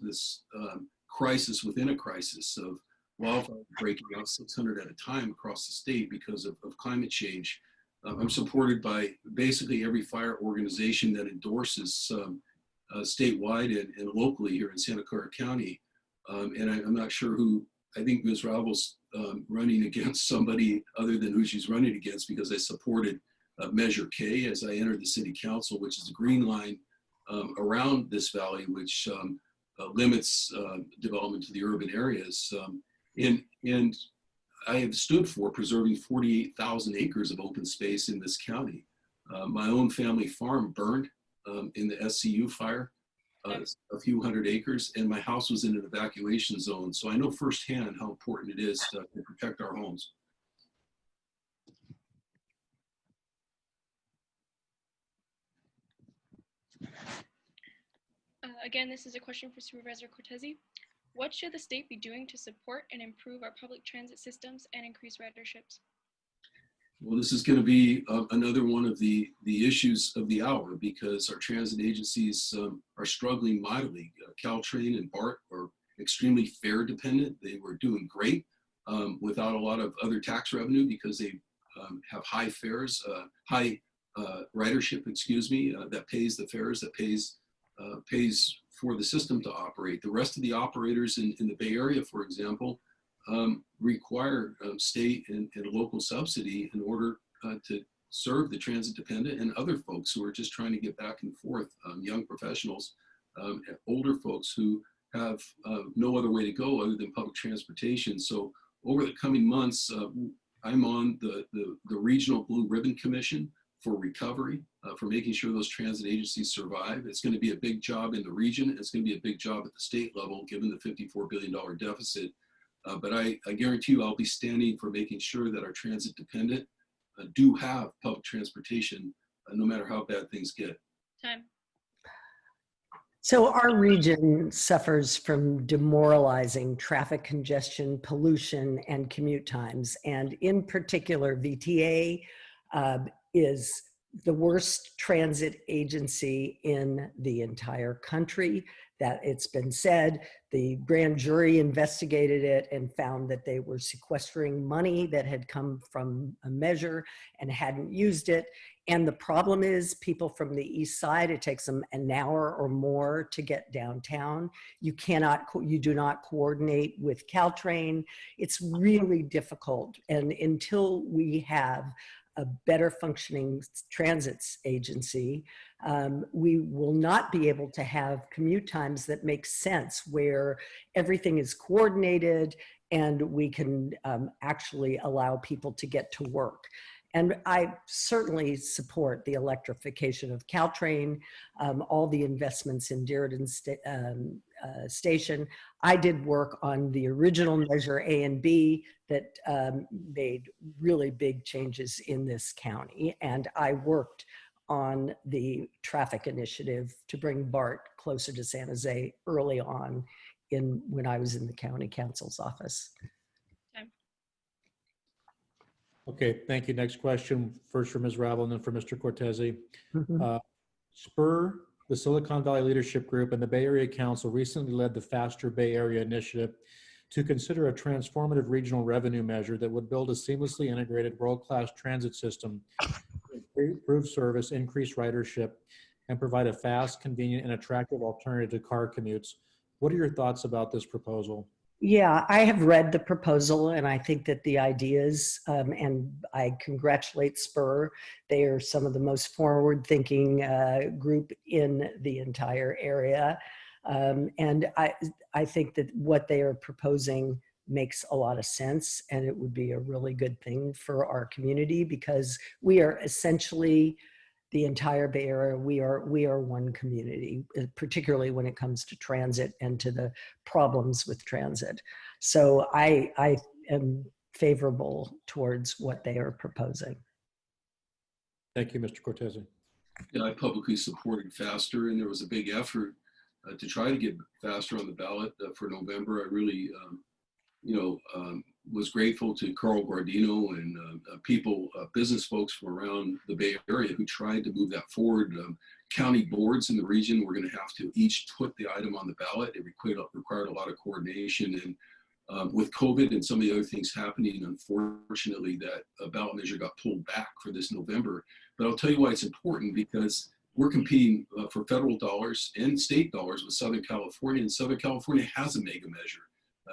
crisis within a crisis of wildfire breaking out 600 at a time across the state because of climate change. I'm supported by basically every fire organization that endorses statewide and locally here in Santa Clara County. And I'm not sure who, I think Ms. Ravel's running against somebody other than who she's running against, because I supported Measure K as I entered the city council, which is the green line around this valley, which limits development to the urban areas. And I have stood for preserving 48,000 acres of open space in this county. My own family farm burned in the SCU fire, a few hundred acres, and my house was in an evacuation zone. So I know firsthand how important it is to protect our homes. Again, this is a question for Supervisor Cortese. What should the state be doing to support and improve our public transit systems and increase riderships? Well, this is going to be another one of the issues of the hour, because our transit agencies are struggling mightily. Caltrain and BART are extremely fare dependent. They were doing great without a lot of other tax revenue, because they have high fares, high ridership, excuse me, that pays the fares, that pays for the system to operate. The rest of the operators in the Bay Area, for example, require state and local subsidy in order to serve the transit dependent and other folks who are just trying to get back and forth, young professionals, older folks who have no other way to go other than public transportation. So over the coming months, I'm on the Regional Blue Ribbon Commission for recovery, for making sure those transit agencies survive. It's going to be a big job in the region. It's going to be a big job at the state level, given the $54 billion deficit. But I guarantee you I'll be standing for making sure that our transit dependent do have public transportation, no matter how bad things get. Time. So our region suffers from demoralizing traffic congestion, pollution, and commute times. And in particular, VTA is the worst transit agency in the entire country. That it's been said, the grand jury investigated it and found that they were sequestering money that had come from a measure and hadn't used it. And the problem is people from the east side, it takes them an hour or more to get downtown. You do not coordinate with Caltrain. It's really difficult. And until we have a better functioning transit agency, we will not be able to have commute times that make sense, where everything is coordinated and we can actually allow people to get to work. And I certainly support the electrification of Caltrain, all the investments in Diridon Station. I did work on the original Measure A and B that made really big changes in this county. And I worked on the traffic initiative to bring BART closer to San Jose early on when I was in the county council's office. Okay, thank you. Next question, first from Ms. Ravel and then for Mr. Cortese. Mhm. Spur, the Silicon Valley Leadership Group, and the Bay Area Council recently led the Faster Bay Area initiative to consider a transformative regional revenue measure that would build a seamlessly integrated world-class transit system, improve service, increase ridership, and provide a fast, convenient, and attractive alternative to car commutes. What are your thoughts about this proposal? Yeah, I have read the proposal and I think that the ideas, and I congratulate Spur. They are some of the most forward-thinking group in the entire area. And I think that what they are proposing makes a lot of sense, and it would be a really good thing for our community, because we are essentially the entire Bay Area. We are one community, particularly when it comes to transit and to the problems with transit. So I am favorable towards what they are proposing. Thank you, Mr. Cortese. Yeah, I publicly supported Faster, and there was a big effort to try to get Faster on the ballot for November. I really, was grateful to Carl Guardino and people, business folks from around the Bay Area who tried to move that forward. County boards in the region were going to have to each put the item on the ballot. It required a lot of coordination. And with COVID and some of the other things happening, unfortunately, that ballot measure got pulled back for this November. But I'll tell you why it's important, because we're competing for federal dollars and state dollars with Southern California, and Southern California has a mega measure.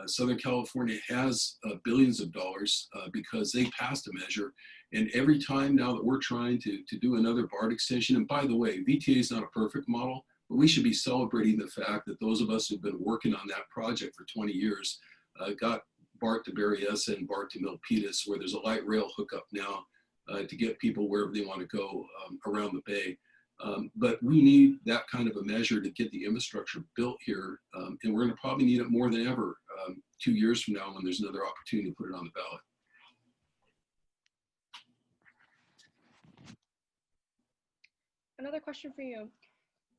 Southern California has billions of dollars because they passed a measure. And every time now that we're trying to do another BART extension, and by the way, VTA is not a perfect model, but we should be celebrating the fact that those of us who've been working on that project for 20 years got BART to Berryessa and BART to Milpitas, where there's a light rail hookup now to get people wherever they want to go around the Bay. But we need that kind of a measure to get the infrastructure built here. And we're going to probably need it more than ever 2 years from now when there's another opportunity to put it on the ballot. Another question for you.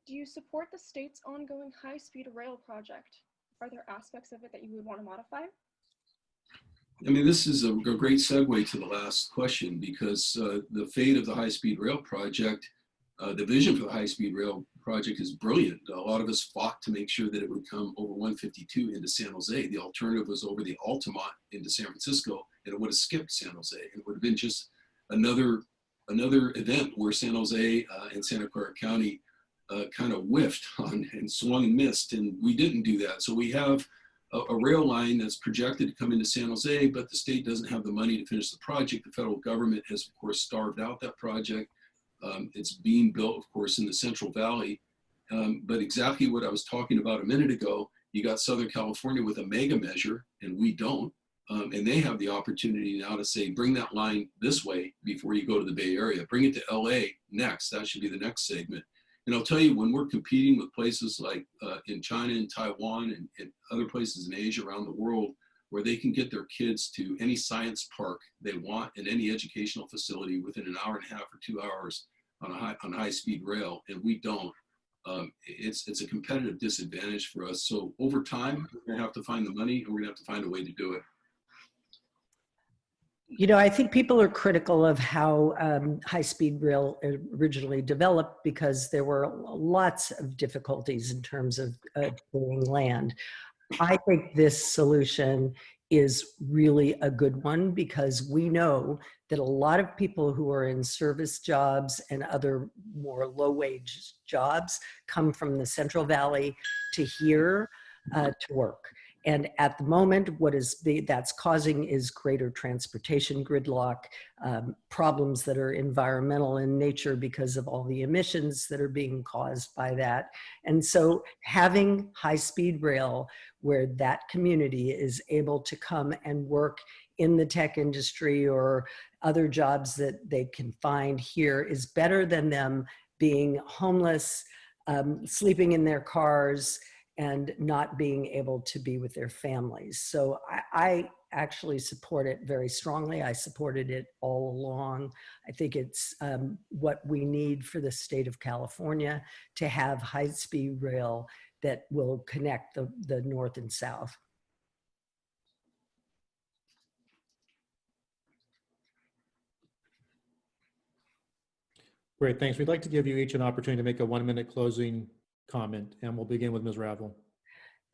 Do you support the state's ongoing high-speed rail project? Are there aspects of it that you would want to modify? I mean, this is a great segue to the last question, because the fate of the high-speed rail project, the vision for the high-speed rail project is brilliant. A lot of us fought to make sure that it would come over 152 into San Jose. The alternative was over the Altamont into San Francisco, and it would have skipped San Jose. And it would have been just another event where San Jose and Santa Clara County kind of whiffed on and swung and missed, and we didn't do that. So we have a rail line that's projected to come into San Jose, but the state doesn't have the money to finish the project. The federal government has, of course, starved out that project. It's being built, of course, in the Central Valley. But exactly what I was talking about a minute ago, you got Southern California with a mega measure, and we don't. And they have the opportunity now to say, bring that line this way before you go to the Bay Area. Bring it to LA next. That should be the next segment. And I'll tell you, when we're competing with places like in China and Taiwan and other places in Asia around the world, where they can get their kids to any science park they want and any educational facility within an hour and a half or 2 hours on a high-speed rail, and we don't, it's a competitive disadvantage for us. So over time, we're gonna have to find the money, and we're gonna have to find a way to do it. You know, I think people are critical of how high-speed rail originally developed because there were lots of difficulties in terms of clearing land. I think this solution is really a good one because we know that a lot of people who are in service jobs and other more low-wage jobs come from the Central Valley to here to work. And at the moment, what that's causing is greater transportation gridlock, problems that are environmental in nature because of all the emissions that are being caused by that. And so having high-speed rail where that community is able to come and work in the tech industry or other jobs that they can find here is better than them being homeless, sleeping in their cars, and not being able to be with their families. So I actually support it very strongly. I supported it all along. I think it's what we need for the state of California to have high-speed rail that will connect the North and South. Great, thanks. We'd like to give you each an opportunity to make a 1-minute closing comment, and we'll begin with Ms. Ravel.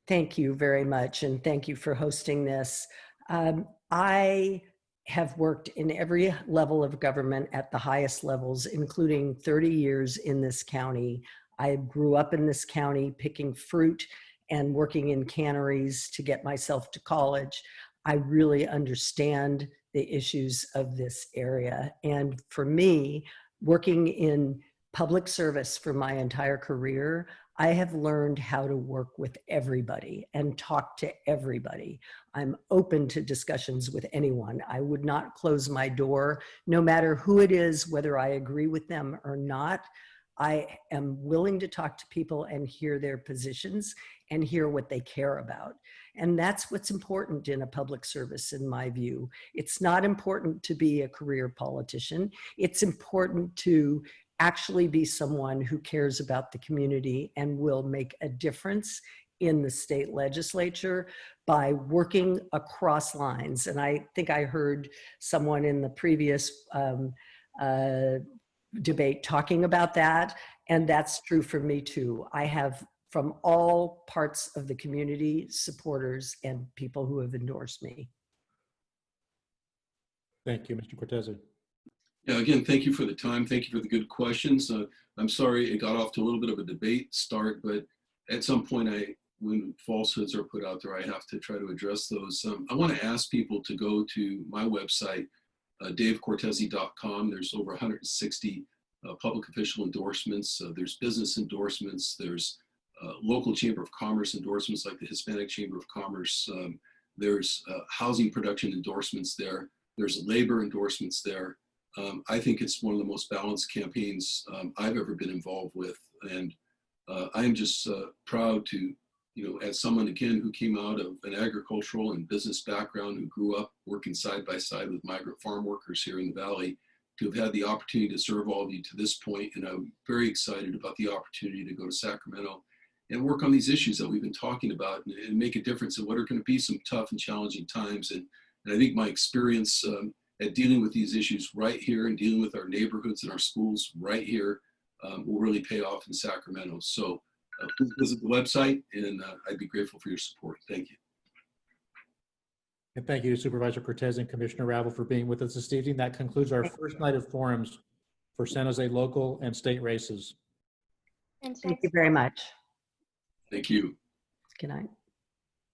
Thank you very much, and thank you for hosting this. I have worked in every level of government at the highest levels, including 30 years in this county. I grew up in this county picking fruit and working in canneries to get myself to college. I really understand the issues of this area. And for me, working in public service for my entire career, I have learned how to work with everybody and talk to everybody. I'm open to discussions with anyone. I would not close my door, no matter who it is, whether I agree with them or not. I am willing to talk to people and hear their positions and hear what they care about. And that's what's important in a public service, in my view. It's not important to be a career politician. It's important to actually be someone who cares about the community and will make a difference in the state legislature by working across lines. And I think I heard someone in the previous debate talking about that, and that's true for me too. I have from all parts of the community supporters and people who have endorsed me. Thank you, Mr. Cortese. Yeah, again, thank you for the time. Thank you for the good questions. I'm sorry it got off to a little bit of a debate start, but at some point, when falsehoods are put out there, I have to try to address those. I want to ask people to go to my website, davecortese.com. There's over 160 public official endorsements. There's business endorsements. There's local Chamber of Commerce endorsements like the Hispanic Chamber of Commerce. There's housing production endorsements there. There's labor endorsements there. I think it's one of the most balanced campaigns I've ever been involved with. And I am just proud to, as someone, again, who came out of an agricultural and business background, who grew up working side by side with migrant farm workers here in the Valley, to have had the opportunity to serve all of you to this point. And I'm very excited about the opportunity to go to Sacramento and work on these issues that we've been talking about and make a difference in what are going to be some tough and challenging times. And I think my experience at dealing with these issues right here and dealing with our neighborhoods and our schools right here will really pay off in Sacramento. So please visit the website, and I'd be grateful for your support. Thank you. And thank you to Supervisor Cortez and Commissioner Ravel for being with us this evening. That concludes our first night of forums for San Jose local and state races. And Thank you very much. Thank you. Good night.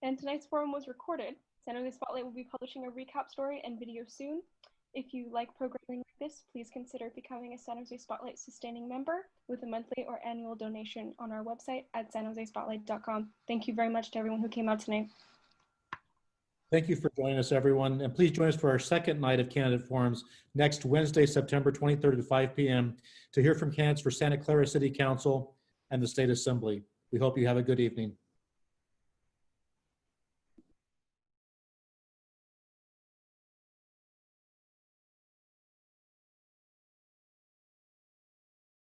And tonight's forum was recorded. San Jose Spotlight will be publishing a recap story and video soon. If you like programming like this, please consider becoming a San Jose Spotlight sustaining member with a monthly or annual donation on our website at sanjosespotlight.com. Thank you very much to everyone who came out tonight. Thank you for joining us, everyone. And please join us for our second night of candidate forums next Wednesday, September 23rd at 5 p.m. to hear from candidates for Santa Clara City Council and the State Assembly. We hope you have a good evening.